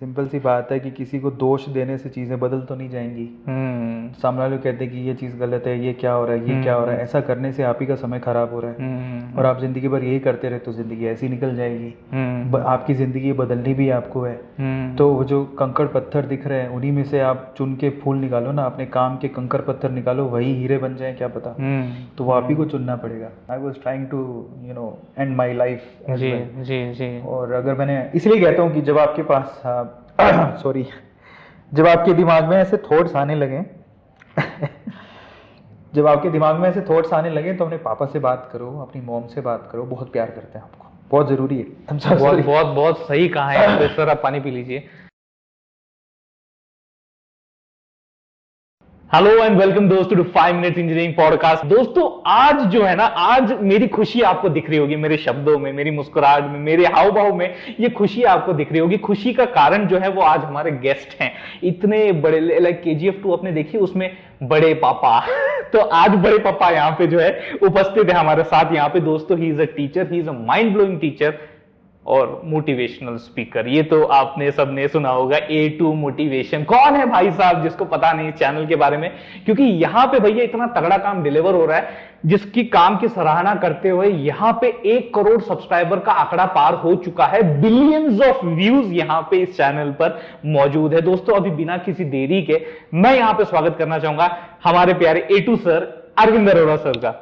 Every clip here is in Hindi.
सिंपल सी बात है कि किसी को दोष देने से चीज़ें बदल तो नहीं जाएंगी। सामने वाले कहते हैं कि ये चीज़ गलत है, ये क्या हो रहा है, ये क्या हो रहा है, ऐसा करने से आप ही का समय खराब हो रहा है और आप ज़िंदगी भर यही करते रहे तो ज़िंदगी ऐसी निकल जाएगी। आपकी ज़िंदगी बदलनी भी आपको है। तो वो जो कंकड़ पत्थर दिख रहे हैं उन्हीं में से आप चुन के फूल निकालो ना, अपने काम के कंकड़ पत्थर निकालो, वही हीरे बन जाए, क्या पता। तो वो आप ही को चुनना पड़ेगा। I was trying to end my life. जी। और अगर मैंने इसलिए कहता हूँ कि जब आपके पास सॉरी जब आपके दिमाग में ऐसे थॉट्स आने लगे जब आपके दिमाग में ऐसे थॉट्स आने लगे तो अपने पापा से बात करो, अपनी मॉम से बात करो, बहुत प्यार करते हैं आपको, बहुत जरूरी है। बहुत सही कहा है सर। आप पानी पी लीजिए। हेलो एंड वेलकम दोस्तों टू 5 मिनट्स इंजीनियरिंग पॉडकास्ट। दोस्तों आज जो है ना, आज मेरी खुशी आपको दिख रही होगी, मेरे शब्दों में, मेरी मुस्कुराहट में, मेरे हाव भाव में ये खुशी आपको दिख रही होगी। खुशी का कारण जो है वो आज हमारे गेस्ट हैं, इतने बड़े, लाइक KGF 2 आपने देखी, उसमें बड़े पापा तो आज बड़े पापा यहाँ पे जो है उपस्थित है हमारे साथ यहाँ पे। दोस्तों he is a teacher, he is a mind blowing teacher और मोटिवेशनल स्पीकर। ये तो आपने सबने सुना होगा, A2 मोटिवेशन। कौन है भाई साहब जिसको पता नहीं चैनल के बारे में, क्योंकि यहां पे भैया इतना तगड़ा काम डिलीवर हो रहा है जिसकी काम की सराहना करते हुए यहां पे 1 करोड़ सब्सक्राइबर का आंकड़ा पार हो चुका है। बिलियंस ऑफ व्यूज यहां पे इस चैनल पर मौजूद है। दोस्तों अभी बिना किसी देरी के मैं यहां पे स्वागत करना चाहूंगा हमारे प्यारे A2 sir, Arvind Arora sir का।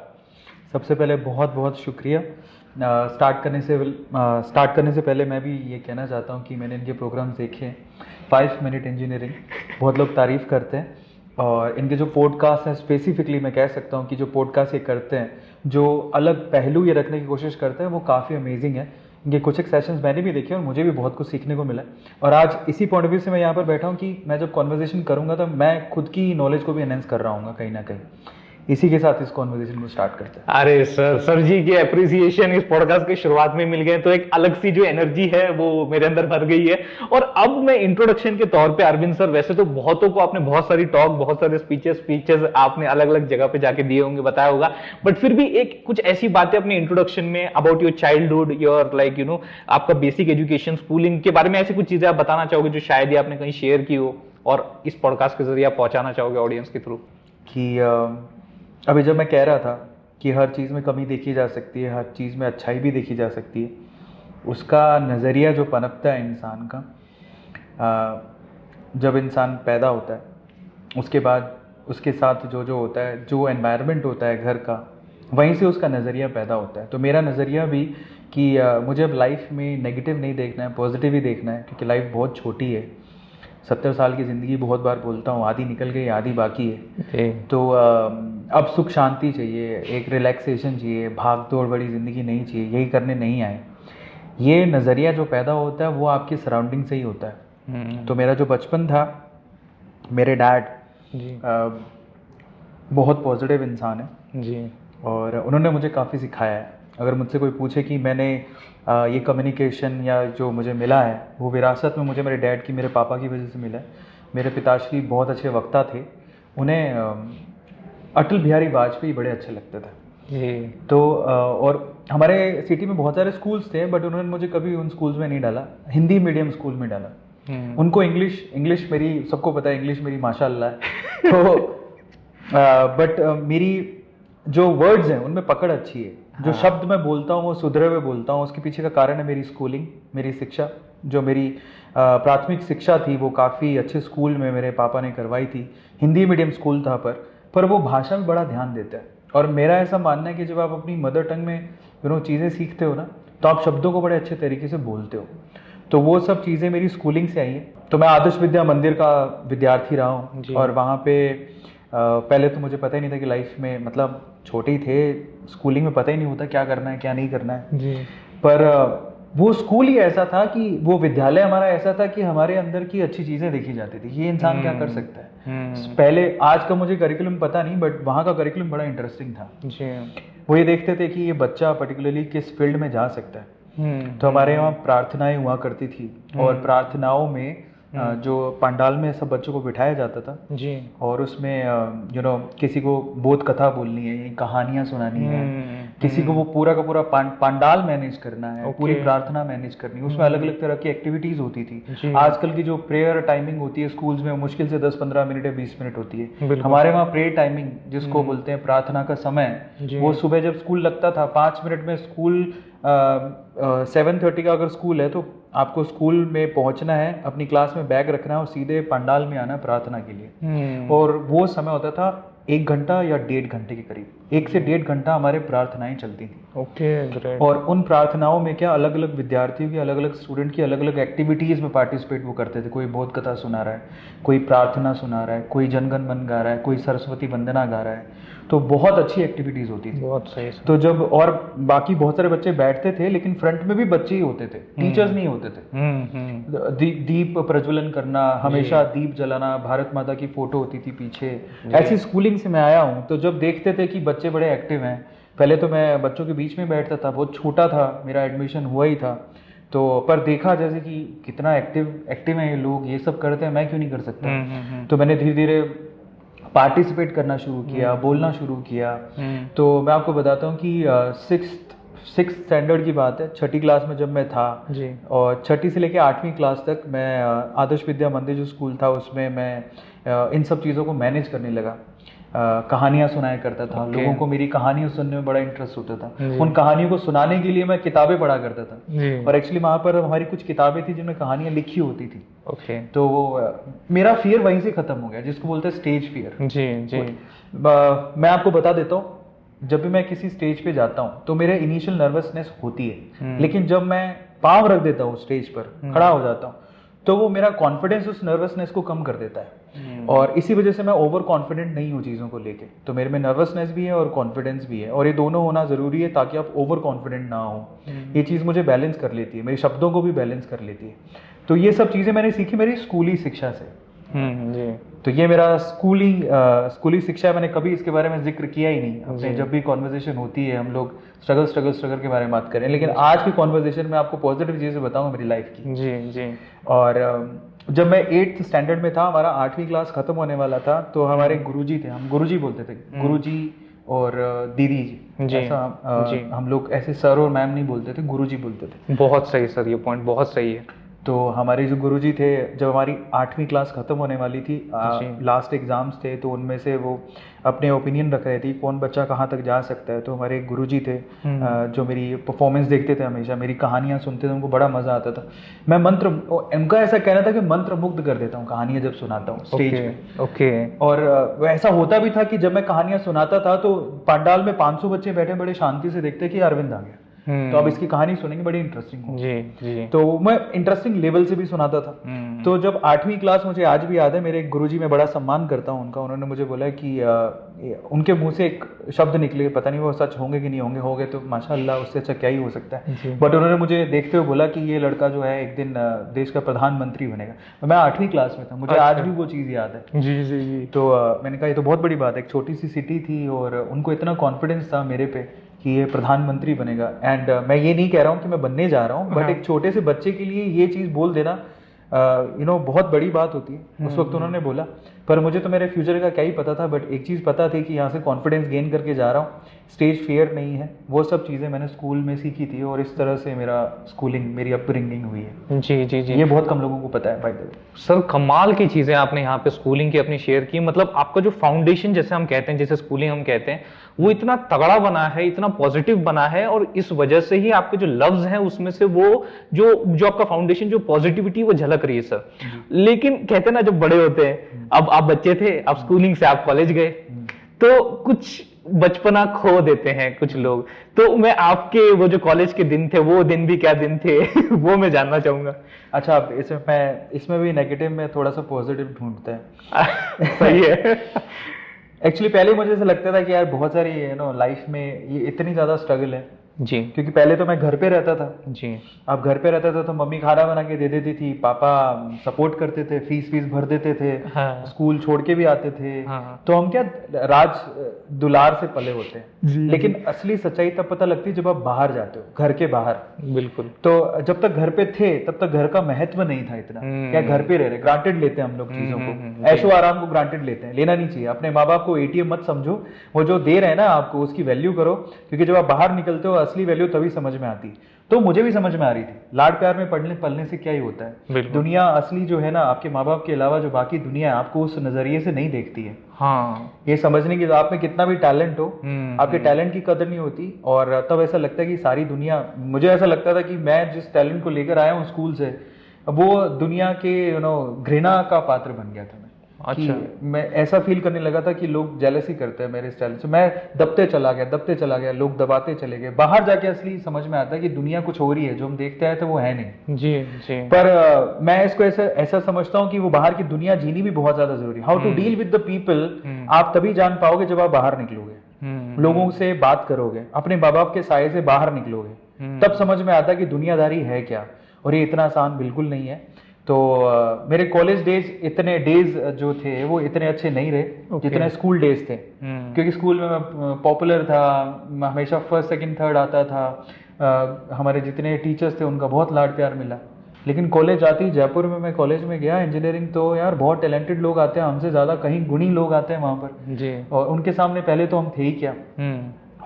सबसे पहले बहुत बहुत शुक्रिया। स्टार्ट करने से पहले मैं भी ये कहना चाहता हूँ कि मैंने इनके प्रोग्राम्स देखे, 5 मिनट इंजीनियरिंग, बहुत लोग तारीफ़ करते हैं। और इनके जो पॉडकास्ट हैं, स्पेसिफिकली मैं कह सकता हूँ कि जो पॉडकास्ट ये करते हैं, जो अलग पहलू ये रखने की कोशिश करते हैं, वो काफ़ी अमेजिंग है। इनके कुछ एक सेशंस मैंने भी देखे और मुझे भी बहुत कुछ सीखने को मिला। और आज इसी पॉइंट ऑफ व्यू से मैं यहाँ पर बैठा हूँ कि मैं जब कॉन्वर्जेसन करूँगा तो मैं खुद की नॉलेज को भी एनहेंस कर रहा हूँ कहीं ना कहीं। इसी के साथ इस कॉन्वर्सेशन को स्टार्ट करते हैं। अरे सर जी के अप्रिसिएशन इस पॉडकास्ट की शुरुआत में मिल गए तो एक अलग सी जो एनर्जी है वो मेरे अंदर भर गई है। और अब मैं इंट्रोडक्शन के तौर पे, अरविंद सर वैसे तो बहुतों को आपने बहुत सारी टॉक, बहुत सारे स्पीचेस आपने अलग अलग जगह पे जाके दिए होंगे, बताया होगा, बट फिर भी एक कुछ ऐसी बातें अपने इंट्रोडक्शन में about your childhood, your like आपका बेसिक एजुकेशन, स्कूलिंग के बारे में ऐसी कुछ चीजें आप बताना चाहोगे जो शायद ही आपने कहीं शेयर की हो और इस पॉडकास्ट के जरिए आप पहुंचाना चाहोगे ऑडियंस के थ्रू। कि अभी जब मैं कह रहा था कि हर चीज़ में कमी देखी जा सकती है, हर चीज़ में अच्छाई भी देखी जा सकती है, उसका नज़रिया जो पनपता है इंसान का, जब इंसान पैदा होता है उसके बाद उसके साथ जो जो होता है, जो एनवायरनमेंट होता है घर का, वहीं से उसका नज़रिया पैदा होता है। तो मेरा नज़रिया भी कि मुझे अब लाइफ में नेगेटिव नहीं देखना है, पॉजिटिव ही देखना है, क्योंकि लाइफ बहुत छोटी है। 70 साल की ज़िंदगी, बहुत बार बोलता हूँ, आधी निकल गई, आधी बाकी है। तो अब सुख शांति चाहिए, एक रिलैक्सेशन चाहिए, भाग दौड़ बड़ी ज़िंदगी नहीं चाहिए, यही करने नहीं आए। ये नज़रिया जो पैदा होता है वो आपकी सराउंडिंग से ही होता है। तो मेरा जो बचपन था, मेरे डैड बहुत पॉजिटिव इंसान है जी, और उन्होंने मुझे काफ़ी सिखाया है। अगर मुझसे कोई पूछे कि मैंने ये कम्युनिकेशन या जो मुझे मिला है वो विरासत में मुझे मेरे डैड की, मेरे पापा की वजह से मिला है। मेरे पिताश्री बहुत अच्छे वक्ता थे, उन्हें अटल बिहारी वाजपेयी बड़े अच्छे लगते थे। तो और हमारे सिटी में बहुत सारे स्कूल्स थे, बट उन्होंने मुझे कभी उन स्कूल्स में नहीं डाला, हिंदी मीडियम स्कूल में डाला। उनको इंग्लिश मेरी, सबको पता है इंग्लिश मेरी माशाल्लाह है। तो बट मेरी जो वर्ड्स हैं उनमें पकड़ अच्छी है। जो शब्द मैं बोलता हूँ वो सुधरे हुए बोलता हूँ। उसके पीछे का कारण है मेरी स्कूलिंग, मेरी शिक्षा। जो मेरी प्राथमिक शिक्षा थी वो काफ़ी अच्छे स्कूल में मेरे पापा ने करवाई थी। हिंदी मीडियम स्कूल था, पर वो भाषा में बड़ा ध्यान देता है। और मेरा ऐसा मानना है कि जब आप अपनी मदर टंग में चीज़ें सीखते हो ना, तो आप शब्दों को बड़े अच्छे तरीके से बोलते हो। तो वो सब चीज़ें मेरी स्कूलिंग से आई हैं। तो मैं आदर्श विद्या मंदिर का विद्यार्थी रहा हूँ, और वहाँ पे पहले तो मुझे पता ही नहीं था कि लाइफ में, मतलब छोटे ही थे, स्कूलिंग में पता ही नहीं होता क्या करना है क्या नहीं करना है जी। पर वो स्कूल ही ऐसा था कि वो विद्यालय हमारा ऐसा था कि हमारे अंदर की अच्छी चीज़ें देखी जाती थी, ये इंसान क्या कर सकता है। पहले, आज का मुझे करिकुलम पता नहीं, बट वहाँ का करिकुलम बड़ा इंटरेस्टिंग था जी। वो ये देखते थे कि ये बच्चा पर्टिकुलरली किस फील्ड में जा सकता है। तो हमारे यहाँ प्रार्थनाएं हुआ करती थी, और प्रार्थनाओं में जो पंडाल में सब बच्चों को बिठाया जाता था जी, और उसमें किसी को बोध कथा बोलनी है, कहानियाँ सुनानी है, किसी को वो पूरा का पूरा पंडाल मैनेज करना है, पूरी प्रार्थना मैनेज करनी है, उसमें अलग अलग तरह की एक्टिविटीज होती थी। आजकल की जो प्रेयर टाइमिंग होती है स्कूल्स में मुश्किल से 10-15 मिनट या 20 मिनट होती है। हमारे वहाँ प्रेयर टाइमिंग जिसको बोलते हैं प्रार्थना का समय, वो सुबह जब स्कूल लगता था 5 मिनट में स्कूल 7:30 का अगर स्कूल है तो आपको स्कूल में पहुंचना है, अपनी क्लास में बैग रखना है और सीधे पंडाल में आना है प्रार्थना के लिए। और वो समय होता था 1 घंटा या 1.5 घंटे के करीब, 1 से 1.5 घंटा हमारे प्रार्थनाएं चलती थी। Okay, great. और उन प्रार्थनाओं में क्या अलग अलग विद्यार्थियों की, अलग अलग स्टूडेंट की अलग अलग एक्टिविटीज़ में पार्टिसिपेट वो करते थे। कोई बोध कथा सुना रहा है, कोई प्रार्थना सुना रहा है, कोई जनगण मन गा रहा है, कोई सरस्वती वंदना गा रहा है। तो बहुत अच्छी एक्टिविटीज़ होती थी। बहुत सही। तो जब और बाकी बहुत सारे बच्चे बैठते थे, लेकिन फ्रंट में भी बच्चे ही होते थे, टीचर्स नहीं होते थे। दीप प्रज्वलन करना, हमेशा दीप जलाना, भारत माता की फोटो होती थी पीछे। ऐसी स्कूलिंग से मैं आया हूँ, तो जब देखते थे कि बच्चे बड़े एक्टिव हैं, पहले तो मैं बच्चों के बीच में बैठता था, बहुत छोटा था, मेरा एडमिशन हुआ ही था, तो पर देखा जैसे कि कितना एक्टिव हैं ये लोग, ये सब करते हैं, मैं क्यों नहीं कर सकता। तो मैंने धीरे धीरे पार्टिसिपेट करना शुरू किया, बोलना शुरू किया। तो मैं आपको बताता हूँ कि 6th स्टैंडर्ड की बात है, 6ठी क्लास में जब मैं था जी। और 6ठी से लेकर 8वीं क्लास तक मैं आदर्श विद्या मंदिर जो स्कूल था उसमें मैं इन सब चीज़ों को मैनेज करने लगा। कहानियाँ सुनाया करता था, लोगों को मेरी कहानियाँ सुनने में बड़ा इंटरेस्ट होता था। उन कहानियों को सुनाने के लिए मैं किताबें पढ़ा करता था, और एक्चुअली वहाँ पर हमारी कुछ किताबें थी जिनमें कहानियाँ लिखी होती थी। तो मेरा फियर वहीं से खत्म हो गया, जिसको बोलते हैं स्टेज फियर। जी। मैं आपको बता देता हूँ, जब भी मैं किसी स्टेज पे जाता हूँ तो मेरे इनिशियल नर्वसनेस होती है, लेकिन जब मैं पाँव रख देता हूँ स्टेज पर, खड़ा हो जाता हूँ, तो वो मेरा कॉन्फिडेंस उस नर्वसनेस को कम कर देता है। और इसी वजह से मैं ओवर कॉन्फिडेंट नहीं हूँ चीज़ों को लेके। तो मेरे में नर्वसनेस भी है और कॉन्फिडेंस भी है, और ये दोनों होना ज़रूरी है ताकि आप ओवर कॉन्फिडेंट ना हो। ये चीज़ मुझे बैलेंस कर लेती है, मेरे शब्दों को भी बैलेंस कर लेती है। तो ये सब चीज़ें मैंने सीखी मेरी स्कूली शिक्षा से। जी। तो ये मेरा स्कूली शिक्षा है। मैंने कभी इसके बारे में जिक्र किया ही नहीं अपने, जब भी कॉन्वर्जेशन होती है हम लोग स्ट्रगल के बारे में बात करें, लेकिन आज की कॉन्वर्जेशन में आपको पॉजिटिव चीज़ें बताऊंगा मेरी लाइफ की। जी। और जब मैं 8th स्टैंडर्ड में था, हमारा 8वीं क्लास खत्म होने वाला था, तो हमारे गुरुजी थे, हम गुरुजी बोलते थे, गुरुजी और दीदी जी, ऐसा हम लोग ऐसे सर और मैम नहीं बोलते थे, गुरुजी बोलते थे। बहुत सही सर, ये पॉइंट बहुत सही है। तो हमारे जो गुरुजी थे, जब हमारी 8वीं क्लास ख़त्म होने वाली थी, लास्ट एग्ज़ाम्स थे, तो उनमें से वो अपने ओपिनियन रख रहे थे कौन बच्चा कहाँ तक जा सकता है। तो हमारे गुरुजी थे जो मेरी परफॉर्मेंस देखते थे, हमेशा मेरी कहानियाँ सुनते थे, उनको बड़ा मज़ा आता था। मैं उनका ऐसा कहना था कि मंत्र मुग्ध कर देता हूँ कहानियाँ जब सुनाता हूँ स्टेज पे। और ऐसा होता भी था कि जब मैं कहानियाँ सुनाता था तो पंडाल में 500 बच्चे बैठे बड़े शांति से देखते कि अरविंद आ गया, तो अब इसकी कहानी सुनेंगे, बड़ी इंटरेस्टिंग हो। जी। तो मैं इंटरेस्टिंग लेवल से भी सुनाता था। तो जब 8वीं क्लास, मुझे आज भी याद है, मेरे गुरुजी में बड़ा सम्मान करता हूँ उनका, उन्होंने मुझे बोला कि उनके मुंह से एक शब्द निकले, पता नहीं वो सच होंगे कि नहीं होंगे, हो गए तो माशाअल्लाह, उससे अच्छा क्या ही हो सकता है। बट उन्होंने मुझे देखते हुए बोला कि ये लड़का जो है एक दिन देश का प्रधानमंत्री बनेगा। तो मैं 8वीं क्लास में था, मुझे आज भी वो चीज़ याद है। जी। तो मैंने कहा ये तो बहुत बड़ी बात है, एक छोटी सी सिटी थी और उनको इतना कॉन्फिडेंस था मेरे पे कि ये प्रधानमंत्री बनेगा। एंड मैं ये नहीं कह रहा हूँ कि मैं बनने जा रहा हूँ, बट एक छोटे से बच्चे के लिए ये चीज़ बोल देना बहुत बड़ी बात होती है। उस वक्त उन्होंने बोला, पर मुझे तो मेरे फ्यूचर का क्या ही पता था, बट एक चीज़ पता थी कि यहाँ से कॉन्फिडेंस गेन करके जा रहा हूँ, स्टेज फियर नहीं है। वो सब चीज़ें मैंने स्कूल में सीखी थी, और इस तरह से मेरा स्कूलिंग, मेरी अपब्रिंगिंग हुई है। जी। ये बहुत कम लोगों को पता है। बाय द वे सर, कमाल की चीज़ें आपने यहाँ पे स्कूलिंग की अपनी शेयर की। मतलब आपका जो फाउंडेशन जैसे हम कहते हैं, जैसे स्कूलिंग हम कहते हैं, वो इतना तगड़ा बना है, इतना पॉजिटिव बना है, और इस वजह से ही आपके जो लव्स हैं उसमें से वो जो आपका फाउंडेशन, जो पॉजिटिविटी, वो झलक रही है सर। लेकिन कहते हैं ना, जब बड़े होते हैं, अब आप बच्चे थे, अब स्कूलिंग से आप कॉलेज गए, तो कुछ बचपना खो देते हैं कुछ लोग। तो मैं आपके वो जो कॉलेज के दिन थे, वो दिन भी क्या दिन थे वो मैं जानना चाहूंगा। अच्छा, इसमें भी नेगेटिव में थोड़ा सा पॉजिटिव ढूंढते हैं। सही है। एक्चुअली पहले मुझे ऐसा लगता था कि यार बहुत सारी लाइफ में ये इतनी ज़्यादा स्ट्रगल है जी क्योंकि पहले तो मैं घर पे रहता था। जी अब घर पे रहता था तो मम्मी खाना बना के दे देती थी, पापा सपोर्ट करते थे, फीस भर देते थे, हाँ स्कूल छोड़ के भी आते थे। हाँ तो हम क्या राज दुलार से पले होते हैं। जी लेकिन असली सच्चाई तब पता लगती है जब आप बाहर जाते हो, घर के बाहर। बिल्कुल। तो जब तक घर पे थे तब तक घर का महत्व नहीं था इतना। क्या घर पे रह रहे, ग्रांटेड लेते हैं हम लोग चीजों को, ऐशो आराम को ग्रांटेड लेते हैं, लेना नहीं चाहिए। अपने माँ बाप को एटीएम मत समझो, वो जो दे रहे हैं ना आपको उसकी वैल्यू करो, क्योंकि जब आप बाहर निकलते हो असली वैल्यू तभी समझ में आती। तो मुझे भी समझ में आ रही थी, लाड प्यार में पढ़ने पलने से क्या ही होता है। दुनिया असली जो है ना, आपके माँ बाप के अलावा जो बाकी दुनिया है, आपको उस नजरिए से नहीं देखती है। हाँ ये समझने की, आप में कितना भी टैलेंट हो, आपके टैलेंट की कदर नहीं होती। और तब ऐसा लगता है कि सारी दुनिया, मुझे ऐसा लगता था कि मैं जिस टैलेंट को लेकर आया हूँ स्कूल से, वो दुनिया के घृणा का पात्र बन गया था। अच्छा। मैं ऐसा फील करने लगा था कि लोग जेलसी करते हैं मेरे स्टाइल से। मैं दबते चला गया, लोग दबाते चले गए। बाहर जाके असली समझ में आता है कि दुनिया कुछ हो रही है, जो हम देखते हैं तो वो है नहीं। जी जी। पर मैं इसको ऐसा समझता हूँ कि वो बाहर की दुनिया जीनी भी बहुत ज्यादा जरूरी है। How to deal with the people आप तभी जान पाओगे जब आप बाहर निकलोगे, लोगों से बात करोगे, अपने माँ बाप के साये से बाहर निकलोगे, तब समझ में आता है कि दुनियादारी है क्या। और ये इतना आसान बिल्कुल नहीं है। तो मेरे कॉलेज डेज जो थे वो इतने अच्छे नहीं रहे जितने स्कूल डेज थे। क्योंकि स्कूल में मैं पॉपुलर था, मैं हमेशा फर्स्ट सेकंड थर्ड आता था। हमारे जितने टीचर्स थे उनका बहुत लाड प्यार मिला। लेकिन कॉलेज आती, जयपुर में मैं कॉलेज में गया इंजीनियरिंग, तो यार बहुत टैलेंटेड लोग आते हैं, हमसे ज़्यादा कहीं गुणी लोग आते हैं वहाँ पर जी। और उनके सामने पहले तो हम थे ही क्या।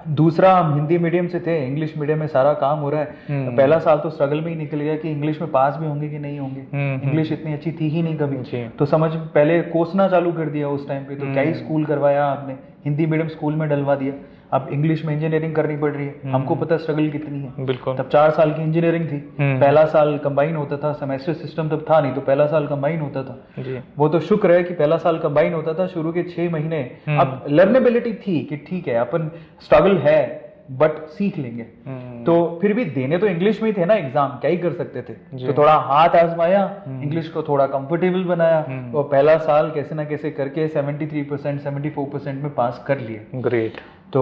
दूसरा, हम हिंदी मीडियम से थे, इंग्लिश मीडियम में सारा काम हो रहा है। पहला साल तो स्ट्रगल में ही निकल गया कि इंग्लिश में पास भी होंगे कि नहीं होंगे। इंग्लिश इतनी अच्छी थी ही नहीं कभी। तो समझ पहले कोसना चालू कर दिया उस टाइम पे। तो क्या ही स्कूल करवाया आपने, हिंदी मीडियम स्कूल में डलवा दिया। अब इंग्लिश में इंजीनियरिंग करनी पड़ रही है, हमको पता स्ट्रगल कितनी है। बिल्कुल। तब 4 साल की इंजीनियरिंग थी, पहला साल कंबाइन होता था, सेमेस्टर सिस्टम तब था नहीं, तो पहला साल कंबाइन होता था जी। वो तो शुक्र है कि पहला साल कंबाइन होता था। शुरू के 6 महीने अब लर्नेबिलिटी थी कि ठीक है अपन स्ट्रगल है बट सीख लेंगे। तो फिर भी देने तो इंग्लिश में ही थे ना एग्जाम, क्या ही कर सकते थे। तो थोड़ा हाथ आजमाया, इंग्लिश को थोड़ा कंफर्टेबल बनाया, तो पहला साल कैसे ना कैसे करके 73% 74% में पास कर लिए। ग्रेट। तो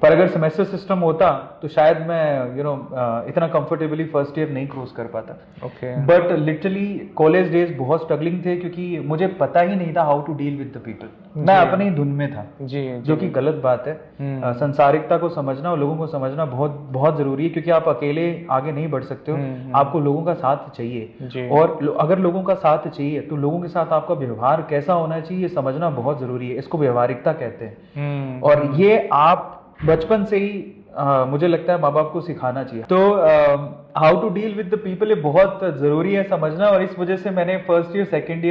पर अगर सेमेस्टर सिस्टम होता तो शायद मैं इतना कंफर्टेबली फर्स्ट ईयर नहीं क्रॉस कर पाता। Okay. But literally college days बहुत स्ट्रगलिंग थे, क्योंकि मुझे पता ही नहीं था how to deal with the people. मैं अपनी ही धुन में था जी, जो कि गलत बात है। संसारिकता को समझना और लोगों को समझना बहुत बहुत जरूरी है, क्योंकि आप अकेले आगे नहीं बढ़ सकते हो, आपको लोगों का साथ चाहिए। और अगर लोगों का साथ चाहिए तो लोगों के साथ आपका व्यवहार कैसा होना चाहिए समझना बहुत जरूरी है। इसको व्यवहारिकता कहते हैं। और ये आप बचपन से ही मुझे लगता है माँ बाप को सिखाना चाहिए। तो how to deal with the people ये बहुत जरूरी है समझना। और इस वजह से मैंने first year second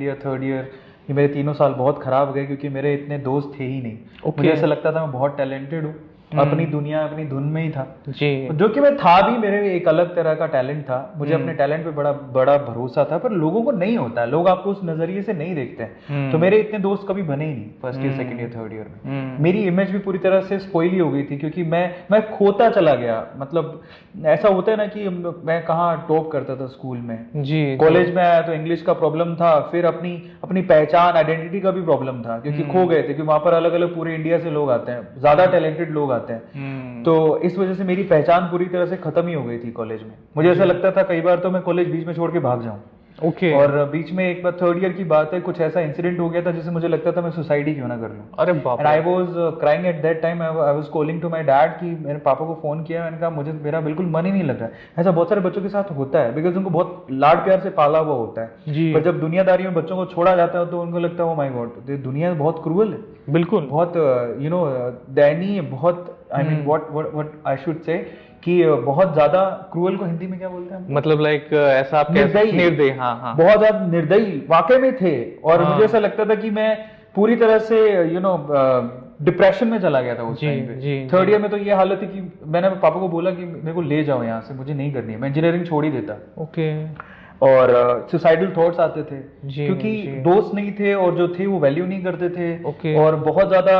year third year ये मेरे 3 साल बहुत खराब गए, क्योंकि मेरे इतने दोस्त थे ही नहीं। मुझे ऐसा लगता था मैं बहुत टैलेंटेड हूँ, अपनी दुनिया अपनी धुन में ही था जी। जो कि मैं था भी, मेरे एक अलग तरह का टैलेंट था, मुझे अपने टैलेंट पे बड़ा बड़ा भरोसा था। पर लोगों को नहीं होता है, लोग आपको उस नजरिए से नहीं देखते हैं। तो मेरे इतने दोस्त कभी बने ही नहीं first year second year third year में। मेरी इमेज भी पूरी तरह से स्पॉइल ही हो गई थी, क्योंकि मैं खोता चला गया। मतलब ऐसा होता है ना कि मैं कहाँ टॉप करता था स्कूल में जी, कॉलेज में आया तो इंग्लिश का प्रॉब्लम था, फिर अपनी पहचान आइडेंटिटी का भी प्रॉब्लम था, क्योंकि खो गए थे, क्योंकि वहां पर अलग अलग पूरे इंडिया से लोग आते हैं, ज्यादा टैलेंटेड लोग आते हैं। तो इस वजह से मेरी पहचान पूरी तरह से खत्म ही हो गई थी कॉलेज में। मुझे ऐसा लगता था कई बार तो मैं कॉलेज बीच में छोड़ के भाग जाऊं। ओके। और बीच में एक बार थर्ड ईयर की बात है, कुछ ऐसा इंसिडेंट हो गया था जिससे मुझे लगता था मैं सुसाइड ही क्यों ना कर लूं। अरे बाप रे। And I was crying at that time. I was calling to my dad कि मेरे पापा को फोन किया, मैंने कहा मुझे मेरा बिल्कुल मन ही नहीं लग रहा है। ऐसा बहुत सारे बच्चों के साथ होता है, बिकॉज उनको बहुत लाड प्यार से पाला हुआ होता है जी। पर जब दुनियादारी में बच्चों को छोड़ा जाता है तो उनको लगता है ओ माय गॉड दुनिया बहुत क्रूअल है। बिल्कुल। बहुत दयनीय, बहुत I mean what I should say कि बहुत ज्यादा क्रूअल को हिंदी में क्या बोलते हैं, मतलब लाइक ऐसा आप निर्दयी। हाँ, बहुत ज्यादा निर्दयी वाकई में थे। और मुझे ऐसा लगता था कि मैं पूरी तरह से डिप्रेशन में चला गया था उस टाइम पे। थर्ड ईयर में तो ये हालत थी कि मैंने पापा को बोला कि मेरे को ले जाओ यहाँ से, मुझे नहीं करनी है, मैं इंजीनियरिंग छोड़ ही देता। ओके। और सुसाइडल थॉट्स आते थे जी, क्योंकि जी। दोस्त नहीं थे और जो थे वो वैल्यू नहीं करते थे। ओके। और बहुत ज्यादा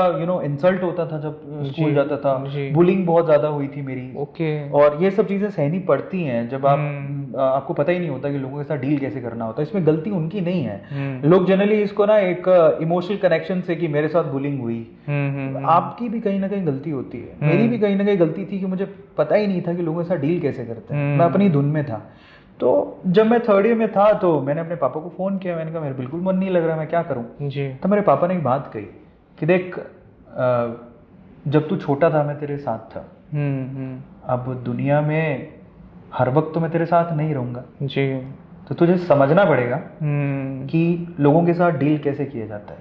इंसल्ट होता था जब स्कूल जी, जाता था। जी। बुलिंग बहुत ज्यादा हुई थी मेरी। ओके। और ये सब चीजें सहनी पड़ती हैं जब हम्म। आपको पता ही नहीं होता कि लोगों के साथ डील कैसे करना होता है। इसमें गलती उनकी नहीं है। लोग लोग जनरली इसको ना एक इमोशनल कनेक्शन से कि मेरे साथ बुलिंग हुई। आपकी भी कहीं ना कहीं गलती होती है, मेरी भी कहीं ना कहीं गलती थी कि मुझे पता ही नहीं था कि लोगों के साथ डील कैसे करते हैं। मैं अपनी धुन में था। तो जब मैं 3rd ईयर में था तो मैंने अपने पापा को फ़ोन किया। मैंने कहा मेरा बिल्कुल मन नहीं लग रहा, मैं क्या करूं। जी। तो मेरे पापा ने एक बात कही कि देख, जब तू छोटा था मैं तेरे साथ था। अब दुनिया में हर वक्त तो मैं तेरे साथ नहीं रहूंगा जी। तो तुझे समझना पड़ेगा कि लोगों के साथ डील कैसे किया जाता है,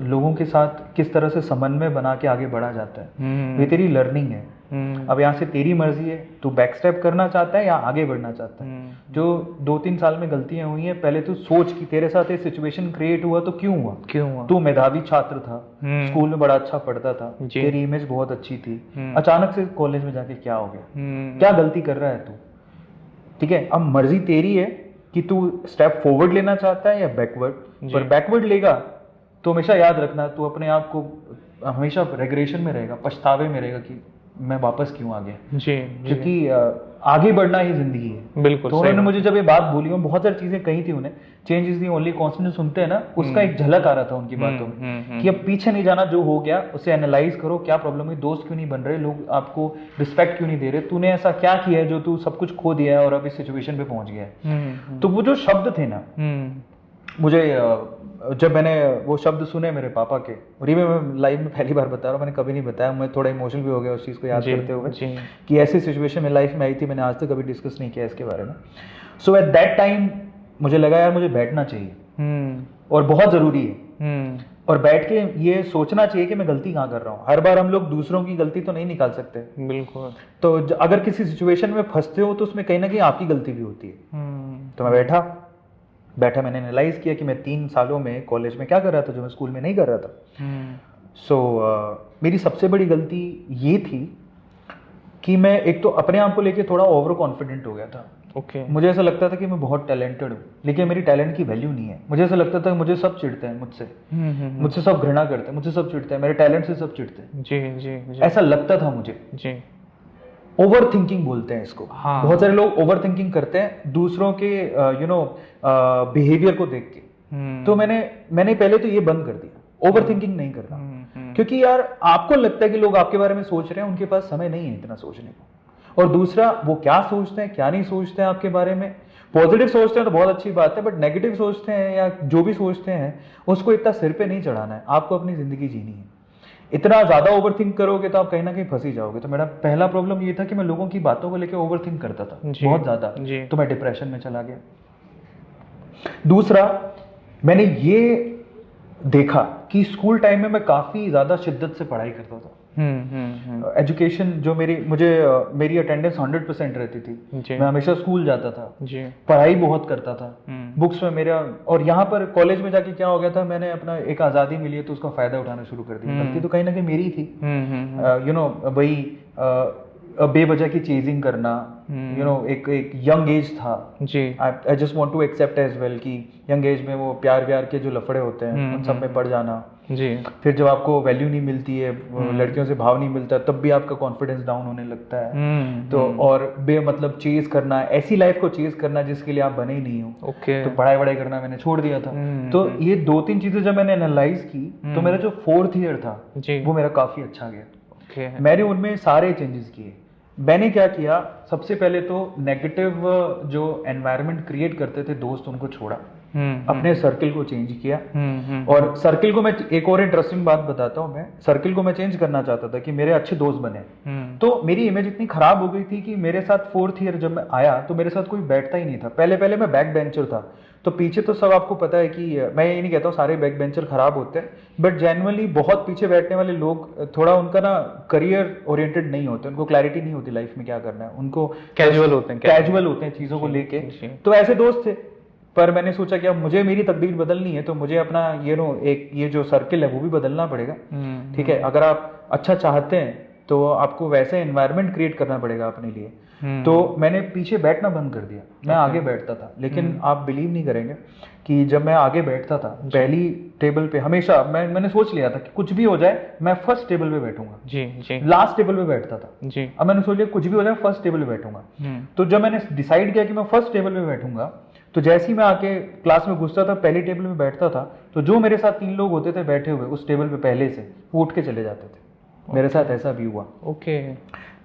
लोगों के साथ किस तरह से समन्वय बना के आगे बढ़ा जाता है। ये तेरी लर्निंग है। अब यहाँ से तेरी मर्जी है, तू बैक स्टेप करना चाहता है या आगे बढ़ना चाहता है। जो 2-3 साल में गलतियां हुई हैं, पहले तू सोच कि तेरे साथ ये सिचुएशन क्रिएट हुआ तो क्यों हुआ। तू मेधावी छात्र था, स्कूल में बड़ा अच्छा पढ़ता था, तेरी इमेज बहुत अच्छी थी, अचानक से कॉलेज में जाके क्या हो गया, क्या गलती कर रहा है तू। ठीक है, अब मर्जी तेरी है कि तू स्टेप फॉरवर्ड लेना चाहता है या बैकवर्ड। पर बैकवर्ड लेगा तो हमेशा याद रखना, तू अपने आप को हमेशा रेग्रेशन में रहेगा, पछतावे में रहेगा कि मैं वापस क्यों आ गया। जी। क्योंकि आगे बढ़ना ही जिंदगी है। बिल्कुल। तो उन्होंने मुझे जब ये बात बोली, और बहुत सारी चीजें कही थी उन्हें, change is the only constant सुनते हैं ना, उसका एक झलक आ रहा था उनकी बातों में कि अब पीछे नहीं जाना, जो हो गया उसे एनालाइज करो, क्या प्रॉब्लम हुई, दोस्त क्यों नहीं बन रहे, लोग आपको रिस्पेक्ट क्यों नहीं दे रहे, तूने ऐसा क्या किया है जो तू सब कुछ खो दिया है और अब इस सिचुएशन पे पहुंच गया है। तो वो जो शब्द थे ना, मुझे जब मैंने वो शब्द सुने मेरे पापा के, और ये मैं लाइफ में पहली बार बता रहा हूँ, मैंने कभी नहीं बताया, मैं थोड़ा इमोशनल भी हो गया उस चीज़ को याद करते हुए कि ऐसी सिचुएशन में लाइफ में आई थी, मैंने आज तक कभी डिस्कस नहीं किया इसके बारे में। सो एट दैट टाइम मुझे लगा यार मुझे बैठना चाहिए और बहुत ज़रूरी है, और बैठ के ये सोचना चाहिए कि मैं गलती कहाँ कर रहा हूँ। हर बार हम लोग दूसरों की गलती तो नहीं निकाल सकते। बिल्कुल। तो अगर किसी सिचुएशन में फंसते हो तो उसमें कहीं ना कहीं आपकी गलती भी होती है। तो मैं बैठा, मैंने एनालाइज किया कि मैं 3 सालों में कॉलेज में क्या कर रहा था जो मैं स्कूल में नहीं कर रहा था। सो मेरी सबसे बड़ी गलती ये थी कि मैं एक तो अपने आप को लेके थोड़ा ओवर कॉन्फिडेंट हो गया था। मुझे ऐसा लगता था कि मैं बहुत टैलेंटेड हूँ, लेकिन मेरी टैलेंट की वैल्यू नहीं है। मुझे ऐसा लगता था कि मुझे सब चिढ़ते हैं, मुझसे सब घृणा करते हैं, मुझसे सब चिढ़ते हैं, मेरे टैलेंट से सब चिढ़ते हैं। जी। ऐसा लगता था मुझे। ओवर थिंकिंग बोलते हैं इसको। हाँ। बहुत सारे लोग ओवर थिंकिंग करते हैं दूसरों के बिहेवियर को देख के। तो मैंने पहले तो ये बंद कर दिया, ओवर थिंकिंग नहीं करना। क्योंकि यार आपको लगता है कि लोग आपके बारे में सोच रहे हैं, उनके पास समय नहीं है इतना सोचने को। और दूसरा, वो क्या सोचते हैं क्या नहीं सोचते हैं आपके बारे में। पॉजिटिव सोचते हैं तो बहुत अच्छी बात है, बट नेगेटिव सोचते हैं या जो भी सोचते हैं उसको इतना सिर पे नहीं चढ़ाना है। आपको अपनी जिंदगी जीनी है। इतना ज्यादा ओवरथिंक करोगे तो आप कहीं ना कहीं फंस ही जाओगे। तो मेरा पहला प्रॉब्लम ये था कि मैं लोगों की बातों को लेकर ओवरथिंक करता था बहुत ज्यादा, तो मैं डिप्रेशन में चला गया। दूसरा, मैंने ये देखा कि स्कूल टाइम में मैं काफी ज्यादा शिद्दत से पढ़ाई करता था। एजुकेशन जो मेरी अटेंडेंस 100% रहती थी। मैं हमेशा स्कूल जाता था, पढ़ाई बहुत करता था, बुक्स में मेरा। और यहाँ पर कॉलेज में जाके क्या हो गया था, मैंने अपना एक आज़ादी मिली है तो उसका फायदा उठाना शुरू कर दिया। गलती तो कहीं ना कहीं मेरी थी। वही बेवजह की चेजिंग करना। एक यंग एज था जी। I just want to accept as well कि यंग एज में वो प्यार के जो लफड़े होते हैं उन सब में पड़ जाना जी। फिर जब आपको वैल्यू नहीं मिलती है, लड़कियों से भाव नहीं मिलता, तब भी आपका कॉन्फिडेंस डाउन होने लगता है। तो और बेमतलब चेज करना, ऐसी लाइफ को चेज करना जिसके लिए आप बने ही नहीं हो। तो पढ़ाई करना मैंने छोड़ दिया था। तो ये 2-3 चीजें जब मैंने एनालाइज की तो मेरा जो 4th ईयर था वो मेरा काफी अच्छा गया। मैंने उनमें सारे चेंजेस किए। मैंने क्या किया, सबसे पहले तो नेगेटिव जो एनवायरनमेंट क्रिएट करते थे दोस्त, उनको छोड़ा, अपने सर्किल को चेंज किया। और सर्किल को मैं एक और इंटरेस्टिंग बात बताता हूँ, मैं सर्किल को मैं चेंज करना चाहता था कि मेरे अच्छे दोस्त बने। तो मेरी इमेज इतनी खराब हो गई थी कि मेरे साथ 4th ईयर जब मैं आया तो मेरे साथ कोई बैठता ही नहीं था। पहले मैं बैक बेंचर था, तो पीछे तो सब आपको पता है कि मैं ये नहीं कहता हूँ सारे बैक बेंचर खराब होते हैं, बट जेन्युइनली बहुत पीछे बैठने वाले लोग थोड़ा उनका ना करियर ओरिएंटेड नहीं होते, उनको क्लैरिटी नहीं होती लाइफ में क्या करना है, उनको कैजुअल होते हैं चीजों को लेके। तो ऐसे दोस्त थे। पर मैंने सोचा कि अब मुझे मेरी तकदीर बदलनी है तो मुझे अपना ये जो सर्किल है वो भी बदलना पड़ेगा। ठीक है, अगर आप अच्छा चाहते हैं तो आपको वैसा एनवायरनमेंट क्रिएट करना पड़ेगा अपने लिए। तो मैंने पीछे बैठना बंद कर दिया, मैं आगे बैठता था। लेकिन आप बिलीव नहीं करेंगे कि जब मैं आगे बैठता था पहली टेबल पे, हमेशा मैंने सोच लिया था कि कुछ भी हो जाए मैं फर्स्ट टेबल पे बैठूंगा। जी। लास्ट टेबल पे बैठता था जी। अब मैंने सोच लिया कुछ भी हो जाए फर्स्ट टेबल पे बैठूंगा। तो जब मैंने डिसाइड किया कि मैं फर्स्ट टेबल पे बैठूंगा, तो जैसे ही मैं आके क्लास में घुसता था, पहली टेबल पे बैठता था, तो जो मेरे साथ 3 लोग होते थे बैठे हुए उस टेबल पे पहले से, वो उठ के चले जाते थे। मेरे साथ ऐसा भी हुआ। ओके।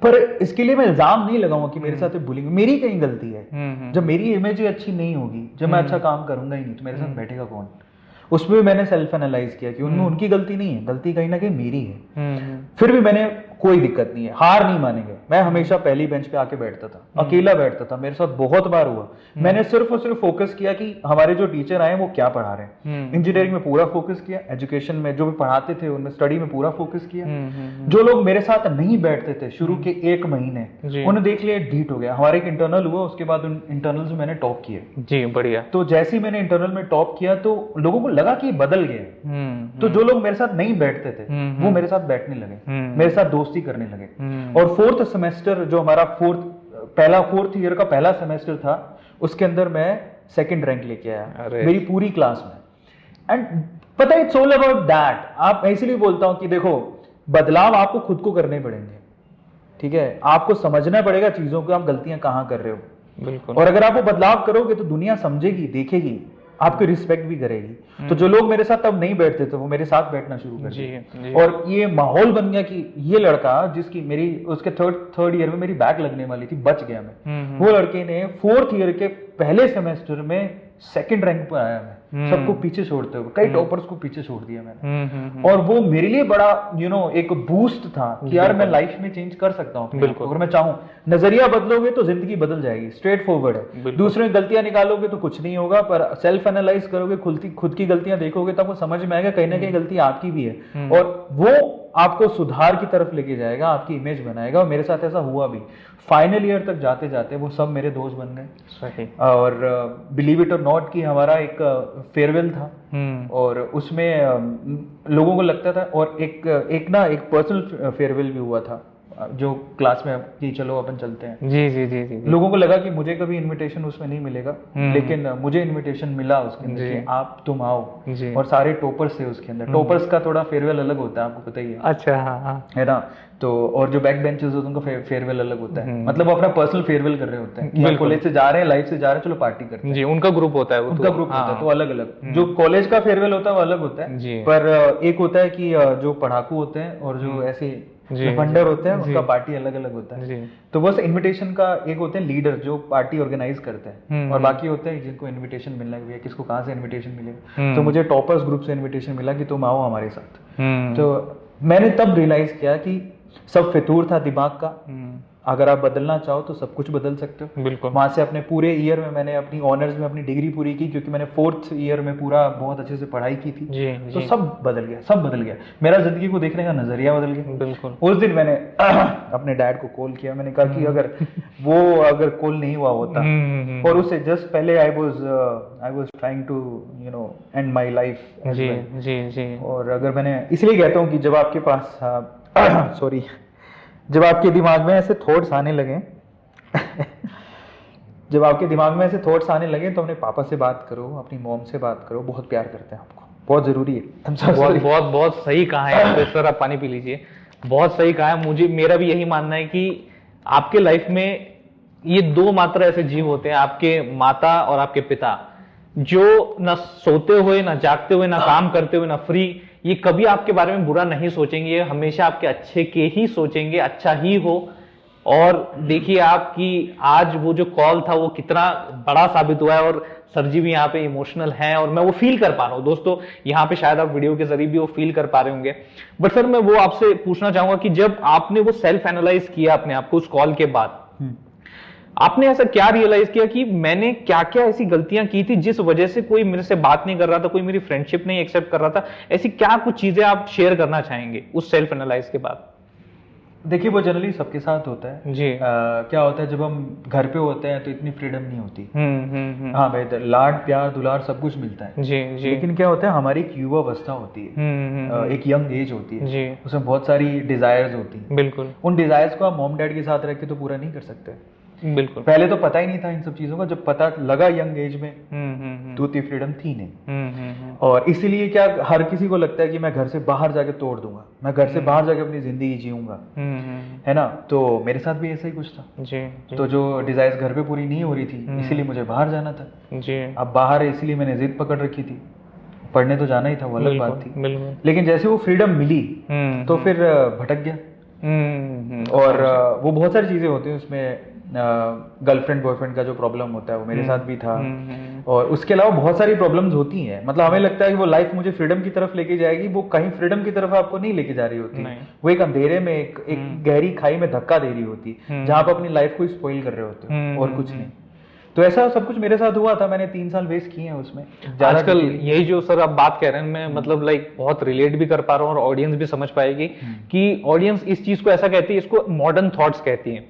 पर इसके लिए मैं इल्जाम नहीं लगाऊंगा कि मेरे साथ बुलिंग, मेरी कहीं गलती है। जब मेरी इमेज ही अच्छी नहीं होगी, जब मैं अच्छा काम करूंगा ही नहीं, तो मेरे साथ बैठेगा कौन? उसमें मैंने सेल्फ एनालाइज किया कि उनमें उनकी गलती नहीं है, गलती कहीं ना कहीं मेरी है। फिर भी मैंने कोई दिक्कत नहीं है, हार नहीं मानेंगे, मैं हमेशा पहली बेंच पे आके बैठता था, अकेला बैठता था। मेरे साथ बहुत बार हुआ। मैंने सिर्फ और सिर्फ फोकस किया कि हमारे जो टीचर आए वो क्या पढ़ा रहे हैं। इंजीनियरिंग में पूरा फोकस किया, एजुकेशन में जो भी पढ़ाते थे उनमें स्टडी में पूरा फोकस किया। जो लोग मेरे साथ नहीं बैठते थे शुरू के 1 महीने, उन्हें देख लिया ढीठ हो गया। हमारे एक इंटरनल हुआ, उसके बाद उन इंटरनल्स में मैंने टॉप किए। जी, बढ़िया। तो जैसे ही मैंने इंटरनल में टॉप किया तो लोगों को लगा कि बदल गए। तो जो लोग मेरे साथ नहीं बैठते थे वो मेरे साथ बैठने लगे, मेरे साथ दोस्ती करने लगे। और 4th सेमेस्टर जो हमारा फोर्थ ईयर का पहला सेमेस्टर था, उसके अंदर मैं 2nd रैंक लेके आया मेरी पूरी क्लास में। एंड पता है, इट्स ऑल अबाउट दैट। आप इसलिए बोलता हूं कि देखो, बदलाव आपको खुद को करने पड़ेंगे, ठीक है? आपको समझना पड़ेगा चीजों को, आप गलतियां कहां कर रहे हो। बिल्कुल। और अगर आप वो बदलाव करोगे तो दुनिया समझेगी, देखेगी, आपकी रिस्पेक्ट भी करेगी। तो जो लोग मेरे साथ तब नहीं बैठते थे वो मेरे साथ बैठना शुरू कर दिए। और ये माहौल बन गया कि ये लड़का जिसकी उसके थर्ड ईयर में मेरी बैक लगने वाली थी, बच गया मैं। वो लड़के ने 4th ईयर के पहले सेमेस्टर में 2nd रैंक पर आया। मैं सबको पीछे छोड़ते हुए, कई टॉपर्स को पीछे छोड़ दिया मैंने। और वो मेरे लिए बड़ा एक बूस्ट था कि यार मैं लाइफ में चेंज कर सकता हूँ अगर मैं चाहूँ। नजरिया बदलोगे तो जिंदगी बदल जाएगी, स्ट्रेट फॉरवर्ड है। दूसरे गलतियां निकालोगे तो कुछ नहीं होगा, पर सेल्फ एनालाइज करोगे, खुद की गलतियां देखोगे तो आपको समझ में आएगा कहीं ना कहीं गलती आपकी भी है। और वो आपको सुधार की तरफ लेके जाएगा, आपकी इमेज बनाएगा। और मेरे साथ ऐसा हुआ भी। फाइनल ईयर तक जाते जाते वो सब मेरे दोस्त बन गए। सही। और बिलीव इट और नॉट कि हमारा एक फेयरवेल था, और उसमें लोगों को लगता था, और एक पर्सनल फेयरवेल भी हुआ था जो क्लास में कि चलो अपन चलते हैं। जी। लोगों को लगा कि मुझे कभी इनविटेशन उसमें नहीं मिलेगा, लेकिन मुझे इनविटेशन मिला उसके अंदर कि तुम आओ। और सारे टॉपर्स थे उसके अंदर। टॉपर्स का थोड़ा फेयरवेल अलग होता है, आपको पता ही है। अच्छा, हाँ। है ना? तो और जो बैक बेंचेस होते हैं उनका फेयरवेल अलग होता है। मतलब वो अपना पर्सनल फेयरवेल कर रहे होते हैं कि कॉलेज से जा रहे हैं, लाइफ से जा रहे हैं, चलो पार्टी करते हैं। जी, उनका ग्रुप होता है, उनका ग्रुप होता है, तो अलग अलग। जो कॉलेज का फेयरवेल होता है वो अलग होता है, पर एक होता है कि जो पढ़ाकू होते हैं और जो ऐसे फंडर होते हैं उनका पार्टी अलग अलग होता है। तो बस इनविटेशन का एक होते हैं लीडर जो पार्टी ऑर्गेनाइज करते हैं, और बाकी होते हैं जिनको इनविटेशन मिलना है, किसको कहाँ से इनविटेशन मिलेगा। तो मुझे टॉपर्स ग्रुप से इनविटेशन मिला कि तुम आओ हमारे साथ। तो मैंने तब रियलाइज किया कि सब फितूर था दिमाग का। अगर आप बदलना चाहो तो सब कुछ बदल सकते हो। बिल्कुल। वहां से अपने पूरे ईयर में मैंने अपनी ऑनर्स में अपनी डिग्री पूरी की, क्योंकि मैंने 4th ईयर में पूरा बहुत अच्छे से पढ़ाई की थी। तो सब बदल गया। मेरा जिंदगी को देखने का नजरिया बदल गया। बिल्कुल। उस दिन मैंने अपने डैड को कॉल किया। मैंने कहा कि अगर कॉल नहीं हुआ होता, और उससे जस्ट पहले I was trying to end my life. जी। और अगर मैंने इसलिए कहता हूँ कि जब आपके पास जब आपके दिमाग में ऐसे थॉट्स आने लगे तो अपने पापा से बात करो, अपनी मॉम से बात करो। बहुत प्यार करते हैं आपको, बहुत जरूरी है। बहुत सही कहा है सर। आप पानी पी लीजिए। बहुत सही कहा है। मेरा भी यही मानना है कि आपके लाइफ में ये 2 मात्र ऐसे जीव होते हैं, आपके माता और आपके पिता, जो ना सोते हुए, ना जागते हुए, ना काम करते हुए, ना फ्री, ये कभी आपके बारे में बुरा नहीं सोचेंगे। ये हमेशा आपके अच्छे के ही सोचेंगे, अच्छा ही हो। और देखिए आप कि आज वो जो कॉल था वो कितना बड़ा साबित हुआ है, और सर जी भी यहाँ पे इमोशनल हैं, और मैं वो फील कर पा रहा हूँ। दोस्तों यहाँ पे शायद आप वीडियो के जरिए भी वो फील कर पा रहे होंगे। बट सर मैं वो आपसे पूछना चाहूंगा कि जब आपने वो सेल्फ एनालाइज किया अपने आप को उस कॉल के बाद, आपने ऐसा क्या रियलाइज किया कि मैंने क्या क्या ऐसी गलतियां की थी जिस वजह से कोई मेरे से बात नहीं कर रहा था, कोई मेरी फ्रेंडशिप नहीं एक्सेप्ट कर रहा था? ऐसी क्या कुछ चीजें आप शेयर करना चाहेंगे उस सेल्फ एनालाइज के बाद? देखिए वो जनरली सबके साथ होता है जी। क्या होता है जब हम घर पे होते हैं तो इतनी फ्रीडम नहीं होती। हम्म। हाँ भाई, लाड प्यार दुलार सब कुछ मिलता है। जी जी। लेकिन क्या होता है, हमारी एक युवा अवस्था होती है, एक यंग एज होती है जी। उसमें बहुत सारी डिजायर्स होती हैं। बिल्कुल उन डिजायर्स को आप मॉम डैड के साथ रह के तो पूरा नहीं कर सकते। बिल्कुल। पहले तो पता ही नहीं था इन सब चीज़ों का, जब पता लगा यंग एज में तो उतनी फ्रीडम थी नहीं। और इसीलिए क्या हर किसी को लगता है कि मैं घर से बाहर जाके तोड़ दूंगा, मैं घर से बाहर जाके अपनी जिंदगी जीऊंगा, है ना। तो मेरे साथ भी ऐसा ही कुछ था जी। तो जो डिजायर्स घर पे पूरी नहीं हो रही थी इसीलिए मुझे बाहर जाना था जी। अब बाहर है इसीलिए मैंने जिद पकड़ रखी थी, पढ़ने तो जाना ही था, वो अलग बात थी। बिल्कुल। लेकिन जैसे वो फ्रीडम मिली तो फिर भटक गया। और वो बहुत सारी चीज़ें होती हैं उसमें, गर्लफ्रेंड बॉयफ्रेंड का जो प्रॉब्लम होता है वो मेरे साथ भी था। और उसके अलावा बहुत सारी प्रॉब्लम्स होती हैं, मतलब हमें लगता है कि वो लाइफ मुझे फ्रीडम की तरफ लेके जाएगी, वो कहीं फ्रीडम की तरफ आपको नहीं लेके जा रही होती। वो एक अंधेरे में एक गहरी खाई में धक्का दे रही होती है जहाँ आप अपनी लाइफ को स्पॉइल कर रहे होते हो और कुछ नहीं। तो ऐसा सब कुछ मेरे साथ हुआ था, मैंने 3 साल वेस्ट किए हैं उसमें। आजकल यही जो सर आप बात कह रहे हैं मैं मतलब लाइक बहुत रिलेट भी कर पा रहा हूँ और ऑडियंस भी समझ पाएगी कि ऑडियंस इस चीज को ऐसा कहती है, इसको मॉडर्न थॉट्स कहती है।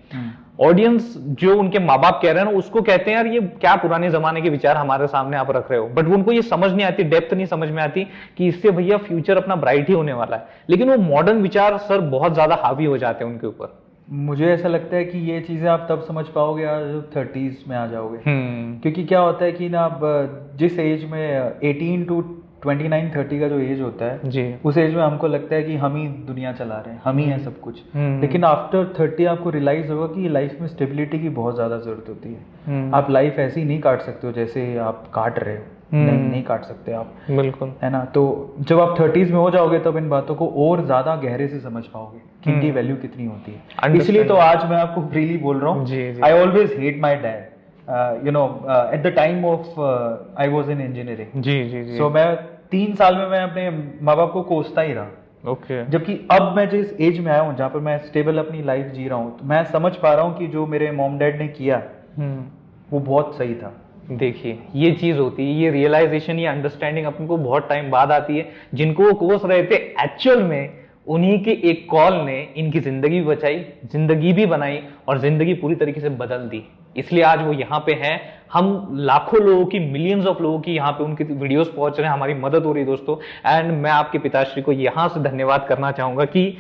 ऑडियंस जो उनके माँ बाप कह रहे हैं ना उसको कहते हैं यार ये क्या पुराने जमाने के विचार हमारे सामने आप रख रहे हो, बट उनको ये समझ नहीं आती, डेप्थ नहीं समझ में आती कि इससे भैया फ्यूचर अपना ब्राइट ही होने वाला है। लेकिन वो मॉडर्न विचार सर बहुत ज्यादा हावी हो जाते हैं उनके ऊपर। मुझे ऐसा लगता है कि ये चीज़ें आप तब समझ पाओगे यार जब 30s में आ जाओगे। क्योंकि क्या होता है कि ना आप जिस एज में 18 to 29-30 का जो एज होता है जी। उस एज में हमको लगता है कि हम ही दुनिया चला रहे हैं, हम ही हैं सब कुछ। लेकिन आफ्टर 30 आपको रियलाइज होगा कि लाइफ में स्टेबिलिटी की बहुत ज़्यादा जरूरत होती है। आप लाइफ ऐसी नहीं काट सकते हो जैसे आप काट रहे हो, नहीं काट सकते आप, बिल्कुल, है ना। तो जब आप 30s में हो जाओगे तब इन बातों को और ज्यादा गहरे से समझ पाओगे कि इनकी वैल्यू कितनी होती है। इसलिए तो आज मैं आपको फ्रीली बोल रहा हूँ, I always hate my dad, you know, at the time of I was in engineering. जी। सो मैं 3 साल में मैं अपने माँ बाप को कोसता ही रहा। ओके। जबकि अब मैं जिस एज में आया हूँ जहाँ पर मैं स्टेबल अपनी लाइफ जी रहा हूँ तो मैं समझ पा रहा हूँ कि जो मेरे मॉम डैड ने किया वो बहुत सही था। देखिए ये चीज होती है, ये रियलाइजेशन, ये अंडरस्टैंडिंग अपन को बहुत टाइम बाद आती है। जिनको वो कोस रहे थे एक्चुअल में उन्हीं के एक कॉल ने इनकी जिंदगी भी बचाई, जिंदगी भी बनाई और जिंदगी पूरी तरीके से बदल दी। इसलिए आज वो यहाँ पे हैं। हम लाखों लोगों की, मिलियंस ऑफ लोगों की यहाँ पे उनके वीडियोस पहुंच रहे हैं, हमारी मदद हो रही है दोस्तों। एंड मैं आपके पिताश्री को यहाँ से धन्यवाद करना चाहूंगा कि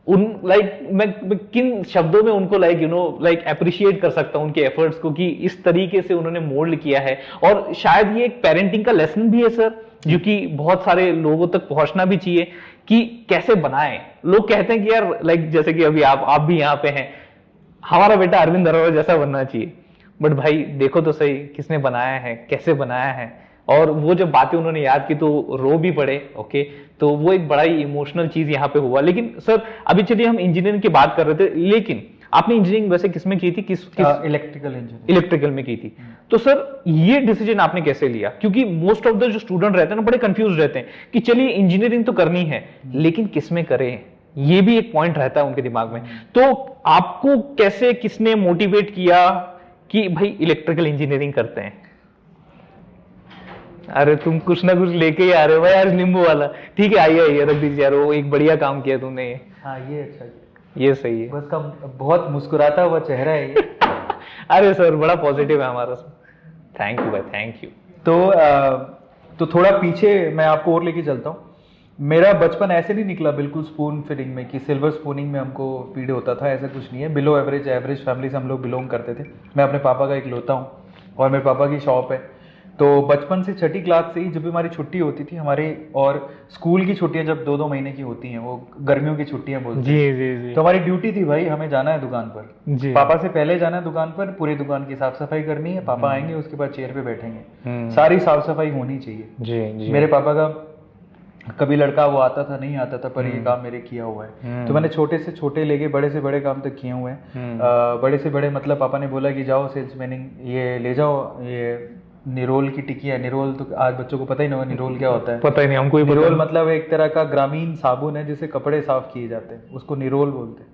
उन मैं किन शब्दों में उनको अप्रिशिएट कर सकता हूं उनके एफर्ट्स को कि इस तरीके से उन्होंने मोल्ड किया है। और शायद ये एक पेरेंटिंग का लेसन भी है सर, जो कि बहुत सारे लोगों तक पहुंचना भी चाहिए कि कैसे बनाएं। लोग कहते हैं कि यार जैसे कि अभी आप भी यहाँ पे हैं, हमारा बेटा अरविंद अरोड़ा जैसा बनना चाहिए, बट भाई देखो तो सही किसने बनाया है, कैसे बनाया है। और वो जब बातें उन्होंने याद की तो रो भी पड़े। ओके, तो वो एक बड़ा ही इमोशनल चीज यहाँ पे हुआ। लेकिन सर अभी चलिए हम इंजीनियरिंग की बात कर रहे थे, लेकिन आपने इंजीनियरिंग वैसे किसमें की थी? किस इलेक्ट्रिकल में की थी। तो सर ये डिसीजन आपने कैसे लिया? क्योंकि मोस्ट ऑफ द जो स्टूडेंट रहते हैं ना बड़े कंफ्यूज रहते हैं कि चलिए इंजीनियरिंग तो करनी है लेकिन किसमें करें, ये भी एक पॉइंट रहता है उनके दिमाग में। तो आपको कैसे, किसने मोटिवेट किया कि भाई इलेक्ट्रिकल इंजीनियरिंग करते हैं? अरे तुम कुछ ना कुछ लेके ही आ रहे हो भाई, आज नींबू वाला। ठीक है, आइए रख दीजिए यार, वो एक बढ़िया काम किया तुमने ये। हाँ ये अच्छा, ये सही है। बस का बहुत मुस्कुराता हुआ चेहरा है ये। अरे सर बड़ा पॉजिटिव है हमारा। थैंक यू भाई, थैंक यू। तो थोड़ा पीछे मैं आपको और लेके चलता हूँ। मेरा बचपन ऐसे नहीं निकला बिल्कुल स्पून फीडिंग में कि सिल्वर स्पूनिंग में हमको फीड होता था, ऐसा कुछ नहीं है। बिलो एवरेज फैमिली से हम लोग बिलोंग करते थे। मैं अपने पापा का इकलौता हूँ और मेरे पापा की शॉप है। तो बचपन से 6ठी क्लास से ही जब भी हमारी छुट्टी होती थी हमारे, और स्कूल की छुट्टियां जब 2-2 महीने की होती हैं, वो गर्मियों की छुट्टियां बोलते हैं। जी। तो हमारी ड्यूटी थी भाई, हमें जाना है दुकान पर। पापा से पहले जाना है दुकान पर, पूरी दुकान की साफ सफाई करनी है। पापा आएंगे उसके बाद चेयर पे बैठेंगे, सारी साफ सफाई होनी चाहिए। जी। मेरे पापा का कभी लड़का वो आता था नहीं आता था, पर ये काम मेरे किया हुआ है। तो मैंने छोटे से छोटे लेके बड़े से बड़े काम तक किए हुए हैं। बड़े से बड़े मतलब पापा ने बोला कि जाओ सेल्समैनिंग, ये ले जाओ, ये निरोल की टिकिया। निरोल तो आज बच्चों को पता ही नहीं होगा निरोल क्या होता है। पता ही नहीं हमको। निरोल मतलब एक तरह का ग्रामीण साबुन है जिससे कपड़े साफ किए जाते हैं, उसको निरोल बोलते हैं।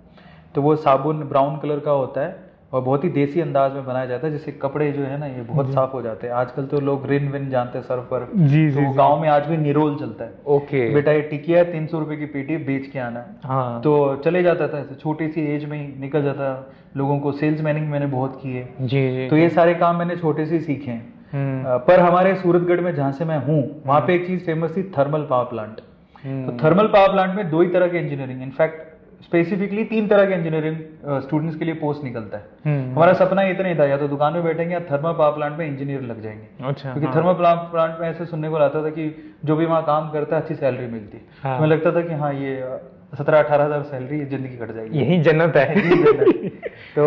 तो वो साबुन ब्राउन कलर का होता है, और बहुत ही देसी अंदाज में बनाया जाता है, जिससे कपड़े जो है ना ये बहुत साफ हो जाते हैं। आजकल तो लोग रिन विन जानते हैं सर्फ पर, जी तो गांव में आज भी निरोल चलता है। ओके बेटा ये टिकिया 300 रुपए की पेटी बेच के आना है। हाँ तो चले जाता था ऐसे, छोटी सी एज में ही निकल जाता। लोगों को सेल्स मैनिंग मैंने बहुत की है, जी तो ये सारे काम मैंने छोटे से सीखे हैं। पर हमारे सूरतगढ़ में जहाँ से मैं हूँ वहाँ पे एक चीज फेमस थी, थर्मल पावर प्लांट। तो थर्मल पावर प्लांट में 2 ही तरह के इंजीनियरिंग, इनफैक्ट स्पेसिफिकली 3 तरह के इंजीनियरिंग स्टूडेंट्स के लिए पोस्ट निकलता है। हमारा सपना इतना ही था, या तो दुकान में बैठेंगे या थर्मल पावर प्लांट में इंजीनियर लग जाएंगे। अच्छा क्योंकि थर्मल पावर प्लांट में ऐसे सुनने को आता था कि जो भी वहाँ काम करता है अच्छी सैलरी मिलती है। हाँ। तो मुझे लगता था कि हाँ ये 17-18 हज़ार सैलरी जिंदगी कट जाएगी, यही जन्नत है। तो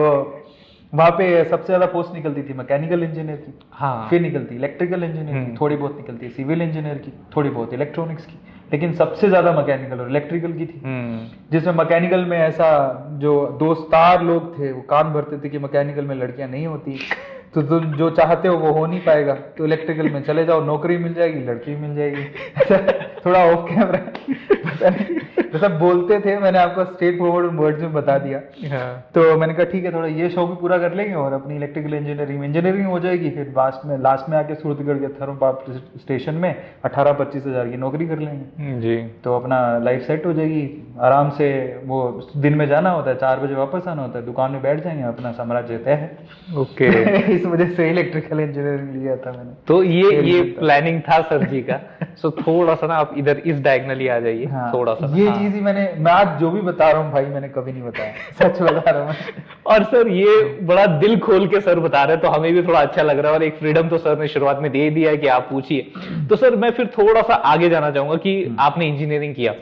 वहाँ पे सबसे ज्यादा पोस्ट निकलती थी मैकेनिकल इंजीनियर की, हाँ फिर निकलती इलेक्ट्रिकल इंजीनियर की, थोड़ी बहुत निकलती है सिविल इंजीनियर की, थोड़ी बहुत इलेक्ट्रॉनिक्स की, लेकिन सबसे ज्यादा मैकेनिकल और इलेक्ट्रिकल की थी। जिसमें मैकेनिकल में ऐसा जो दोस्तार लोग थे वो कान भरते थे कि मैकेनिकल में लड़कियां नहीं होती, तो तुम जो चाहते हो वो हो नहीं पाएगा, तो इलेक्ट्रिकल में चले जाओ, नौकरी मिल जाएगी, लड़की मिल जाएगी। थोड़ा ऑफ कैमरा जैसा बोलते थे, मैंने आपको स्ट्रेट फॉरवर्ड वर्ड्स में बता दिया। तो मैंने कहा ठीक है, थोड़ा ये शौक भी पूरा कर लेंगे और अपनी इलेक्ट्रिकल इंजीनियरिंग हो जाएगी। फिर लास्ट में आके सूरतगढ़ के थर्मल पावर स्टेशन में 18-25 हज़ार की नौकरी कर लेंगे जी। तो अपना लाइफ सेट हो जाएगी आराम से। वो दिन में जाना होता है, 4 बजे वापस आना होता है, दुकान में बैठ जाएंगे, अपना साम्राज्य तय है। ओके इस वजह से इलेक्ट्रिकल इंजीनियरिंग लिया था मैंने। तो ये प्लानिंग था सर जी का। सो थोड़ा सा ना आप इधर इस डायगनली आ जाइए। हाँ, थोड़ा सा ये चीज ही मैं आज जो भी बता रहा हूँ भाई मैंने कभी नहीं बताया, सच बता रहा हूँ। और सर ये बड़ा दिल खोल के सर बता रहे हैं, तो हमें भी थोड़ा अच्छा लग रहा है, और एक फ्रीडम तो सर ने शुरुआत में दे दिया है कि आप पूछिए। तो सर मैं फिर थोड़ा सा आगे जाना चाहूंगा कि आपने इंजीनियरिंग किया,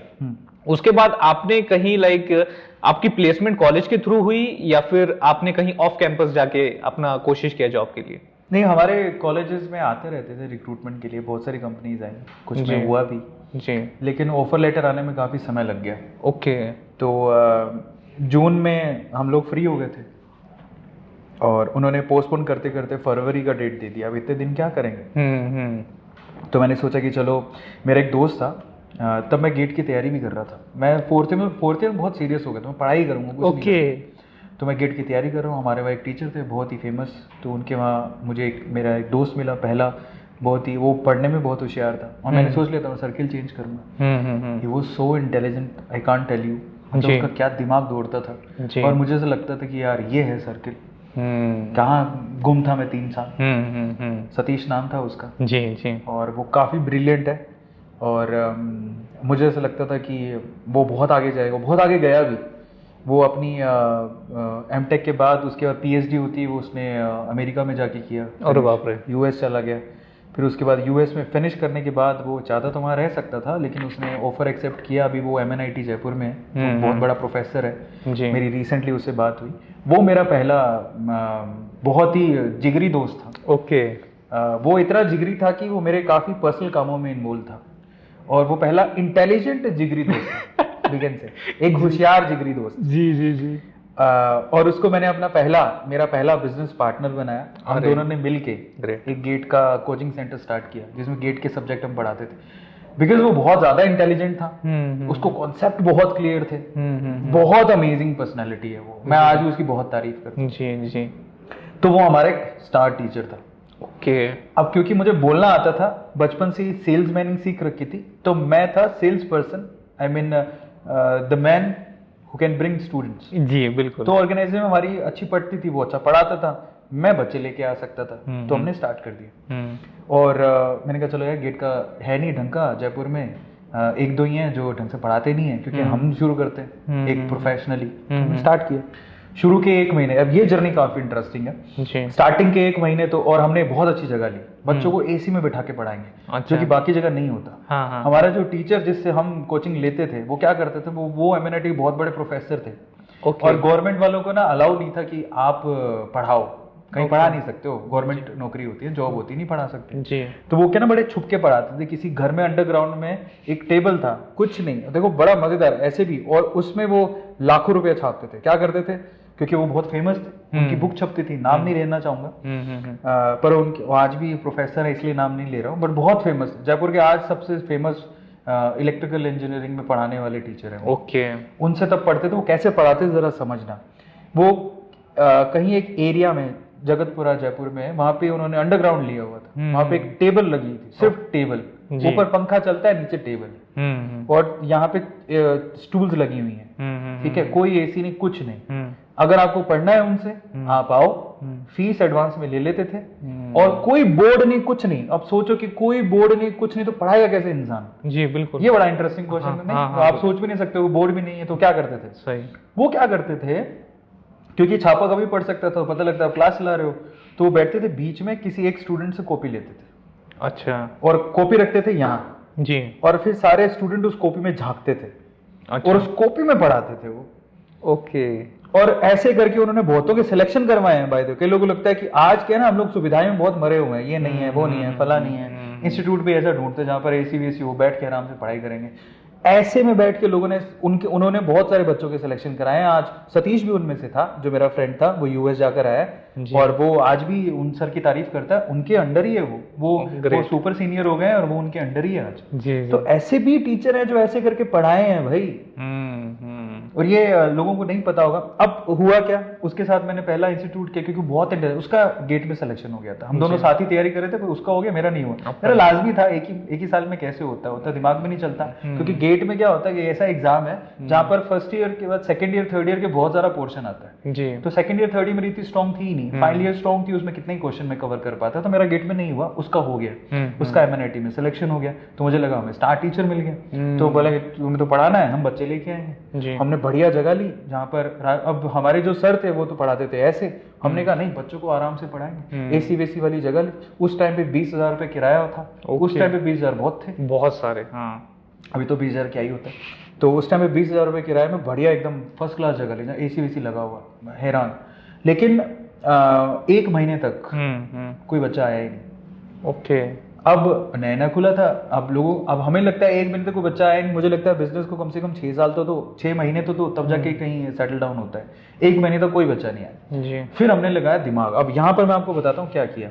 उसके बाद आपने कहीं आपकी प्लेसमेंट कॉलेज के थ्रू हुई या फिर आपने कहीं ऑफ कैंपस जाके अपना कोशिश किया जॉब के लिए? नहीं, हमारे कॉलेजेस में आते रहते थे रिक्रूटमेंट के लिए, बहुत सारी कंपनीज आई, कुछ में हुआ भी जी, लेकिन ऑफर लेटर आने में काफ़ी समय लग गया। ओके। तो जून में हम लोग फ्री हो गए थे और उन्होंने पोस्टपोन करते करते फरवरी का डेट दे दिया। अब इतने दिन क्या करेंगे। तो मैंने सोचा कि चलो, मेरा एक दोस्त था, तब मैं गेट की तैयारी भी कर रहा था। मैं फोर्थ में बहुत सीरियस हो गया, तो मैं पढ़ाई करूँगा कुछ नहीं करूँगा। तो मैं गेट की तैयारी कर रहा हूँ। हमारे वहाँ एक टीचर थे बहुत ही फेमस, तो उनके वहाँ मुझे मेरा एक दोस्त मिला पहला, बहुत ही, वो पढ़ने में बहुत होशियार था और मैंने सोच लिया था मैं सर्किल चेंज करूँगा। He was so intelligent, I can't tell you, मतलब उसका क्या दिमाग दौड़ता था। और मुझे ऐसा लगता था कि यार ये है सर्किल। कहाँ गुम था मैं 3 साल। सतीश नाम था उसका जी जी। और वो काफ़ी ब्रिलियंट है और मुझे ऐसा लगता था कि वो बहुत आगे जाएगा, बहुत आगे गया भी। वो अपनी एमटेक के बाद उसके बाद पीएचडी होती है, वो उसने अमेरिका में जाके किया और बाप रे, यूएस चला गया। फिर उसके बाद यूएस में फिनिश करने के बाद वो चाहता तो वहाँ रह सकता था, लेकिन उसने ऑफर एक्सेप्ट किया। अभी वो MNIT जयपुर में है, बहुत बड़ा प्रोफेसर है जी। मेरी रिसेंटली उससे बात हुई। वो मेरा पहला बहुत ही जिगरी दोस्त था। ओके। वो इतना जिगरी था कि वो मेरे काफ़ी पर्सनल कामों में इन्वॉल्व था और वो पहला इंटेलिजेंट जिगरी दोस्त बिगन से, एक होशियार जिगरी दोस्त। जी जी जी। और उसको मैंने मेरा पहला बिजनेस पार्टनर बनाया। हम दोनों ने मिलके एक गेट का कोचिंग सेंटर स्टार्ट किया, जिसमें गेट के सब्जेक्ट हम पढ़ाते थे। बिकॉज वो बहुत ज्यादा इंटेलिजेंट था, उसको कॉन्सेप्ट बहुत क्लियर थे, बहुत अमेजिंग पर्सनैलिटी है वो, मैं आज भी उसकी बहुत तारीफ करता हूँ जी जी। तो वो हमारा एक स्टार टीचर था। ओके। अब क्योंकि मुझे बोलना आता था, बचपन से ही सेल्समैनिंग सीख रखी थी, तो मैं था sales person, I mean the man who can bring students. जी बिल्कुल। तो ऑर्गेनाइजेशन में हमारी अच्छी पढ़ती थी, वो अच्छा पढ़ाता था, मैं बच्चे लेके आ सकता था, तो हमने स्टार्ट कर दिया। और मैंने कहा चलो यार, गेट का है नहीं ढंग का जयपुर में, 1-2 ही हैं जो ढंग से पढ़ाते नहीं है, क्योंकि हम शुरू करते हैं एक प्रोफेशनली। स्टार्ट किया शुरू के 1 महीने। अब ये जर्नी काफी इंटरेस्टिंग है। स्टार्टिंग के 1 महीने तो, और हमने बहुत अच्छी जगह ली, बच्चों को एसी में बिठा के पढ़ाएंगे, अच्छा। जो कि बाकी जगह नहीं होता। हाँ। हमारा जो टीचर जिससे हम कोचिंग लेते थे, वो क्या करते थे, वो MNIT बहुत बड़े प्रोफेसर थे। और गवर्नमेंट वालों को ना अलाउ नहीं था कि आप पढ़ाओ, कहीं पढ़ा नहीं सकते हो, गवर्नमेंट नौकरी होती है, जॉब होती है, नहीं पढ़ा सकते जी। तो वो क्या ना बड़े छुप के पढ़ाते थे, किसी घर में अंडरग्राउंड में एक टेबल था, कुछ नहीं, देखो बड़ा मजेदार ऐसे भी, और उसमें वो लाखों रुपए छापते थे। क्या करते थे, क्योंकि वो बहुत फेमस थे, उनकी बुक छपती थी, नाम नहीं लेना चाहूंगा, पर उनके आज भी प्रोफेसर है इसलिए नाम नहीं ले रहा हूँ, बट बहुत फेमस, जयपुर के आज सबसे फेमस इलेक्ट्रिकल इंजीनियरिंग में पढ़ाने वाले टीचर हैं। ओके। उनसे तब पढ़ते थे, वो कैसे पढ़ाते जरा समझना। वो कहीं एक एरिया में जगतपुरा जयपुर में, वहां पे उन्होंने अंडरग्राउंड लिया हुआ था। वहां पे एक टेबल लगी थी, सिर्फ टेबल, ऊपर पंखा चलता है, नीचे टेबल, और यहाँ पे स्टूल्स लगी हुई हैं, ठीक है, कोई एसी नहीं, कुछ नहीं। अगर आपको पढ़ना है उनसे, आप आओ, फीस एडवांस में ले लेते थे, और कोई बोर्ड नहीं, कुछ नहीं। अब सोचो कि कोई बोर्ड नहीं, कुछ नहीं, तो पढ़ाएगा कैसे इंसान? जी बिल्कुल, ये बड़ा इंटरेस्टिंग क्वेश्चन है। नहीं तो आप सोच भी नहीं सकते, वो बोर्ड भी नहीं है तो क्या करते थे? सही। वो क्या करते थे, क्योंकि छापा कभी पढ़ सकता था, पता लगता है क्लास चला रहे हो, तो वो बैठते थे बीच में, किसी एक स्टूडेंट से कॉपी लेते थे। अच्छा। और कॉपी रखते थे यहाँ जी, और फिर सारे स्टूडेंट उस कॉपी में झांकते थे। अच्छा। और उस कॉपी में पढ़ाते थे वो। ओके। और ऐसे करके उन्होंने बहुतों के सिलेक्शन करवाए हैं। बाय द वे, कई लोगों को लगता है कि आज के ना हम लोग सुविधाएं में बहुत मरे हुए हैं, ये नहीं है, वो नहीं है, फला नहीं है। इंस्टीट्यूट भी ऐसा ढूंढते जहां पर एसी वीसी हो, बैठ के आराम से पढ़ाई करेंगे। ऐसे में बैठ के लोगों ने उन्होंने बहुत सारे बच्चों के सिलेक्शन कराए हैं। आज सतीश भी उनमें से था, जो मेरा फ्रेंड था, वो यूएस जाकर आया और वो आज भी उन सर की तारीफ करता है। उनके अंडर ही है वो सुपर सीनियर हो गए और वो उनके अंडर ही है आज। जी। तो ऐसे भी टीचर हैं जो ऐसे करके पढ़ाए हैं भाई। और ये लोगों को नहीं पता होगा। अब हुआ क्या, उसके साथ मैंने पहला इंस्टीट्यूट किया, क्योंकि बहुत उसका गेट में सिलेक्शन हो गया था। हम दोनों साथ ही तैयारी कर रहे थे, पर उसका हो गया, मेरा नहीं हुआ। मेरा लाजमी था, एक ही साल में कैसे होता दिमाग में नहीं चलता। क्योंकि गेट में क्या होता है कि ऐसा एग्जाम है जहां पर फर्स्ट ईयर के बाद सेकंड ईयर थर्ड ईयर के बहुत सारा पोर्शन आता है जी। तो सेकंड ईयर थर्ड ईयर मेरी इतनी स्ट्रॉन्ग थी ही नहीं, फाइनल ईयर स्ट्रॉन्ग थी, उसमें कितने क्वेश्चन में कवर कर पाता। तो मेरा गेट में नहीं हुआ, उसका हो गया, उसका एमएनआईटी में सिलेक्शन हो गया। तो मुझे लगा हमें स्टार टीचर मिल गया। तो बोला तुम्हें तो पढ़ाना है, हम बच्चे लेके आएंगे। हमने बढ़िया जगह ली जहाँ पर अब हमारे जो सर थे वो तो पढ़ाते थे ऐसे। हमने कहा नहीं, बच्चों को आराम से पढ़ाएंगे, एसी वेसी वाली जगह ली। उस टाइम पे 20,000 रुपए किराया था। उस टाइम पे 20,000 बहुत थे, बहुत सारे। हाँ, अभी तो 20,000 क्या ही होता है। तो उस टाइम पे 20,000 रुपए किराए में बढ़िया एकदम फर्स्ट क्लास जगह ली, एसी वेसी लगा हुआ, हैरान। लेकिन 1 महीने तक कोई बच्चा आया ही नहीं। ओके। अब नया खुला था, अब हमें लगता है 1 महीने तक कोई बच्चा आया नहीं। मुझे लगता है बिजनेस को कम से कम 6 साल तो 6 महीने तो तब जाके कहीं सेटल डाउन होता है। 1 महीने तक कोई बच्चा नहीं आया जी। फिर हमने लगाया दिमाग। अब यहाँ पर मैं आपको बताता हूँ क्या किया।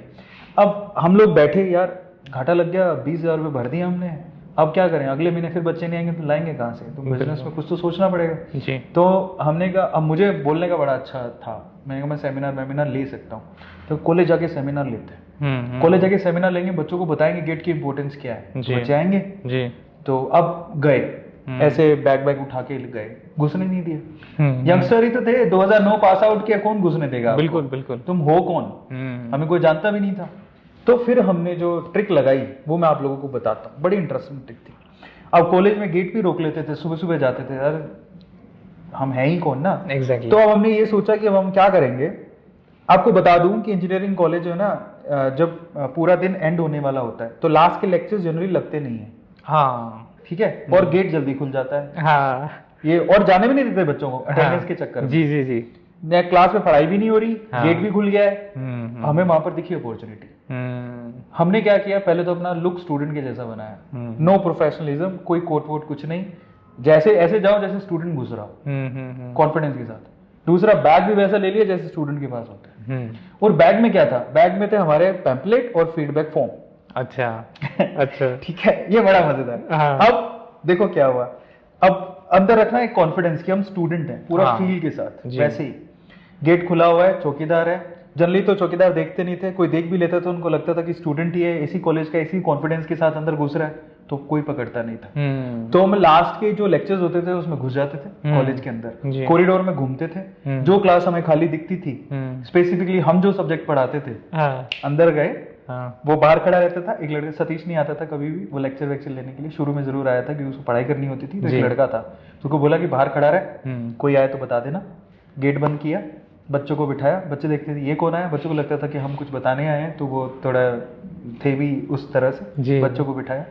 अब हम लोग बैठे, यार घाटा लग गया, 20,000 रुपये भर दिए हमने। अब क्या करें, अगले महीने फिर बच्चे नहीं आएंगे तो लाएंगे कहाँ से? तो बिजनेस में कुछ तो सोचना पड़ेगा जी। तो हमने कहा, अब मुझे बोलने का बड़ा अच्छा था, मैंने कहा मैं सेमिनार ले सकता हूँ। तो कॉलेज जाके सेमिनार लेते हैं। कॉलेज जाके सेमिनार लेंगे, बच्चों को बताएंगे गेट की इंपॉर्टेंस क्या है, तो बच्चे आएंगे जी। तो अब गए ऐसे बैग उठा के गए, घुसने नहीं दिया। यंगस्टर ही तो थे, 2009 पास आउट किया, कौन घुसने देगा? बिल्कुल बिल्कुल। तुम हो कौन? हमें कोई जानता भी नहीं था। तो फिर हमने जो ट्रिक लगाई वो मैं आप लोगों को बताता हूँ, बड़ी इंटरेस्टिंग ट्रिक थी। अब कॉलेज में गेट भी रोक लेते थे, सुबह सुबह जाते थे, यार हम हैं ही कौन ना। एग्जैक्टली। तो अब हमने ये सोचा कि अब हम क्या करेंगे। आपको बता दूं कि इंजीनियरिंग कॉलेज जो है ना, जब पूरा दिन एंड होने वाला होता है तो लास्ट के लेक्चर्स जनरली लगते नहीं है। हाँ, ठीक है। और गेट जल्दी खुल जाता है। हाँ, ये और जाने भी नहीं देते बच्चों को अटेंडेंस के चक्कर में। जी जी जी। क्लास में पढ़ाई भी नहीं हो रही, गेट भी खुल गया है। हमें वहां पर दिखी अपॉर्चुनिटी। हमने क्या किया, पहले तो अपना लुक स्टूडेंट के जैसा बनाया, नो प्रोफेशनलिज्म, कोई कोट वोट कुछ नहीं, जैसे ऐसे जाओ जैसे स्टूडेंट घुस रहा हो, कॉन्फिडेंस के साथ। दूसरा, बैग भी वैसा ले लिया जैसे स्टूडेंट के पास होता है। और बैग में क्या था, बैग में थे हमारे पैम्पलेट और फीडबैक फॉर्म। अच्छा अच्छा, ठीक है, ये बड़ा मजेदार। अब देखो क्या हुआ, अब अंदर रखना एक कॉन्फिडेंस कि हम स्टूडेंट हैं, पूरा फील के साथ। वैसे ही गेट खुला हुआ है, चौकीदार है। जनरली तो चौकीदार देखते नहीं थे, कोई देख भी लेता तो उनको लगता था कि स्टूडेंट ही है, इसी कॉलेज का, इसी कॉन्फिडेंस के साथ अंदर घुस रहा है, तो कोई पकड़ता नहीं था। तो हम लास्ट के जो लेक्चर्स होते थे उसमें घुस जाते थे कॉलेज के अंदर, कॉरिडोर में घूमते थे। जो क्लास हमें खाली दिखती थी, स्पेसिफिकली हम जो सब्जेक्ट पढ़ाते थे, अंदर गए। वो बाहर खड़ा रहता था, एक लड़का, सतीश नहीं आता था कभी भी वो लेक्चर वेक्चर लेने के लिए। शुरू में जरूर आया था क्योंकि उसको पढ़ाई करनी होती थी। तो एक लड़का था, तो उसको बोला कि बाहर खड़ा रहे, कोई आए तो बता देना। गेट बंद किया, बच्चों को बिठाया, बच्चे देखते थे ये कौन आया, बच्चों को लगता था कि हम कुछ बताने आए हैं, तो वो थोड़ा थे भी उस तरह से। बच्चों को बिठाया,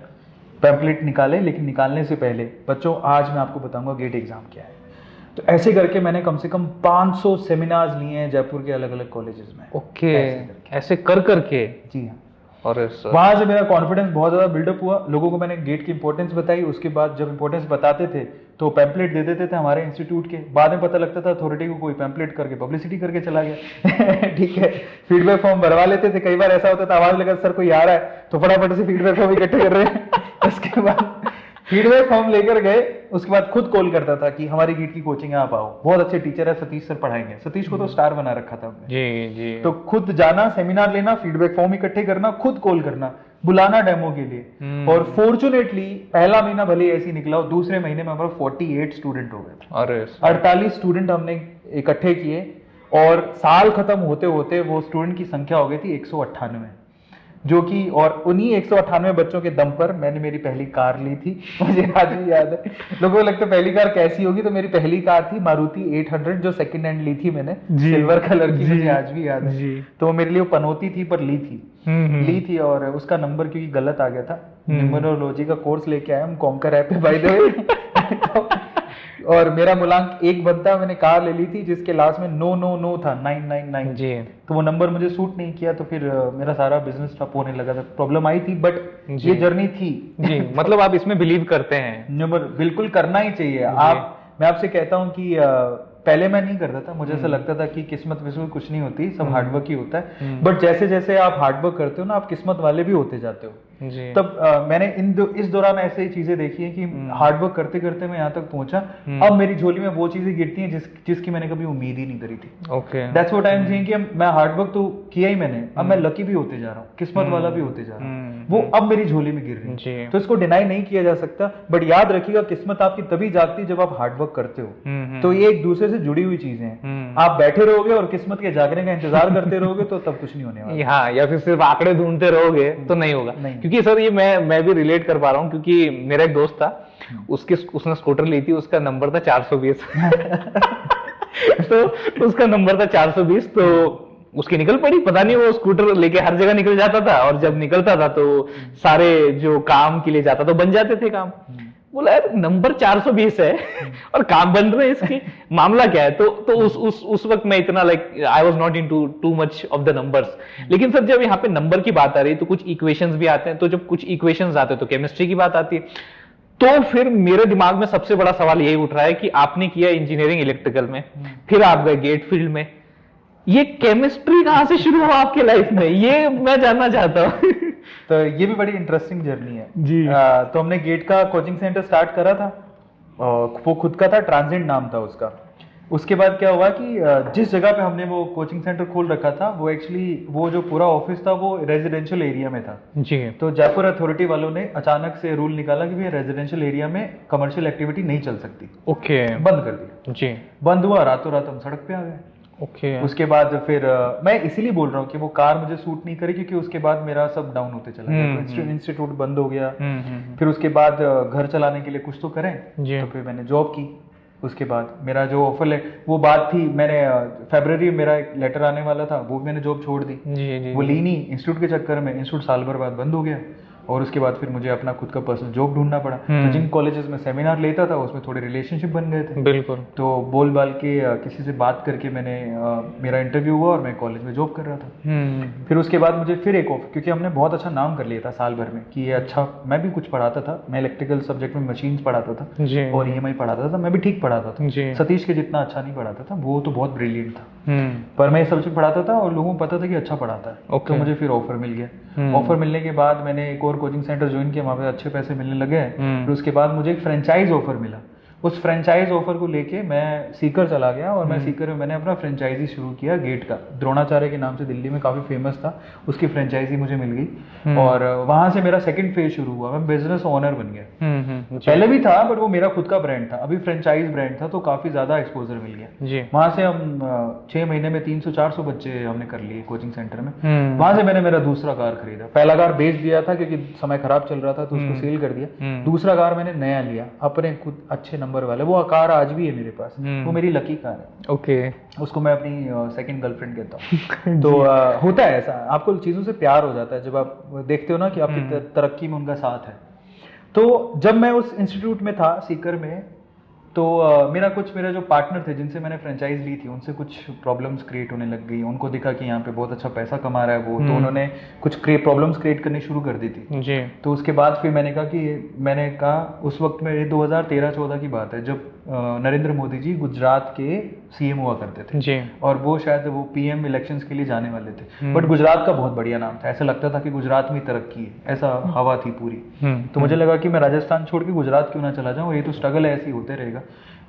पैम्पलेट निकाले, लेकिन निकालने से पहले बच्चों आज मैं आपको बताऊंगा गेट एग्जाम क्या है। तो ऐसे करके मैंने कम से कम 500 सेमिनार्स लिए हैं जयपुर के अलग अलग कॉलेजेस में। ओके, ऐसे कर करके। जी हाँ। और वहां से मेरा कॉन्फिडेंस बहुत ज्यादा बिल्डअप हुआ। लोगों को मैंने गेट की इंपॉर्टेंस बताई। उसके बाद जब इंपॉर्टेंस बताते थे तो पैम्पलेट दे देते थे हमारे इंस्टीट्यूट के। बाद में पता लगता था अथॉरिटी को कोई पैम्पलेट करके पब्लिसिटी करके चला गया। ठीक है, फीडबैक फॉर्म भरवा लेते थे। कई बार ऐसा होता था, आवाज लगा सर कोई आ रहा है, तो फटाफट से फीडबैक फॉर्म इकट्ठे कर रहे हैं। उसके बाद फीडबैक फॉर्म लेकर गए, उसके बाद खुद कॉल करता था कि हमारी गीट की कोचिंग है, आप आओ, बहुत अच्छे टीचर है, सतीश सर पढ़ाएंगे। सतीश को तो स्टार बना रखा था हमने। जी जी। तो खुद जाना, सेमिनार लेना, फीडबैक फॉर्म इकट्ठे करना, खुद कॉल करना, बुलाना डेमो के लिए। और फॉर्चुनेटली पहला महीना भले ही ऐसे निकला, और दूसरे महीने में हमारे 48 स्टूडेंट हो गए। अरे 48 स्टूडेंट हमने इकट्ठे किए, और साल खत्म होते होते वो स्टूडेंट की संख्या हो गई थी 198, जो कि, और उन्हीं 198 बच्चों के दम पर मैंने मेरी पहली कार ली थी। मुझे आज भी याद है, लोगों को लगता है पहली कार कैसी होगी, तो मेरी पहली कार थी मारुति 800, जो सेकंड हैंड ली थी मैंने, सिल्वर कलर की, मुझे आज भी याद है। तो वो मेरे लिए पनौती थी, पर ली थी, और उसका नंबर क्योंकि गलत आ गया था। न्यूमरोलॉजी का कोर्स लेके आया हम कॉन्कर ऐप पे, बाय द वे। और मेरा मूलांक 1 बनता, मैंने कार ले ली थी जिसके लास्ट में 999 था, 999 जी। तो वो नंबर मुझे सूट नहीं किया, तो फिर मेरा सारा बिजनेस ठप होने लगा था, प्रॉब्लम आई थी, बट ये जर्नी थी जी। मतलब आप इसमें बिलीव करते हैं? नंबर बिल्कुल करना ही चाहिए। मैं आपसे कहता हूँ कि पहले मैं नहीं करता था, मुझे ऐसा लगता था कि किस्मत विस्मत कुछ नहीं होती, सब हार्डवर्क ही होता है। बट जैसे जैसे आप हार्डवर्क करते हो ना, आप किस्मत वाले भी होते जाते हो जी। तब मैंने इस दौरान ऐसे ही चीजें देखी है कि हार्डवर्क करते करते मैं यहाँ तक पहुंचा। अब मेरी झोली में वो चीजें गिरती हैं जिसकी मैंने कभी उम्मीद ही नहीं करी थी। Okay, that's what I am saying कि मैं हार्डवर्क तो किया ही मैंने, अब मैं लकी भी होते जा रहा हूँ, किस्मत वाला भी होते जा रहा हूँ, वो अब मेरी झोली में गिर रही है। तो इसको डिनाई नहीं किया जा सकता, बट याद रखिएगा किस्मत आपकी तभी जागती है जब आप हार्डवर्क करते हो। तो ये एक दूसरे से जुड़ी हुई चीजें हैं। आप बैठे रहोगे और किस्मत के जागने का इंतजार करते रहोगे तो तब कुछ नहीं होने वाला। हाँ, या फिर सिर्फ आंकड़े ढूंढते रहोगे तो नहीं होगा। क्योंकि सर ये मैं भी रिलेट कर पा रहा हूँ, क्योंकि मेरा एक दोस्त था, उसने स्कूटर ली थी, उसका नंबर था 420। तो उसका नंबर था 420, तो उसकी निकल पड़ी, पता नहीं वो स्कूटर लेके हर जगह निकल जाता था, और जब निकलता था तो सारे जो काम के लिए जाता था बन जाते थे काम। बोला यार नंबर 420 है और काम बन रहे हैं इसके, मामला क्या है? तो उस वक्त मैं इतना I was not into too much of the numbers. लेकिन सर जब यहाँ पे नंबर की बात आ रही है तो कुछ इक्वेशंस भी आते हैं, तो जब कुछ इक्वेशंस आते हैं तो केमिस्ट्री की बात आती है। तो फिर मेरे दिमाग में सबसे बड़ा सवाल यही उठ रहा है कि आपने किया इंजीनियरिंग इलेक्ट्रिकल में, फिर आप गए गेट फील्ड में, ये केमिस्ट्री कहां से शुरू हुआ आपके लाइफ में, ये मैं जानना चाहता हूँ। तो ये भी बड़ी इंटरेस्टिंग जर्नी है जी। तो हमने गेट का कोचिंग सेंटर स्टार्ट करा था, वो खुद का था, ट्रांसेंट नाम था उसका। उसके बाद क्या हुआ कि जिस जगह पे हमने वो कोचिंग सेंटर खोल रखा था, वो एक्चुअली वो जो पूरा ऑफिस था वो रेजिडेंशियल एरिया में था जी। तो जयपुर अथॉरिटी वालों ने अचानक से रूल निकाला कि भैया रेजिडेंशियल एरिया में कमर्शियल एक्टिविटी नहीं चल सकती। ओके, बंद कर दिया जी। बंद हुआ, रातों रात हम सड़क पे आ गए। ओके। उसके बाद फिर मैं इसीलिए बोल रहा हूँ कि वो कार मुझे सूट नहीं करी, क्योंकि उसके बाद मेरा सब डाउन होते चला गया। इंस्टीट्यूट बंद हो गया। फिर उसके बाद घर चलाने के लिए कुछ तो करें, तो फिर मैंने जॉब की। उसके बाद मेरा जो ऑफर है, वो बात थी, मैंने फरवरी में मेरा एक लेटर आने वाला था, वो मैंने जॉब छोड़ दी जी, वो ली नहीं इंस्टीट्यूट के चक्कर में। इंस्टीट्यूट साल भर बाद बंद हो गया, और उसके बाद फिर मुझे अपना खुद का पर्सनल जॉब ढूंढना पड़ा। तो जिन कॉलेजेस में सेमिनार लेता था उसमें थोड़े रिलेशनशिप बन गए थे। बिल्कुल। तो बोल बाल के किसी से बात करके मैंने मेरा इंटरव्यू हुआ और मैं कॉलेज में जॉब कर रहा था। फिर उसके बाद मुझे फिर एक ऑफर, क्योंकि हमने बहुत अच्छा नाम कर लिया था साल भर में कि ये अच्छा, मैं भी कुछ पढ़ाता था, मैं इलेक्ट्रिकल सब्जेक्ट में मशीन्स पढ़ाता था और EMI पढ़ाता था, मैं भी ठीक पढ़ाता था। सतीश के जितना अच्छा नहीं पढ़ाता था, वो तो बहुत ब्रिलियंट था, पर मैं ये सब्जेक्ट पढ़ाता था और लोगों को पता था कि अच्छा पढ़ाता है। तो मुझे फिर ऑफर मिल गया। ऑफर मिलने के बाद मैंने एक और कोचिंग सेंटर ज्वाइन किया, वहाँ पे अच्छे पैसे मिलने लगे। फिर उसके बाद मुझे एक फ्रेंचाइज ऑफर मिला। उस फ्रेंचाइज ऑफर को लेके मैं सीकर चला गया, और मैं सीकर में मैंने अपना फ्रेंचाइजी शुरू किया गेट का, द्रोणाचार्य के नाम से दिल्ली में काफी फेमस था, उसकी फ्रेंचाइजी मुझे मिल गई। और वहां से मेरा सेकंड फेज शुरू हुआ, मैं बिजनेस ओनर बन गया। पहले भी था, बट वो मेरा खुद का ब्रांड था, अभी फ्रेंचाइज ब्रांड था, तो काफी ज्यादा एक्सपोजर मिल गया। वहां से हम 6 महीने में 300-400 बच्चे हमने कर लिए कोचिंग सेंटर में। वहां से मैंने मेरा दूसरा कार खरीदा। पहला कार बेच दिया था क्योंकि समय खराब चल रहा था, तो उसको सेल कर दिया। दूसरा कार मैंने नया लिया, अपने खुद अच्छे नंबर वाले, वो कार आज भी है मेरे पास, वो मेरी लकी कार है। ओके। उसको मैं अपनी सेकंड गर्लफ्रेंड कहता हूँ। तो होता है ऐसा, आपको चीजों से प्यार हो जाता है जब आप देखते हो ना कि आपकी तरक्की में उनका साथ है। तो जब मैं उस इंस्टीट्यूट में था सीकर में, तो मेरा जो पार्टनर थे जिनसे मैंने फ्रेंचाइज ली थी, उनसे कुछ प्रॉब्लम्स क्रिएट होने लग गई। उनको दिखा कि यहाँ पे बहुत अच्छा पैसा कमा रहा है वो, तो उन्होंने कुछ प्रॉब्लम्स क्रिएट करनी शुरू कर दी थी जी। तो उसके बाद फिर मैंने कहा उस वक्त में 2013-14 की बात है, जब नरेंद्र मोदी जी गुजरात के सीएम हुआ करते थे जी। और वो शायद वो पीएम इलेक्शंस के लिए जाने वाले थे, बट गुजरात का बहुत बढ़िया नाम था, ऐसा लगता था कि गुजरात में तरक्की है, ऐसा हवा थी पूरी। तो मुझे लगा कि मैं राजस्थान छोड़ के गुजरात क्यों ना चला जाऊँ, ये तो स्ट्रगल है, ऐसे ही होते रहेगा।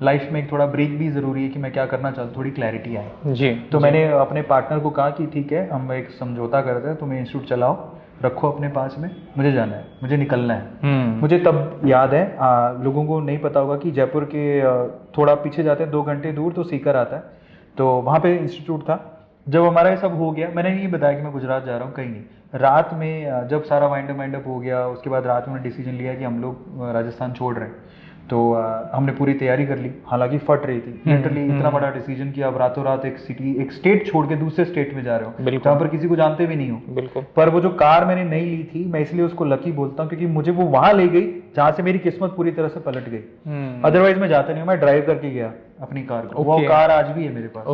लाइफ में एक थोड़ा ब्रेक भी जरूरी है कि मैं क्या करना चाहता हूँ, थोड़ी क्लैरिटी आए जी। तो मैंने अपने पार्टनर को कहा कि ठीक है, हम एक समझौता करते हैं, तुम्हें इंस्टीट्यूट चलाओ, रखो अपने पास में, मुझे जाना है, मुझे निकलना है। मुझे तब याद है, लोगों को नहीं पता होगा कि जयपुर के थोड़ा पीछे जाते हैं 2 घंटे दूर तो सीकर आता है, तो वहाँ पे इंस्टीट्यूट था। जब हमारा ये सब हो गया, मैंने नहीं बताया कि मैं गुजरात जा रहा हूँ, कहीं नहीं। रात में जब सारा वाइंड अप हो गया, उसके बाद रात में हमने डिसीजन लिया कि हम लोग राजस्थान छोड़ रहे हैं। तो हमने पूरी तैयारी कर ली, हालांकि फट रही थी लिटरली, इतना बड़ा डिसीजन कि आप रातों रात एक सिटी, एक स्टेट छोड़ के दूसरे स्टेट में जा रहे हो, जहाँ पर किसी को जानते भी नहीं हो। बिल्कुल। पर वो जो कार मैंने नहीं ली थी, मैं इसलिए उसको लकी बोलता हूँ क्योंकि मुझे वो वहां ले गई जहाँ से मेरी किस्मत पूरी तरह से पलट गई। अदरवाइज मैं जाता नहीं, मैं ड्राइव करके गया अपनी कार को। वो कार आज भी है मेरे पास,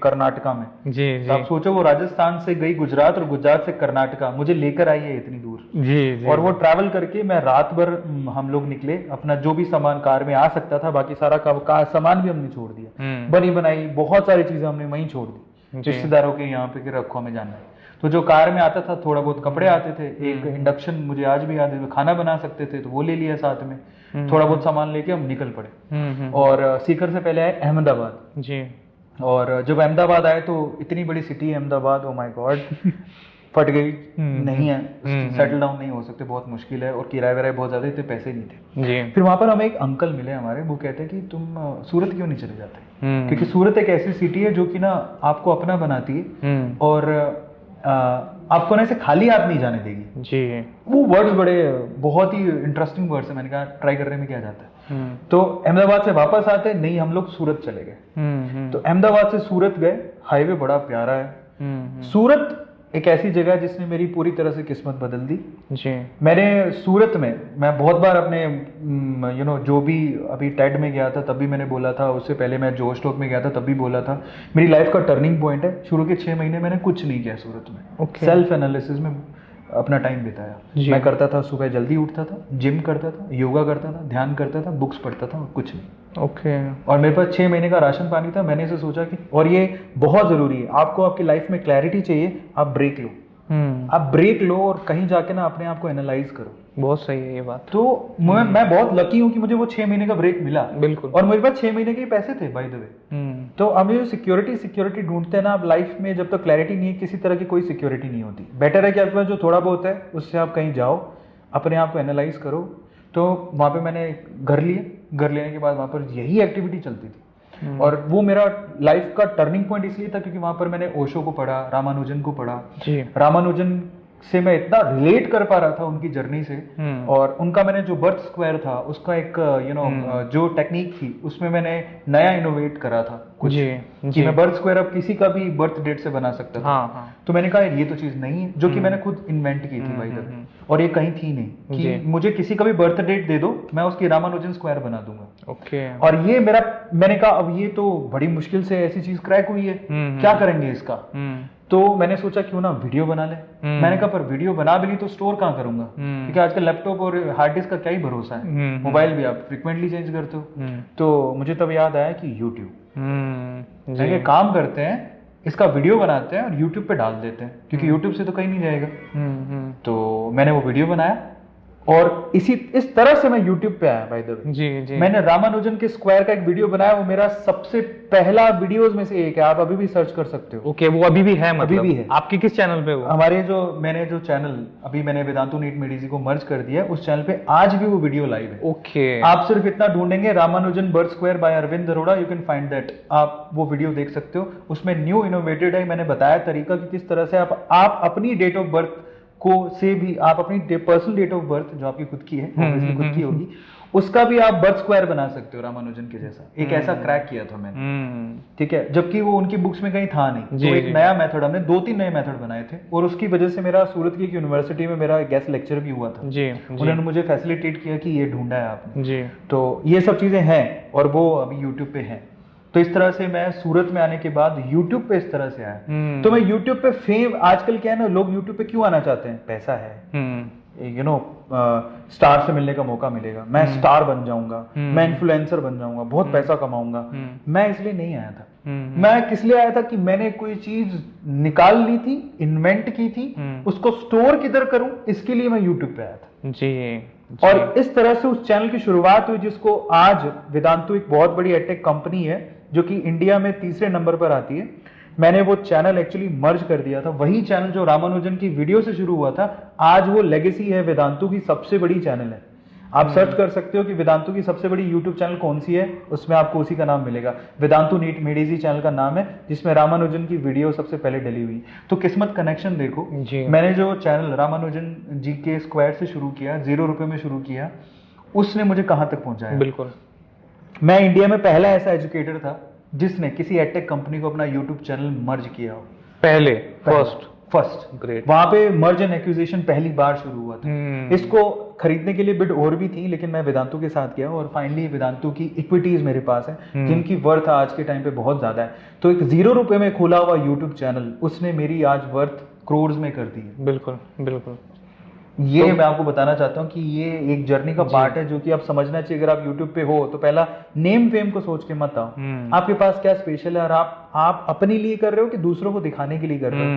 कर्नाटका में। जी जी। आप सोचो, वो राजस्थान से गई गुजरात और गुजरात से कर्नाटका, मुझे लेकर आई है इतनी दूर। जी जी। और वो ट्रैवल करके मैं रात भर, हम लोग निकले, अपना जो भी सामान कार में आ सकता था, बाकी सारा सामान भी हमने छोड़ दिया, बनी बनाई बहुत सारी चीजें हमने वहीं छोड़ दी, रिश्तेदारों के यहाँ पे कि रखो हमें जाना है। तो जो कार में आता था, थोड़ा बहुत कपड़े आते थे, एक इंडक्शन मुझे आज भी याद है, खाना बना सकते थे तो वो ले लिया साथ में, थोड़ा बहुत सामान लेके हम निकल पड़े। और सीकर से पहले आए अहमदाबाद जी। और जब अहमदाबाद आए तो इतनी बड़ी सिटी है अहमदाबाद, ओ माय गॉड, फट गई, नहीं है, सेटल डाउन नहीं हो सकते, बहुत मुश्किल है, और किराए विराए बहुत ज्यादा थे, पैसे नहीं थे जी। फिर वहां पर हमें एक अंकल मिले हमारे, वो कहते हैं कि तुम सूरत क्यों नहीं चले जाते, क्योंकि सूरत एक ऐसी सिटी है जो कि ना आपको अपना बनाती है और आपको ना ऐसे खाली हाथ नहीं जाने देगी जी। वो वर्ड्स बड़े बहुत ही इंटरेस्टिंग वर्ड्स है, मैंने कहा ट्राई करने में क्या जाता है। तो अहमदाबाद से वापस आते नहीं, हम लोग सूरत चले गए। तो अहमदाबाद से सूरत गए, हाईवे बड़ा प्यारा है। सूरत एक ऐसी जगह है जिसने मेरी पूरी तरह से किस्मत बदल दी जी। मैंने सूरत में, मैं बहुत बार अपने जो भी अभी टेड में गया था तब भी मैंने बोला था, उससे पहले मैं जोश टॉक में गया था तब भी बोला था, मेरी लाइफ का टर्निंग पॉइंट है। शुरू के 6 महीने मैंने कुछ नहीं किया सूरत में, सेल्फ एनालिसिस में अपना टाइम बिताया। मैं करता था, सुबह जल्दी उठता था, जिम करता था, योगा करता था, ध्यान करता था, बुक्स पढ़ता था, और कुछ नहीं। और मेरे पास 6 महीने का राशन पानी था। मैंने इसे सोचा कि, और ये बहुत जरूरी है, आपको आपकी लाइफ में क्लैरिटी चाहिए, आप ब्रेक लो, आप ब्रेक लो और कहीं जाके ना अपने आप को एनालाइज करो। बहुत सही है ये बात। तो मैं बहुत लकी हूँ कि मुझे वो 6 महीने का ब्रेक मिला। बिल्कुल। और मेरे पास 6 महीने के पैसे थे बाय द वे। तो अब ये सिक्योरिटी ढूंढते हैं ना आप लाइफ में, जब तक क्लैरिटी नहीं है किसी तरह की कोई सिक्योरिटी नहीं होती। बेटर है कि आपके पास जो थोड़ा बहुत है उससे आप कहीं जाओ, अपने आप को एनालाइज करो। तो वहाँ पे मैंने घर लिए, घर लेने के बाद वहाँ पर यही एक्टिविटी चलती थी। और वो मेरा लाइफ का टर्निंग पॉइंट इसलिए था क्योंकि वहां पर मैंने ओशो को पढ़ा, रामानुजन को पढ़ा। रामानुजन से मैं इतना रिलेट कर पा रहा था उनकी जर्नी से, और उनका मैंने जो बर्थ स्क्वायर था उसका एक जो टेक्निक थी उसमें मैंने नया इनोवेट करा था कुछ कि मैं बर्थ स्क्वायर अब किसी का भी बर्थ डेट से बना सकता था। तो मैंने कहा ये तो चीज नहीं है, जो कि मैंने खुद इन्वेंट की थी भाई दर, और ये कहीं थी नहीं कि मुझे किसी का भी बर्थ डेट दे दो, मैं उसकी रामानुजन स्क्वायर बना दूंगा। और ये मेरा, मैंने कहा अब ये तो बड़ी मुश्किल से ऐसी चीज क्रैक हुई है, क्या करेंगे इसका। तो मैंने सोचा क्यों ना वीडियो बना ले। मैंने कहा पर वीडियो बना भी ली तो स्टोर कहाँ करूंगा, क्योंकि आजकल लैपटॉप और हार्ड डिस्क का क्या ही भरोसा है, मोबाइल भी आप फ्रिक्वेंटली चेंज करते हो। तो मुझे तब याद आया कि यूट्यूब, काम करते हैं, इसका वीडियो बनाते हैं और यूट्यूब पे डाल देते हैं, क्योंकि यूट्यूब से तो कहीं नहीं जाएगा। तो मैंने वो वीडियो बनाया और इस तरह से मैं YouTube पे आया बाय द वे। जी। मैंने रामानुजन के स्क्वायर का एक वीडियो बनाया, वो मेरा सबसे पहला वीडियोस में से एक है, आप अभी भी सर्च कर सकते हो। वो अभी भी है, मतलब अभी भी है। आपके किस चैनल पे? हमारे मैंने जो चैनल अभी मैंने वेदांतु नीट मेडिसी को मर्ज कर दिया, उस चैनल पे आज भी वो वीडियो लाइव है। आप सिर्फ इतना ढूंढेंगे Ramanujan birth square by Arvind Arora, you can find that. आप वो वीडियो देख सकते हो, उसमें न्यू इनोवेटेड है, मैंने बताया तरीका कि किस तरह से आप अपनी डेट ऑफ बर्थ को से भी, आप अपनी पर्सनल डेट ऑफ बर्थ जो आपकी खुद की है, खुद की होगी, उसका भी आप बर्थ स्क्वायर बना सकते हो रामानुजन के जैसा। एक ऐसा क्रैक किया था मैंने, ठीक है, जबकि वो उनकी बुक्स में कहीं था नहीं। तो एक नया मेथड, हमने 2-3 नए मेथड बनाए थे, और उसकी वजह से मेरा सूरत की एक यूनिवर्सिटी में मेरा गेस्ट लेक्चर भी हुआ था। उन्होंने मुझे फैसिलिटेट किया कि ये ढूंढा है आपने। तो ये सब चीजें हैं और वो अभी यूट्यूब पे है। तो इस तरह से मैं सूरत में आने के बाद YouTube पे इस तरह से आया। तो मैं YouTube पे फेम, आजकल क्या है ना, लोग YouTube पे क्यों आना चाहते हैं, पैसा है, स्टार से मिलने का मौका मिलेगा, मैं स्टार बन जाऊंगा, मैं इन्फ्लुएंसर बन जाऊंगा, बहुत पैसा कमाऊंगा। मैं इसलिए नहीं आया था। मैं किस लिए आया था कि मैंने कोई चीज निकाल ली थी, इन्वेंट की थी, उसको स्टोर किधर करूं, इसके लिए मैं यूट्यूब पे आया था। जी। और इस तरह से उस चैनल की शुरुआत हुई, जिसको आज वेदांतु एक बहुत बड़ी एडटेक कंपनी है जो कि इंडिया में तीसरे नंबर पर आती है। मैंने वो चैनल एक्चुअली मर्ज कर दिया था, वही चैनल जो रामानुजन की वीडियो से शुरू हुआ था, आज वो लेगेसी है, वेदांतु की सबसे बड़ी चैनल है। आप सर्च कर सकते हो कि वेदांतु की सबसे बड़ी यूट्यूब चैनल कौन सी है, उसमें आपको उसी का नाम मिलेगा। वेदांतु नीट मेडेजी चैनल का नाम है, जिसमें रामानुजन की वीडियो सबसे पहले डली हुई। तो किस्मत कनेक्शन देखो, मैंने जो चैनल रामानुजन जी के स्क्वायर से शुरू किया, 0 रुपए में शुरू किया, उसने मुझे कहां तक पहुंचाया। बिल्कुल। मैं इंडिया में पहला ऐसा एजुकेटर था जिसने किसी एडटेक कंपनी को अपना यूट्यूब चैनल मर्ज किया हो। First great. वहां पे मर्ज एंड एक्विजिशन पहली बार शुरू हुआ था। इसको खरीदने के लिए बिड और भी थी, लेकिन मैं वेदांतु के साथ गया और फाइनली वेदांतु की इक्विटीज मेरे पास है, जिनकी वर्थ आज के टाइम पे बहुत ज्यादा है। तो एक 0 रुपए में खोला हुआ यूट्यूब चैनल, उसने मेरी आज वर्थ करोड़ में कर दी है। बिल्कुल बिल्कुल। ये मैं आपको बताना चाहता हूँ कि ये एक जर्नी का पार्ट है जो कि आप समझना चाहिए। अगर आप यूट्यूब पे हो तो पहला नेम फेम को सोच के मत आओ, आपके पास क्या स्पेशल है और आप अपने लिए कर रहे हो कि दूसरों को दिखाने के लिए कर रहे हो,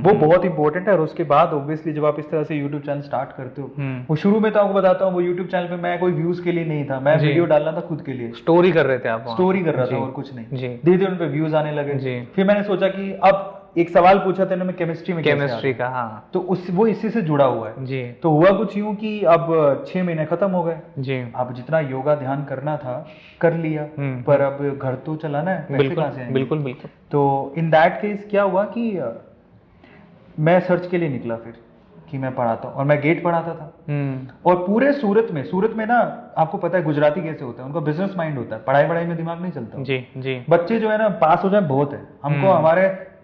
वो बहुत इंपॉर्टेंट है। और उसके बाद ऑब्वियसली जब आप इस तरह से यूट्यूब चैनल स्टार्ट करते हो, वो शुरू में तो आपको बताता हूँ, वो यूट्यूब चैनल पे मैं कोई व्यूज के लिए नहीं था, मैं वीडियो डालना था खुद के लिए, स्टोरी कर रहे थे आप, स्टोरी कर रहा था और कुछ नहीं। धीरे धीरे उन पे व्यूज आने लगे। फिर मैंने सोचा कि अब एक सवाल पूछा था मैं केमिस्ट्री का, हाँ, तो वो इसी से जुड़ा हुआ है जी। तो हुआ कुछ यूं कि अब 6 महीने खत्म हो गए जी। अब जितना योगा ध्यान करना था कर लिया, पर अब घर तो चलाना है, पैसे कहां से आएंगे। बिल्कुल बिल्कुल। तो इन दैट केस क्या हुआ कि मैं सर्च के लिए निकला फिर कि मैं पढ़ाता हूँ, और मैं गेट पढ़ाता था। और पूरे सूरत में ना, आपको पता है गुजराती कैसे होता है, उनका बिजनेस माइंड होता है, पढ़ाई में दिमाग नहीं चलता जी जी। बच्चे जो है ना पास हो जाए बहुत है, हमको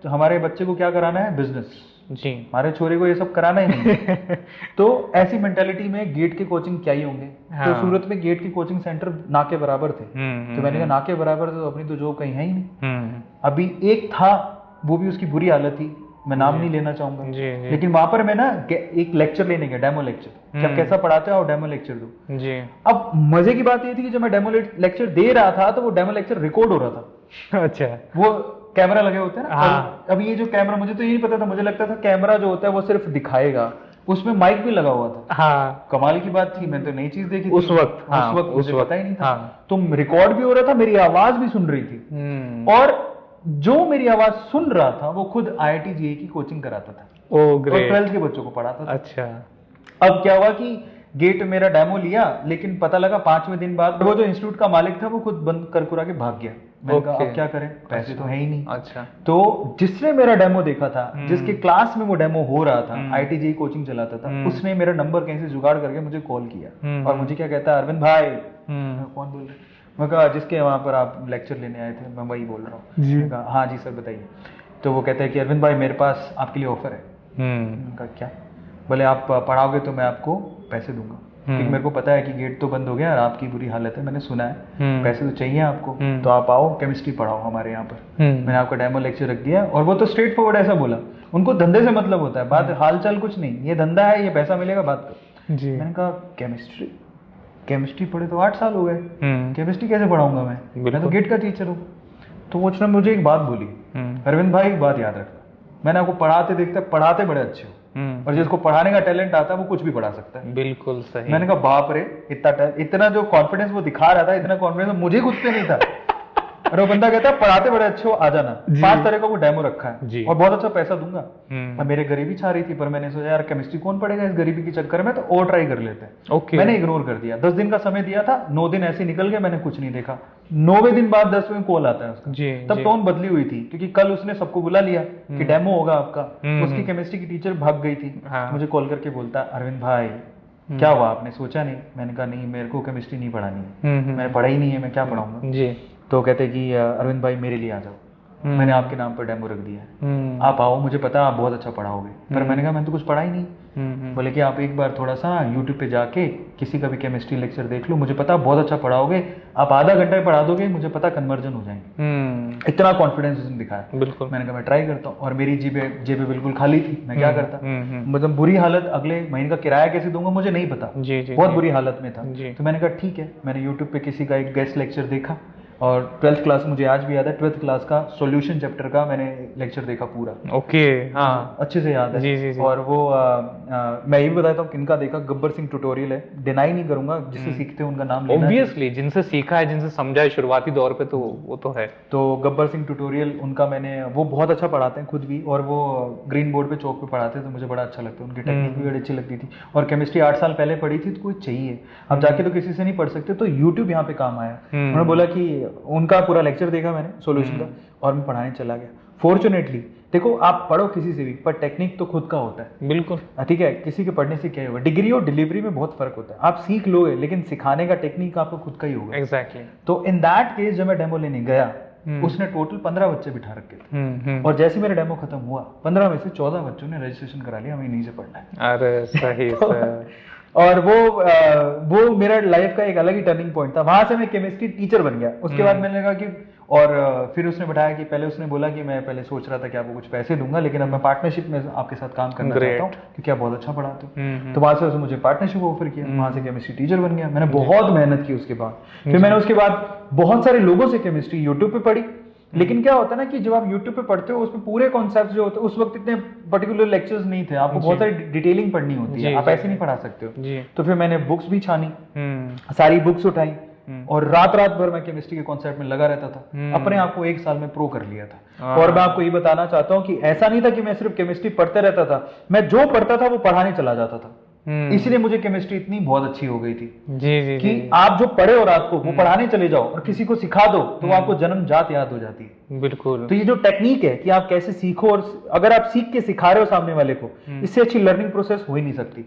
हमारे बच्चे को क्या कराना है, बिजनेस जी, हमारे छोरे को ये सब कराना ही नहीं। तो ऐसी मेंटालिटी में गेट के कोचिंग क्या ही होंगे। हाँ। तो सूरत में गेट के कोचिंग सेंटर ना के बराबर थे। तो मैंने कहा ना के बराबर तो अपनी तो जॉब कहीं है ही नहीं। अभी एक था, वो भी उसकी बुरी हालत थी, मैं नाम नहीं लेना चाहूंगा, लेकिन वहां पर मैं ना एक लेक्चर लेने गया, डेमो लेक्चर, जब कैसा पढ़ाते हो डेमो लेक्चर दो जी। अब मजे की बात ये थी कि जब मैं डेमो लेक्चर दे रहा था तो वो डेमो लेक्चर रिकॉर्ड हो रहा था। अच्छा, वो कैमरा लगे होते हैं ना। हाँ। अब ये जो कैमरा, मुझे तो ये नहीं पता था, मुझे लगता था कैमरा जो होता है वो सिर्फ दिखाएगा, उसमें माइक भी लगा हुआ था। हाँ। कमाल की बात थी, मैं तो नई चीज देखी उस वक्त। हाँ, मुझे पता ही नहीं था। हाँ। तो रिकॉर्ड भी हो रहा था, मेरी आवाज भी सुन रही थी, और जो मेरी आवाज सुन रहा था वो खुद IIT JEE की कोचिंग कराता था। ओ ग्रेट। और 12th के बच्चों को पढ़ाता था। अच्छा। अब क्या हुआ कि गेट मेरा डेमो लिया, लेकिन पता लगा 5वें दिन बाद वो जो इंस्टीट्यूट का मालिक था वो खुद बंद कर कुरा के भाग गया। मैंने कहा अब क्या करें, पैसे तो है ही नहीं। अच्छा। तो जिसने मेरा डेमो देखा था, जिसके क्लास में वो डेमो हो रहा था, IIT JEE कोचिंग चलाता था, उसने मेरा नंबर कहीं से जुगाड़ करके मुझे कॉल किया और मुझे क्या कहता है, अरविंद भाई। कौन बोल रहे? मैं कहा जिसके वहां पर आप लेक्चर लेने आए थे, मैं वही बोल रहा हूँ। हाँ जी सर बताइए। तो वो कहता है कि अरविंद भाई मेरे पास आपके लिए ऑफर है। मैंने कहा क्या? बोले आप पढ़ाओगे तो मैं आपको पैसे दूंगा, क्योंकि मेरे को पता है कि गेट तो बंद हो गया और आपकी बुरी हालत है, मैंने सुना है, पैसे तो चाहिए आपको, तो आप आओ केमिस्ट्री पढ़ाओ हमारे यहाँ पर। मैंने आपका डेमो लेक्चर रख दिया। और वो तो स्ट्रेट फॉरवर्ड ऐसा बोला, उनको धंधे से मतलब होता है, बात हालचाल कुछ नहीं, ये धंधा है, ये पैसा मिलेगा, बात कर। मैंने कहा केमिस्ट्री पढ़े तो 8 साल हो गए, केमिस्ट्री कैसे पढ़ाऊंगा मैं तो गेट का टीचर हूँ। तो उसने मुझे एक बात बोली, अरविंद भाई एक बात याद रखना, मैंने आपको पढ़ाते देखता, पढ़ाते बड़े अच्छे हो, और जिसको पढ़ाने का टैलेंट आता है वो कुछ भी पढ़ा सकता है। बिल्कुल सही। मैंने कहा बाप रे, इतना जो कॉन्फिडेंस वो दिखा रहा था, इतना कॉन्फिडेंस मुझे खुद पे नहीं था। और वो बंदा कहता है पढ़ाते बड़े अच्छे हो, आ जाना। 5 तरह का वो डेमो रखा है और बहुत अच्छा पैसा दूंगा। अब मेरे गरीबी छा रही थी, पर मैंने सोचा यार केमिस्ट्री कौन पढ़ेगा इस गरीबी के चक्कर में, तो और ट्राई कर लेते हैं। मैंने इग्नोर कर दिया। 10 दिन का समय दिया था, 9 दिन ऐसे निकल गए, मैंने कुछ नहीं देखा। 9वें दिन बाद 10वें कॉल आता है उसका। तब टोन बदली हुई थी, क्योंकि कल उसने सबको बुला लिया कि डेमो होगा आपका। उसकी केमिस्ट्री की टीचर भाग गई थी। मुझे कॉल करके बोलता, अरविंद भाई क्या हुआ, आपने सोचा नहीं? मैंने कहा नहीं, मेरे को केमिस्ट्री नहीं पढ़ानी है, मैंने पढ़ा ही नहीं है, मैं क्या पढ़ाऊंगा। तो कहते कि अरविंद भाई मेरे लिए आ जाओ, मैंने आपके नाम पर डेमो रख दिया है, आप आओ, मुझे पता है आप बहुत अच्छा पढ़ाओगे। पर मैंने कहा मैंने तो कुछ पढ़ा ही नहीं। बोले कि आप एक बार थोड़ा सा यूट्यूब पे जाके किसी का भी केमिस्ट्री लेक्चर देख लो, मुझे पता बहुत अच्छा पढ़ाओगे, आप आधा घंटा पढ़ा दोगे, मुझे पता कन्वर्जन हो जाएंगे। इतना कॉन्फिडेंस उसने दिखाया। बिल्कुल। मैंने कहा मैं ट्राई करता हूँ, और मेरी जेबें बिल्कुल खाली थी, मैं क्या करता, मतलब बुरी हालत, अगले महीने का किराया कैसे दूंगा मुझे नहीं पता, बहुत बुरी हालत में था। तो मैंने कहा ठीक है, मैंने यूट्यूब पे किसी का एक गेस्ट लेक्चर देखा, और 12th क्लास, मुझे आज भी याद है, 12th क्लास का सॉल्यूशन चैप्टर का मैंने लेक्चर देखा पूरा। ओके, हाँ, अच्छे से याद है। जी। और वो मैं ये भी बताता हूँ किनका देखा, गब्बर सिंह ट्यूटोरियल है, डिनाई नहीं करूंगा, जिससे सीखते हैं उनका नाम लेना, ऑब्वियसली जिनसे सीखा है, जिनसे समझा है शुरुआती दौर पे, तो वो तो है। तो गब्बर सिंह ट्यूटोरियल उनका मैंने, वो बहुत अच्छा पढ़ाते हैं खुद भी, और वो ग्रीन बोर्ड पे चौक पे पढ़ाते हैं, तो मुझे बड़ा अच्छा लगता है, उनकी टेक्निक भी बड़ी अच्छी लगती थी। और केमिस्ट्री 8 साल पहले पढ़ी थी, तो कोई चाहिए, अब जाके तो किसी से नहीं पढ़ सकते, तो यूट्यूब यहाँ पे काम आया। उन्होंने बोला कि उनका पूरा लेक्चर देखा मैंने सॉल्यूशन का, और मैं पढ़ाने चला गया। फॉर्चुनेटली देखो, आप पढ़ो किसी से भी, पर टेक्निक तो खुद का होता है। बिल्कुल, ठीक है, किसी के पढ़ने से क्या होगा, डिग्री और डिलीवरी में बहुत फर्क होता है, आप सीख लोगे, लेकिन सिखाने का टेक्निक आपको खुद का ही होगा। एग्जैक्टली। तो इन दैट केस जब मैं डेमो लेने गया, उसने टोटल 15 बच्चे बिठा रखे थे, और जैसे मेरा डेमो खत्म हुआ, 15 में से 14 बच्चों ने रजिस्ट्रेशन करा लिया, हमें इन्हीं से पढ़ना है। अरे सही सर। और वो मेरा लाइफ का एक अलग ही टर्निंग पॉइंट था। वहां से मैं केमिस्ट्री टीचर बन गया। उसके बाद मैंने लगा कि, और फिर उसने बताया कि पहले उसने बोला कि मैं पहले सोच रहा था कि आपको कुछ पैसे दूंगा, लेकिन अब मैं पार्टनरशिप में आपके साथ काम करना चाहता हूँ, क्योंकि आप बहुत अच्छा पढ़ाते हो। तो वहां से उसने मुझे पार्टनरशिप ऑफर किया, वहां से केमिस्ट्री टीचर बन गया। मैंने बहुत मेहनत की उसके बाद। फिर मैंने उसके बाद बहुत सारे लोगों से केमिस्ट्री यूट्यूब पे पढ़ी। लेकिन क्या होता है ना कि जब आप YouTube पे पढ़ते हो, उसमें पूरे कॉन्सेप्ट जो होते हैं, उस वक्त इतने पर्टिकुलर लेक्चर्स नहीं थे, आपको बहुत सारी डिटेलिंग पढ़नी होती है, आप ऐसे नहीं पढ़ा सकते हो। तो फिर मैंने बुक्स भी छानी, सारी बुक्स उठाई, और रात भर मैं केमिस्ट्री के कॉन्सेप्ट में लगा रहता था। अपने आप को 1 साल में प्रो कर लिया था। और मैं आपको ये बताना चाहता हूँ कि ऐसा नहीं था कि मैं सिर्फ केमिस्ट्री पढ़ते रहता था, मैं जो पढ़ता था वो पढ़ाने चला जाता था। इसलिए मुझे केमिस्ट्री इतनी बहुत अच्छी हो गई थी कि आप जो पढ़े हो रात को, वो पढ़ाने चले जाओ और किसी को सिखा दो, तो आपको जन्म जात याद हो जाती है। बिल्कुल। तो ये जो टेक्निक है कि आप कैसे सीखो, और अगर आप सीख के सिखा रहे हो सामने वाले को, इससे अच्छी लर्निंग प्रोसेस हो ही नहीं सकती।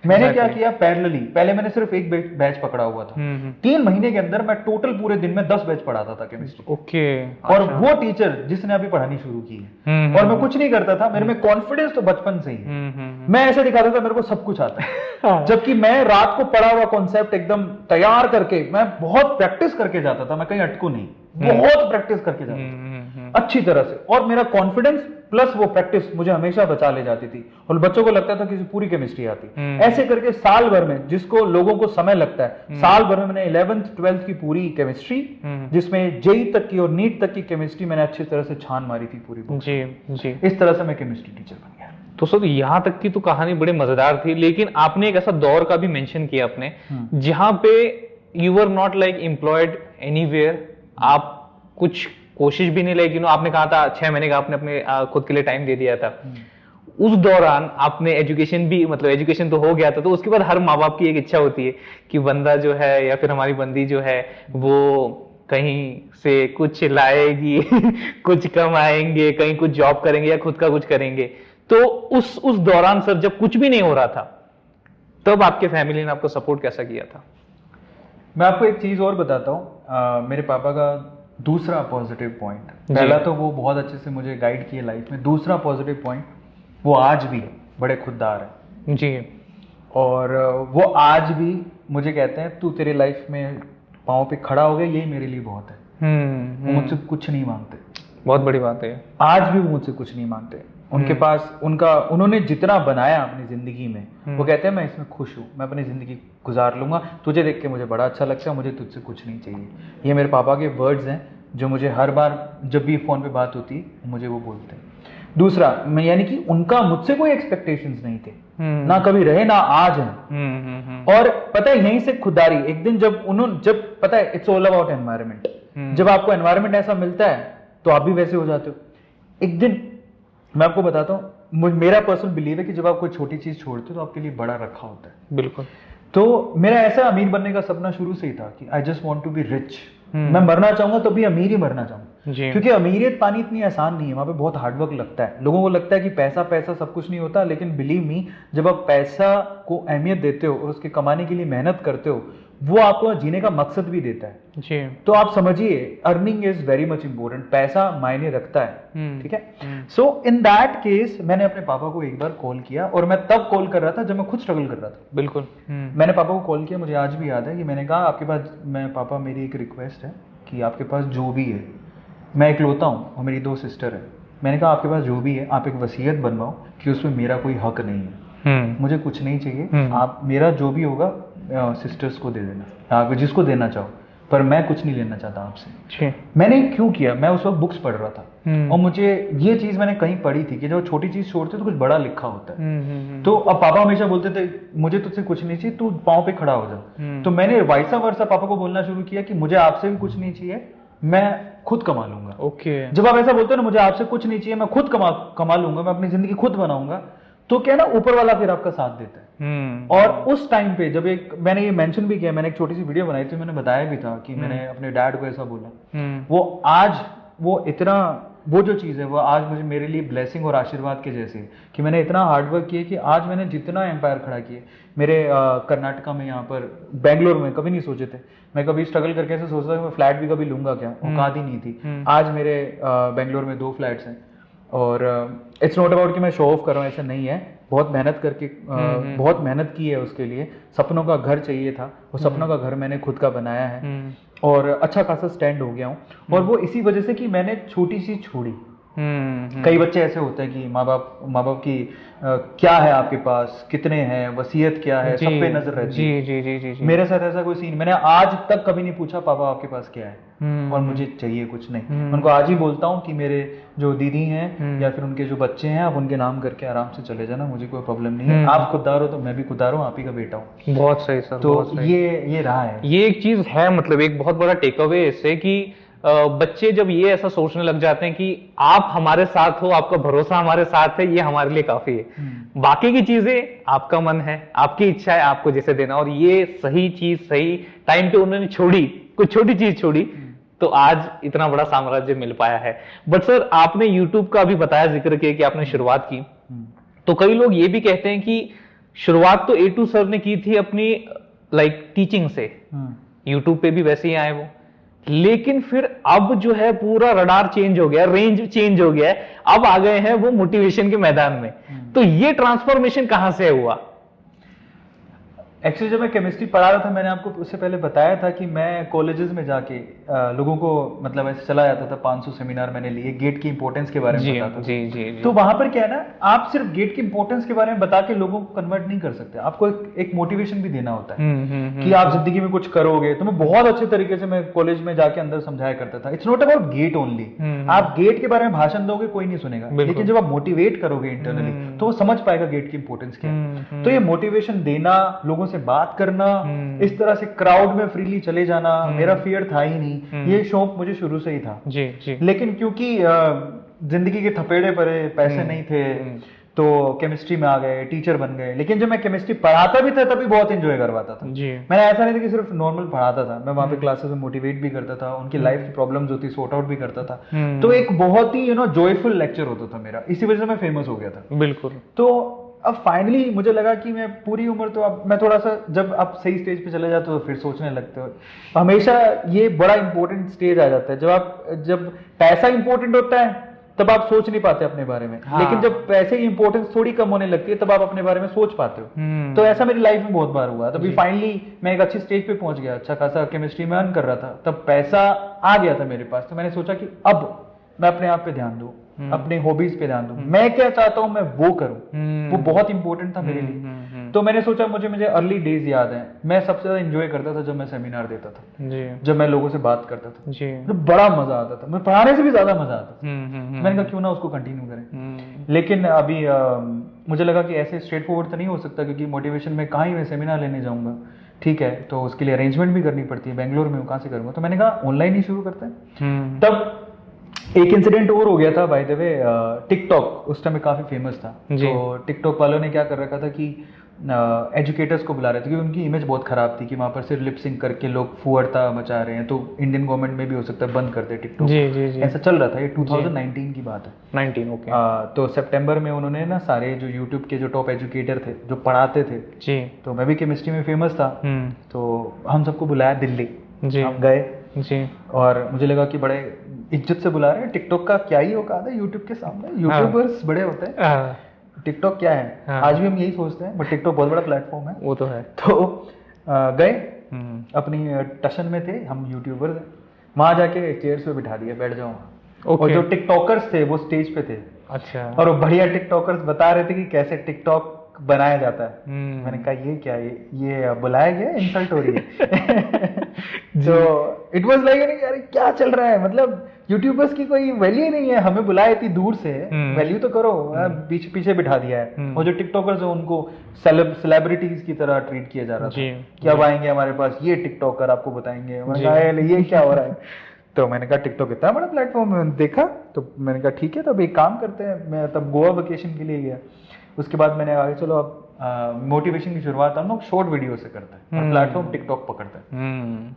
मैंने क्या किया, पैरेलली पहले मैंने सिर्फ एक बैच पकड़ा हुआ था। 3 महीने के अंदर मैं टोटल पूरे दिन में 10 बैच पढ़ाता था केमिस्ट्री। ओके। और वो टीचर जिसने अभी पढ़ानी शुरू की है, और मैं कुछ नहीं करता था, मेरे में कॉन्फिडेंस तो बचपन से ही है। मैं ऐसे दिखाता था मेरे को सब कुछ आता है, जबकि मैं रात को पढ़ा हुआ कॉन्सेप्ट एकदम तैयार करके, मैं बहुत प्रैक्टिस करके जाता था, मैं कहीं अटकू नहीं, बहुत प्रैक्टिस करके जाता था अच्छी तरह से। और मेरा कॉन्फिडेंस प्लस वो प्रैक्टिस मुझे हमेशा बचा ले जाती थी, और बच्चों को लगता था कि पूरी केमिस्ट्री आती। ऐसे करके साल भर में, जिसको लोगों को समय लगता है, साल भर में मैंने 11th 12th की पूरी केमिस्ट्री, जिसमें जेई तक की और नीट तक की केमिस्ट्री मैंने अच्छी तरह से छान मारी थी पूरी बुक। जी। इस तरह से मैं केमिस्ट्री टीचर बन गया। तो सर यहाँ तक की तो कहानी बड़ी मजेदार थी, लेकिन आपने एक ऐसा दौर का भी मेंशन किया अपने, जहां पे you were not like employed anywhere, आप कुछ कोशिश भी नहीं, लेकिन आपने कहा था 6 महीने का आपने अपने खुद के लिए टाइम दे दिया था। उस दौरान आपने एजुकेशन भी, मतलब एजुकेशन तो हो गया था, तो उसके बाद हर माँ बाप की एक इच्छा होती है कि बंदा जो है, या फिर हमारी बंदी जो है, वो कहीं से कुछ लाएगी कुछ कमाएंगे, कहीं कुछ जॉब करेंगे या खुद का कुछ करेंगे। तो उस दौरान सर, जब कुछ भी नहीं हो रहा था, तब आपके फैमिली ने आपको सपोर्ट कैसा किया था? मैं आपको एक चीज और बताता हूँ, मेरे पापा का दूसरा पॉजिटिव पॉइंट, पहला तो वो बहुत अच्छे से मुझे गाइड किए लाइफ में, दूसरा पॉजिटिव पॉइंट, वो आज भी बड़े खुददार हैं जी। और वो आज भी मुझे कहते हैं, तू तेरे लाइफ में पाँव पे खड़ा हो गया, यही मेरे लिए बहुत है। वो मुझसे कुछ नहीं मांगते। बहुत बड़ी बात है। आज भी वो मुझसे कुछ नहीं मांगते। उनके पास उन्होंने जितना बनाया अपनी जिंदगी में, वो कहते हैं मैं इसमें खुश हूँ, मैं अपनी जिंदगी गुजार लूंगा, तुझे देख के मुझे बड़ा अच्छा लगता है, मुझे तुझसे कुछ नहीं चाहिए। ये मेरे पापा के वर्ड्स हैं, जो मुझे हर बार जब भी फोन पे बात होती है मुझे वो बोलते हैं। दूसरा, यानी कि उनका मुझसे कोई एक्सपेक्टेशंस नहीं थे, ना कभी रहे ना आज हैं। और पता है, यहीं से खुददारी, एक दिन जब पता है, इट्स ऑल अबाउट एनवायरनमेंट। जब आपको एनवायरनमेंट ऐसा मिलता है तो आप भी वैसे हो जाते हो। एक दिन मैं आपको बताता हूँ, मेरा पर्सनल बिलीव है कि जब आप कोई छोटी चीज छोड़ते हो तो आपके लिए बड़ा रखा होता है। बिल्कुल। तो मेरा ऐसा अमीर बनने का सपना शुरू से ही था कि I just want to be rich. मैं मरना चाहूंगा तो भी अमीर ही मरना चाहूंगा, क्योंकि अमीरियत पानी इतनी आसान नहीं है, वहां पे बहुत हार्डवर्क लगता है। लोगों को लगता है कि पैसा पैसा सब कुछ नहीं होता, लेकिन बिलीव मी, जब आप पैसा को अहमियत देते हो और उसके कमाने के लिए मेहनत करते हो, वो आपको जीने का मकसद भी देता है जी। तो आप समझिए, earning is very much important, पैसा मायने रखता है। ठीक है। सो इन दैट केस मैंने अपने पापा को एक बार कॉल किया, और मैं तब कॉल कर रहा था जब मैं खुद स्ट्रगल कर रहा था। बिल्कुल। मैंने पापा को कॉल किया, मुझे आज भी याद है कि मैंने कहा आपके पास, पापा मेरी एक रिक्वेस्ट है कि आपके पास जो भी है मैं इकलौता हूँ और मेरी 2 सिस्टर है। मैंने कहा आपके पास जो भी है आप एक वसीयत बनवाओ कि उसमें मेरा कोई हक नहीं है, मुझे कुछ नहीं चाहिए, आप मेरा जो भी होगा सिस्टर्स को दे देना, आप जिसको देना चाहो, पर मैं कुछ नहीं लेना चाहता आपसे। मैंने क्यों किया, मैं उस वक्त बुक्स पढ़ रहा था और मुझे ये चीज़ मैंने कहीं पढ़ी थी कि जब छोटी चीज़ छोड़ते तो कुछ बड़ा लिखा होता है। तो अब पापा हमेशा बोलते थे मुझे तुझसे कुछ नहीं चाहिए, तू पाँव पे खड़ा हो जा। तो मैंने वाइसा वर्सा पापा को बोलना शुरू किया कि मुझे आपसे भी कुछ नहीं चाहिए, मैं खुद कमा लूंगा। ओके। जब आप ऐसा बोलते हो ना मुझे आपसे कुछ नहीं चाहिए, मैं खुद कमा लूंगा, मैं अपनी जिंदगी खुद बनाऊंगा, तो क्या ना ऊपर वाला फिर आपका साथ देता है। और उस टाइम पे जब मैंने ये मेंशन भी किया, मैंने एक छोटी सी वीडियो बनाई थी, मैंने बताया भी था कि मैंने अपने डैड को ऐसा बोला, वो आज वो इतना वो जो चीज़ है वो आज मुझे मेरे लिए ब्लेसिंग और आशीर्वाद के जैसे है कि मैंने इतना हार्डवर्क किया कि आज मैंने जितना एम्पायर खड़ा किया मेरे कर्नाटका में, यहाँ पर बेंगलोर में कभी नहीं सोचे थे। मैं कभी स्ट्रगल करके ऐसे सोचता था कि मैं फ्लैट भी कभी लूंगा क्या, औकात ही नहीं थी। आज मेरे बेंगलोर में 2 फ्लैट्स हैं और इट्स नॉट अबाउट कि मैं शो ऑफ कर रहा हूँ, ऐसा नहीं है। बहुत मेहनत करके बहुत मेहनत की है उसके लिए। सपनों का घर चाहिए था, वो सपनों का घर मैंने खुद का बनाया है और अच्छा खासा स्टैंड हो गया हूँ। और वो इसी वजह से कि मैंने छोटी सी छोड़ी। कई बच्चे ऐसे होते हैं कि माँ बाप की क्या है आपके पास, कितने हैं, वसीयत क्या है, सब पे नजर रहती है। जी। मेरे साथ ऐसा कोई सीन, मैंने आज तक कभी नहीं पूछा पापा आपके पास क्या है और मुझे चाहिए कुछ नहीं। उनको आज ही बोलता हूँ कि मेरे जो दीदी हैं या फिर उनके जो बच्चे हैं आप उनके नाम करके आराम से चले जाना, मुझे कोई प्रॉब्लम नहीं है। आप खुददार हो तो मैं भी खुददार हूँ, आप ही का बेटा हूँ। बहुत सही सर। तो ये रहा है, ये एक चीज है, मतलब एक बहुत बड़ा टेक अवे इससे कि बच्चे जब ये ऐसा सोचने लग जाते हैं कि आप हमारे साथ हो, आपका भरोसा हमारे साथ है, ये हमारे लिए काफी है। बाकी की चीजें आपका मन है, आपकी इच्छा है, आपको जैसे देना। और ये सही चीज सही टाइम पे उन्होंने छोड़ी, कुछ छोटी चीज छोड़ी, तो आज इतना बड़ा साम्राज्य मिल पाया है। बट सर आपने यूट्यूब का अभी बताया, जिक्र किया कि आपने शुरुआत की, तो कई लोग ये भी कहते हैं कि शुरुआत तो A2 सर ने की थी अपनी टीचिंग से, यूट्यूब पे भी वैसे ही आए वो, लेकिन फिर अब जो है पूरा रडार चेंज हो गया, रेंज चेंज हो गया है, अब आ गए हैं वो मोटिवेशन के मैदान में। तो ये ट्रांसफॉर्मेशन कहां से हुआ? एक्चुअली जब मैं केमिस्ट्री पढ़ा रहा था, मैंने आपको उससे पहले बताया था कि मैं कॉलेजेस में जाके लोगों को मतलब ऐसे चला जाता था, 500 सेमिनार मैंने लिए, गेट की इंपॉर्टेंस के बारे में बताता था। जी। तो वहां पर क्या है ना, आप सिर्फ गेट की इंपॉर्टेंस के बारे में बता के लोगों को कन्वर्ट नहीं कर सकते, आपको एक मोटिवेशन भी देना होता है कि आप जिंदगी में कुछ करोगे। तो मैं बहुत अच्छे तरीके से मैं कॉलेज में जाके अंदर समझाया करता था, it's not about get only. आप गेट के बारे में भाषण दोगे कोई नहीं सुनेगा, लेकिन जब आप मोटिवेट करोगे इंटरनली तो वो समझ पाएगा गेट की इंपॉर्टेंस क्या है। तो ये मोटिवेशन देना, लोगों से बात करना, इस तरह से क्राउड में फ्रीली चले जाना, मेरा फियर था ही नहीं, ये शौक मुझे शुरू से ही था। जी। लेकिन क्योंकि जिंदगी के थपेड़े पड़े, पैसे नहीं थे, तो केमिस्ट्री में आ गए, टीचर बन गए। लेकिन जब मैं केमिस्ट्री पढ़ाता भी था तभी बहुत एंजॉय करवाता था। मैंने ऐसा नहीं था कि सिर्फ नॉर्मल पढ़ाता था, मैं वहां पे क्लासेस में मोटिवेट भी करता था, उनकी लाइफ की प्रॉब्लम्स होती सॉर्ट आउट भी करता था। तो एक बहुत ही जॉयफुल लेक्चर होता था मेरा, इसी वजह से मैं फेमस हो गया था। बिल्कुल। तो अब फाइनली मुझे लगा कि मैं पूरी उम्र, तो अब मैं थोड़ा सा, जब आप सही स्टेज पे चले जाते हो तो फिर सोचने लगते हो। हमेशा ये बड़ा इंपॉर्टेंट स्टेज आ जाता है जब पैसा इंपॉर्टेंट होता है तब आप सोच नहीं पाते अपने बारे में। हाँ। लेकिन जब पैसे की इंपॉर्टेंस थोड़ी कम होने लगती है तब आप अपने बारे में सोच पाते हो। तो ऐसा मेरी लाइफ में बहुत बार हुआ। तभी फाइनली मैं एक अच्छी स्टेज पे पहुंच गया, अच्छा खासा केमिस्ट्री में अर्न कर रहा था, तब पैसा आ गया था मेरे पास। तो मैंने सोचा कि अब मैं अपने आप पे ध्यान दूं, अपने हॉबीज पे ध्यान दूं, मैं क्या चाहता हूं मैं वो करूं, वो बहुत इंपॉर्टेंट था मेरे लिए। तो मैंने सोचा, मुझे अर्ली डेज याद है, मैं सबसे ज्यादा एंजॉय करता था जब मैं सेमिनार देता था जी। जब मैं लोगों से बात करता था जी। तो बड़ा मजा आता था, मैं पढ़ाने से भी ज्यादा मजा आता था। मैंने कहा क्यों ना उसको कंटिन्यू करें। लेकिन अभी मुझे लगा कि ऐसे स्ट्रेट फॉरवर्ड तो नहीं हो सकता, क्योंकि मोटिवेशन में कहाँ ही मैं सेमिनार लेने जाऊंगा, ठीक है, तो उसके लिए अरेंजमेंट भी करनी पड़ती है, बेंगलोर में हूँ, कहाँ से करूंगा। तो मैंने कहा ऑनलाइन ही शुरू करते हैं। तब एक इंसिडेंट और हो गया था, बाय द वे, टिकटॉक उस टाइम काफी फेमस था। तो टिकटॉक वालों ने क्या कर रखा था कि एजुकेटर्स को बुला रहे थे, क्योंकि उनकी इमेज बहुत खराब थी कि वहां पर सिर्फ लिप सिंक करके लोग फुअरता मचा रहे हैं, तो इंडियन गवर्नमेंट में भी हो सकता है बंद कर दे टिकटॉक। जी। ऐसा चल रहा था, ये 2019 की बात है। 19 ओके। तो सितंबर में उन्होंने ना सारे जो यूट्यूब के जो टॉप एजुकेटर थे, जो पढ़ाते थे जी, तो मैं भी केमिस्ट्री में फेमस था, तो हम सबको बुलाया दिल्ली जी। हम गए जी, और मुझे लगा कि बड़े इज्जत से बुला रहे हैं, टिकटॉक का क्या ही औकात है यूट्यूब के सामने, यूट्यूबर्स बड़े होते हैं, टिकटॉक क्या है। आज भी हम यही सोचते हैं, बट टिकटॉक बहुत बड़ा प्लेटफॉर्म है, वो तो है। तो गए, अपनी टशन में थे हम यूट्यूबर, वहां जाके चेयर्स पे बिठा दिया, बैठ जाओ। और जो टिकटॉकर्स थे वो स्टेज पे थे। अच्छा। और वो बढ़िया टिकटॉकर्स बता रहे थे कि कैसे टिकटॉक बनाया जाता है। मैंने कहा ये क्या, ये बुलाया गया, इंसल्ट हो रही है। तो इट वाज लाइक यार क्या चल रहा है, मतलब यूट्यूबर्स की कोई वैल्यू नहीं है, हमें बुलाया इतनी दूर से, वैल्यू तो करो। पीछे पीछे बिठा दिया है। और जो टिकटॉकर्स है उनको सेलिब्रिटीज की तरह ट्रीट किया जा रहा था कि अब आएंगे हमारे पास ये टिकटॉकर, आपको बताएंगे। मैंने कहा ये क्या हो रहा है। तो मैंने कहा टिकटॉक इतना बड़ा प्लेटफॉर्म है, देखा तो मैंने कहा ठीक है, तो अब एक काम करते हैं। मैं तब गोवा वेकेशन के लिए गया। उसके बाद मैंने आगे चलो अब मोटिवेशन की शुरुआत हम लोग शॉर्ट वीडियो से करते हैं और प्लेटफॉर्म टिकटॉक पकड़ते हैं।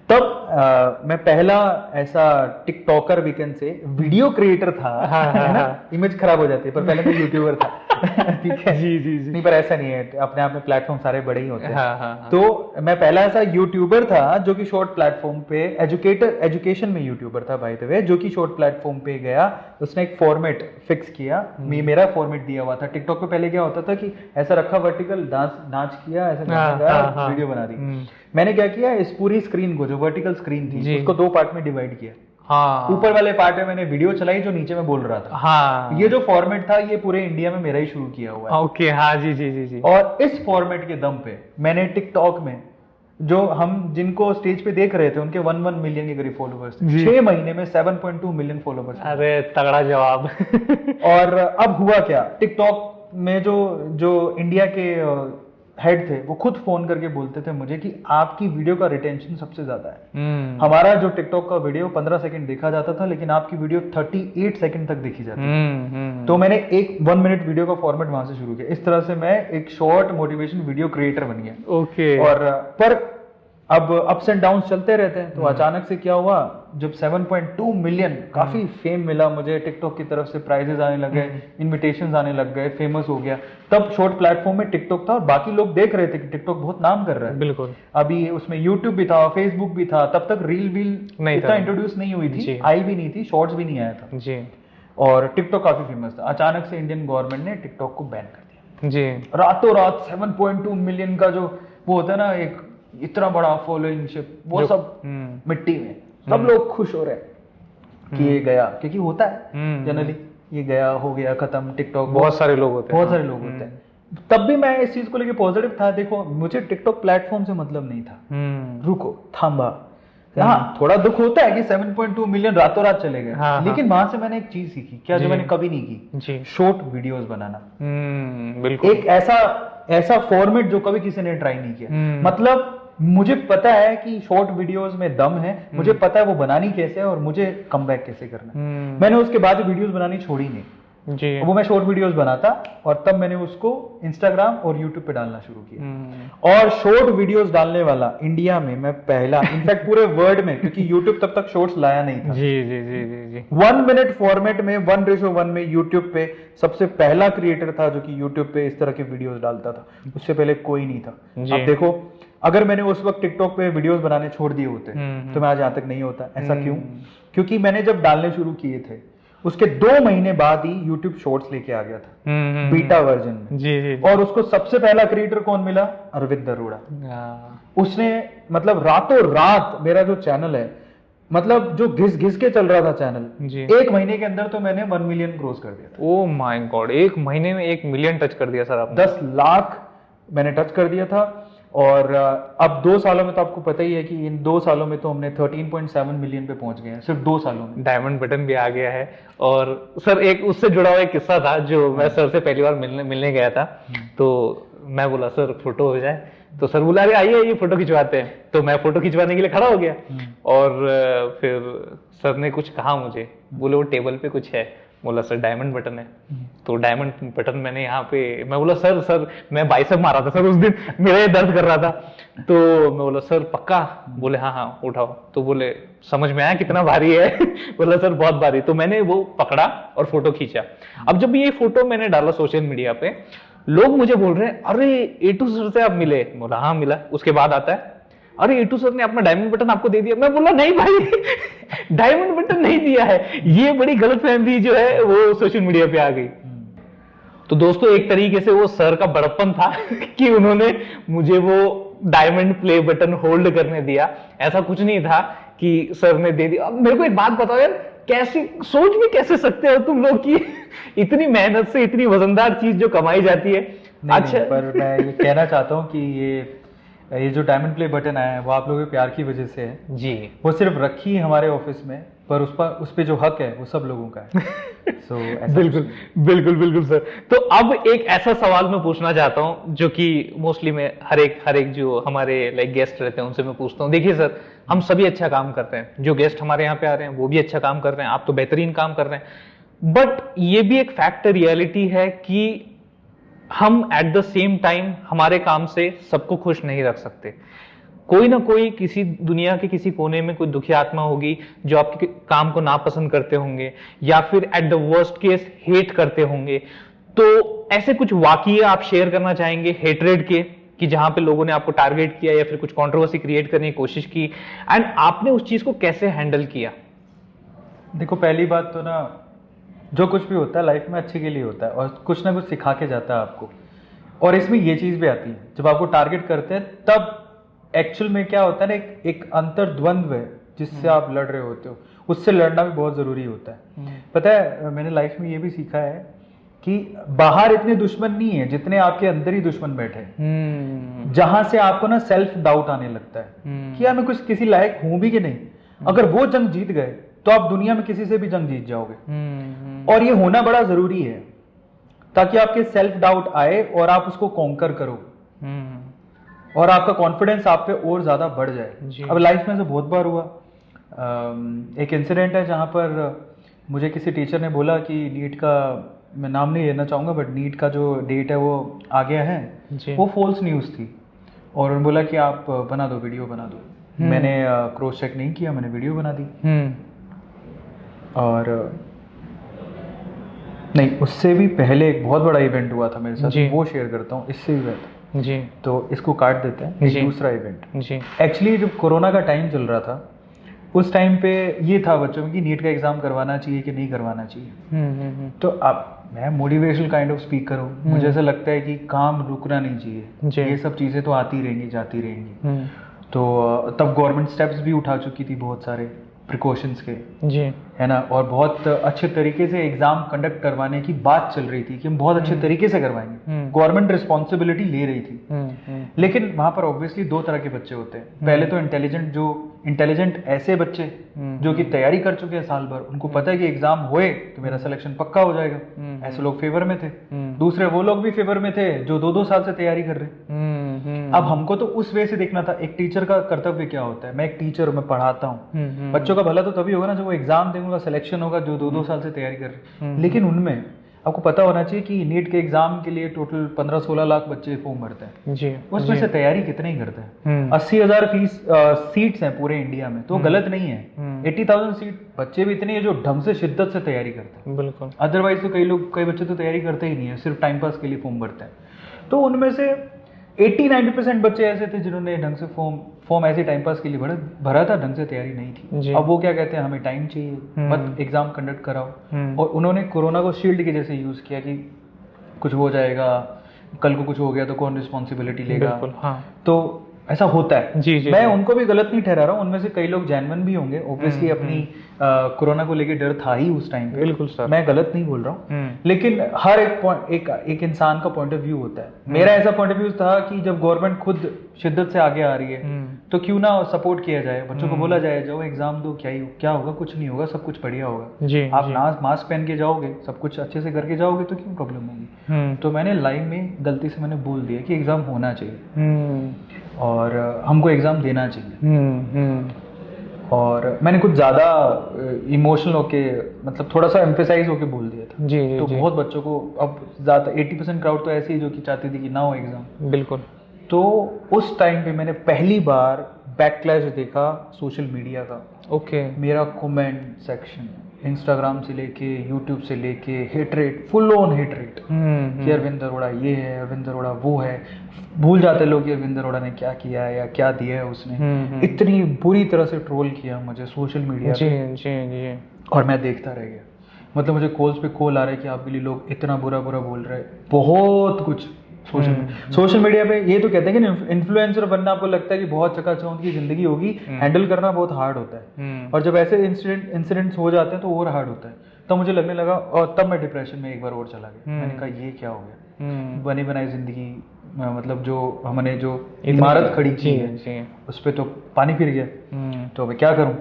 तब मैं पहला ऐसा टिकटॉकर वीकेंड से वीडियो क्रिएटर था। है ना, इमेज खराब हो जाती है, पर पहले मैं यूट्यूबर था। ठीक है जी। नहीं, पर ऐसा नहीं है, अपने आप में प्लेटफॉर्म सारे बड़े ही होते हैं। तो मैं पहला ऐसा यूट्यूबर था जो कि शॉर्ट प्लेटफॉर्म पे एजुकेशन में यूट्यूबर था बाय द वे, जो कि शॉर्ट प्लेटफॉर्म पे गया। उसने एक फॉर्मेट फिक्स किया, मेरा फॉर्मेट दिया हुआ था। टिकटॉक पे पहले क्या होता था कि ऐसा रखा वर्टिकल, नाच किया, ऐसा वीडियो बना दी। मैंने क्या किया, इस पूरी स्क्रीन को, जो वर्टिकल स्क्रीन थी, उसको 2 पार्ट में डिवाइड किया। ऊपर वाले पार्ट में मैंने वीडियो चलाई जो नीचे में बोल रहा था। ये जो फॉर्मेट था ये पूरे इंडिया में मेरा ही शुरू किया हुआ है। ओके, हाँ जी। और इस फॉर्मेट के दम पे मैंने टिकटॉक में जो हम जिनको स्टेज पे देख रहे थे उनके 1 मिलियन के करीब फॉलोवर्स थे। 6 महीने में 7.2 मिलियन फॉलोवर्स। अरे तगड़ा जवाब। और अब हुआ क्या, टिकटॉक में जो इंडिया के हेड थे वो खुद फोन करके बोलते थे मुझे कि आपकी वीडियो का रिटेंशन सबसे ज्यादा है। हमारा जो टिकटॉक का वीडियो 15 सेकंड देखा जाता था, लेकिन आपकी वीडियो 38 सेकंड तक देखी जाती थी। तो मैंने एक 1 मिनट वीडियो का फॉर्मेट वहां से शुरू किया। इस तरह से मैं एक शॉर्ट मोटिवेशन वीडियो क्रिएटर बन गया। ओके। और पर अब अप्स एंड डाउन्स चलते रहते हैं। तो अचानक से क्या हुआ, जब 7.2 मिलियन, काफी फेम मिला मुझे, टिकटॉक की तरफ से प्राइजेस आने लग गए, इन्विटेशंस आने लग गए, फेमस हो गया। तब शॉर्ट प्लेटफॉर्म में टिकटॉक था और बाकी लोग देख रहे थे कि टिकटॉक बहुत नाम कर रहा है। बिल्कुल। अभी उसमें यूट्यूब भी था, फेसबुक भी था, तब तक रील इतना इंट्रोड्यूस नहीं हुई थी, आई भी नहीं थी, शॉर्ट्स भी नहीं आया था जी। और टिकटॉक काफी फेमस था। अचानक से इंडियन गवर्नमेंट ने टिकटॉक को बैन कर दिया जी। रातों रात 7.2 मिलियन का जो वो होता है ना, एक इतना बड़ा फॉलोइंगशिप, वो सब मिट्टी में। सब लोग खुश हो रहे हैं कि ये गया, क्योंकि होता है जनरली, ये गया, हो गया, खत्म। टिकटॉक बहुत सारे लोग होते हैं। तब भी मैं इस चीज को लेके पॉजिटिव था। देखो, मुझे टिकटॉक प्लेटफॉर्म से मतलब नहीं था। रुको, थांबा। हाँ, थोड़ा दुख होता है कि 7.2 मिलियन रातों रात चले गए। लेकिन वहां से मैंने एक चीज सीखी, क्या, जो मैंने कभी नहीं की, शॉर्ट वीडियोस बनाना। बिल्कुल। एक ऐसा फॉर्मेट जो कभी किसी ने ट्राई नहीं किया। मतलब मुझे पता है कि शॉर्ट वीडियोस में दम है, मुझे पता है वो बनानी कैसे है और मुझे कमबैक कैसे करना है। मैंने उसके बाद वीडियोस बनानी छोड़ी नहीं जी। वो मैं शॉर्ट वीडियोस बनाता और तब मैंने उसको इंस्टाग्राम और यूट्यूब पे डालना शुरू किया। और शॉर्ट वीडियोस डालने वाला इंडिया में मैं पहला, इनफैक्ट पूरे वर्ल्ड में, क्योंकि यूट्यूब तब तक शॉर्ट्स लाया नहीं था जी। 1 मिनट फॉर्मेट में 1:1 में यूट्यूब पे सबसे पहला क्रिएटर था जो कि यूट्यूब पे इस तरह के वीडियोस डालता था। उससे पहले कोई नहीं था। अब देखो, अगर मैंने उस वक्त टिकटॉक पे वीडियोस बनाने छोड़ दिए होते तो मैं आज यहाँ तक नहीं होता। ऐसा क्यों? क्योंकि मैंने जब डालने शुरू किए थे उसके 2 महीने बाद ही यूट्यूब शॉर्ट्स लेके आ गया था बीटा वर्जन में जी। और उसको सबसे पहला क्रिएटर कौन मिला? अरविंद अरोड़ा। उसने मतलब रातों रात मेरा जो चैनल है, मतलब जो घिस के चल रहा था चैनल, 1 महीने के अंदर तो मैंने 1 मिलियन क्रॉस कर दिया था। ओह माय गॉड, 1 महीने में 1 मिलियन टच कर दिया सर आपने। 10 लाख मैंने टच कर दिया था। और अब 2 सालों में तो आपको पता ही है कि इन 2 सालों में तो हमने 13.7 मिलियन पे पहुंच गए हैं सिर्फ 2 सालों में। डायमंड बटन भी आ गया है। और सर एक उससे जुड़ा हुआ एक किस्सा था, जो मैं सर से पहली बार मिलने गया था। तो मैं बोला सर फोटो हो जाए, तो सर बोला अरे आइए ये फोटो खिंचवाते हैं। तो मैं फोटो खिंचवाने के लिए खड़ा हो गया और फिर सर ने कुछ कहा मुझे, बोले वो टेबल पे कुछ है। बोला सर डायमंड बटन है। तो डायमंड बटन मैंने यहाँ पे, मैं बोला सर मैं बाइसेप मारा था सर उस दिन, मेरा ये दर्द कर रहा था। तो मैं बोला सर पक्का? बोले हाँ उठाओ। तो बोले समझ में आया कितना भारी है? बोला सर बहुत भारी। तो मैंने वो पकड़ा और फोटो खींचा। अब जब ये फोटो मैंने डाला सोशल मीडिया पे, लोग मुझे बोल रहे हैं अरे एटू सर से आप मिले? बोला हाँ मिला। उसके बाद आता है अरे एटू सर ने अपना डायमंड बटन आपको दे दिया। मैं बोला नहीं भाई डायमंड बटन नहीं दिया है। ये बड़ी गलतफहमी जो है वो सोशल मीडिया पे आ गई। तो दोस्तों एक तरीके से वो सर का बड़प्पन था कि उन्होंने मुझे वो डायमंड प्ले बटन होल्ड करने दिया। ऐसा कुछ नहीं था कि सर ने दे दिया। अब मेरे को एक बात बताओ यार, कैसे सोच भी कैसे सकते हो तुम लोग कि इतनी मेहनत से इतनी वजनदार चीज जो कमाई जाती है। नहीं, पर मैं ये कहना चाहता हूँ कि ये जो डायमंड प्ले बटन आया है वो आप लोगों के प्यार की वजह से है जी। वो सिर्फ रखी है हमारे ऑफिस में, पर उस पे जो हक है वो सब लोगों का है। So, ऐसा बिल्कुल बिल्कुल बिल्कुल सर। तो अब एक ऐसा सवाल मैं पूछना चाहता हूं जो कि मोस्टली मैं हर एक जो हमारे लाइक गेस्ट रहते हैं उनसे मैं पूछता हूं। देखिए सर, हम सभी अच्छा काम करते हैं, जो गेस्ट हमारे यहाँ पे आ रहे हैं वो भी अच्छा काम कर रहे हैं, आप तो बेहतरीन काम कर रहे हैं, बट ये भी एक फैक्टर रियलिटी है कि हम एट द सेम टाइम हमारे काम से सबको खुश नहीं रख सकते। कोई ना कोई किसी दुनिया के किसी कोने में कोई दुखी आत्मा होगी जो आपके काम को नापसंद करते होंगे या फिर at the worst case hate करते होंगे। तो ऐसे कुछ वाकये आप शेयर करना चाहेंगे हेटरेड के, कि जहां पे लोगों ने आपको टारगेट किया या फिर कुछ कंट्रोवर्सी क्रिएट करने की कोशिश की, एंड आपने उस चीज को कैसे हैंडल किया? देखो, पहली बात तो ना, जो कुछ भी होता है लाइफ में अच्छे के लिए होता है और कुछ ना कुछ सिखा के जाता है आपको। और इसमें ये चीज भी आती है, जब आपको टारगेट करते हैं तब एक्चुअल में क्या होता है ना, एक अंतर्द्वंद्व है जिससे आप लड़ रहे होते हो, उससे लड़ना भी बहुत जरूरी होता है। पता है, मैंने लाइफ में ये भी सीखा है कि बाहर इतने दुश्मन नहीं है जितने आपके अंदर ही दुश्मन बैठे हैं, जहां से आपको ना सेल्फ डाउट आने लगता है कि यार मैं कुछ किसी लायक हूं भी कि नहीं। अगर वो जंग जीत गए तो आप दुनिया में किसी से भी जंग जीत जाओगे। और ये होना बड़ा जरूरी है ताकि आपके सेल्फ डाउट आए और आप उसको कॉन्कर करो और आपका कॉन्फिडेंस आप पे और ज्यादा बढ़ जाए। अब लाइफ में से बहुत बार हुआ। एक इंसिडेंट है जहां पर मुझे किसी टीचर ने बोला कि नीट का, मैं नाम नहीं लेना चाहूंगा, बट नीट का जो डेट है वो आ गया है, वो फॉल्स न्यूज़ थी। और उन्होंने बोला कि आप बना दो, वीडियो बना दो। मैंने क्रॉस चेक नहीं किया, मैंने वीडियो बना दी। और नहीं, उससे भी पहले एक बहुत बड़ा इवेंट हुआ था मेरे साथ, वो शेयर करता हूँ, इससे भी बेहतर जी। तो इसको काट देते हैं। एक दूसरा इवेंट जी। एक्चुअली जब कोरोना का टाइम चल रहा था उस टाइम पे ये था बच्चों में कि नीट का एग्जाम करवाना चाहिए कि नहीं करवाना चाहिए। तो अब मैं मोटिवेशनल काइंड ऑफ स्पीकर हूँ, मुझे ऐसा लगता है कि काम रुकना नहीं चाहिए, ये सब चीज़ें तो आती रहेंगी जाती रहेंगी। तो तब गवर्नमेंट स्टेप्स भी उठा चुकी थी बहुत सारे प्रिकॉशंस के जी, है ना, और बहुत अच्छे तरीके से एग्जाम कंडक्ट करवाने की बात चल रही थी कि हम बहुत अच्छे तरीके से करवाएंगे, गवर्नमेंट रिस्पॉन्सिबिलिटी ले रही थी। लेकिन वहां पर ऑब्वियसली दो तरह के बच्चे होते हैं। पहले तो इंटेलिजेंट ऐसे बच्चे जो कि तैयारी कर चुके हैं साल भर, उनको पता है कि एग्जाम होए तो मेरा सिलेक्शन पक्का हो जाएगा, ऐसे लोग फेवर में थे। दूसरे वो लोग भी फेवर में थे जो 2-2 साल से तैयारी कर रहे। अब हमको तो उस वे से देखना था। एक टीचर का कर्तव्य क्या होता है, मैं एक टीचर हूँ, मैं पढ़ाता हूँ, बच्चों का भला तो तभी होगा ना जब वो एग्जाम देंगे, सिलेक्शन होगा, जो 2-2 साल से तैयारी कर रहे। लेकिन उनमें आपको पता होना चाहिए कि नीट के एग्जाम के लिए टोटल 15-16 लाख बच्चे फॉर्म भरते हैं जी, उसमें से तैयारी कितने ही करते हैं। 80,000 सीट्स हैं पूरे इंडिया में, तो गलत नहीं है। 80,000 सीट बच्चे भी इतने हैं जो ढंग से शिद्दत से तैयारी करते हैं। बिल्कुल, अदरवाइज तो कई बच्चे तो तैयारी करते ही नहीं है, सिर्फ टाइम पास के लिए फॉर्म भरते हैं। तो उनमें से 80-90% बच्चे ऐसे थे जिन्होंने ढंग से फॉर्म ऐसे टाइम पास के लिए भरा था, ढंग से तैयारी नहीं थी। अब वो क्या कहते हैं, हमें टाइम चाहिए, मत एग्जाम कंडक्ट कराओ। और उन्होंने कोरोना को शील्ड के जैसे यूज किया कि कुछ हो जाएगा, कल को कुछ हो गया तो कौन रिस्पॉन्सिबिलिटी लेगा। हाँ। तो ऐसा होता है जी, मैं उनको भी गलत नहीं ठहरा रहा हूँ, उनमें से कई लोग जेन्युइन भी होंगे, ऑब्वियसली अपनी कोरोना को लेके डर था ही उस टाइम पे। बिल्कुल सर, मैं गलत नहीं बोल रहा हूँ, लेकिन हर एक इंसान का पॉइंट ऑफ व्यू होता है। मेरा ऐसा पॉइंट ऑफ व्यू था कि जब गवर्नमेंट खुद शिद्दत से आगे आ रही है तो क्यों ना सपोर्ट किया जाए, बच्चों को बोला जाए जाओ एग्जाम दो, क्या होगा, कुछ नहीं होगा, सब कुछ बढ़िया होगा। आप मास्क पहन के जाओगे, सब कुछ अच्छे से करके जाओगे तो क्यों प्रॉब्लम होगी। तो मैंने लाइव में गलती से मैंने बोल दिया कि एग्जाम होना चाहिए और हमको एग्जाम देना चाहिए। और मैंने कुछ ज़्यादा इमोशनल होके, मतलब थोड़ा सा एम्फेसाइज होके बोल दिया था जी, तो जी। बहुत बच्चों को, अब ज़्यादा 80% क्राउड तो ऐसी है जो कि चाहती थी कि ना हो एग्ज़ाम। बिल्कुल। तो उस टाइम पे मैंने पहली बार बैकक्लैश देखा सोशल मीडिया का। ओके। मेरा कमेंट सेक्शन इंस्टाग्राम से लेके यूट्यूब से लेके हेटरेट, फुल ऑन हेटरेट कि अरविंद अरोड़ा ये है, अरविंद अरोड़ा वो है। भूल जाते लोग कि अरविंद अरोड़ा ने क्या किया है या क्या दिया है उसने। इतनी बुरी तरह से ट्रोल किया मुझे सोशल मीडिया पे। और मैं देखता रह गया, मतलब मुझे कॉल्स पे कॉल आ रहे हैं कि आपके लिए लोग इतना बुरा बुरा बोल रहे हैं, बहुत कुछ सोशल मीडिया पे ये तो कहते हैं कि इन्फ्लुएंसर बनना आपको लगता है कि बहुत चकाचौंध की जिंदगी होगी, हैंडल करना बहुत हार्ड होता है, और जब ऐसे इंसिडेंट्स हो जाते हैं तो और हार्ड होता है। तब मुझे लगने लगा, और तब मैं डिप्रेशन में एक बार और चला गया। मैंने कहा ये क्या हो गया, बनी बनाई जिंदगी, मतलब जो हमने जो इमारत खड़ी की है उस पर तो पानी फिर गया, तो मैं क्या करूं।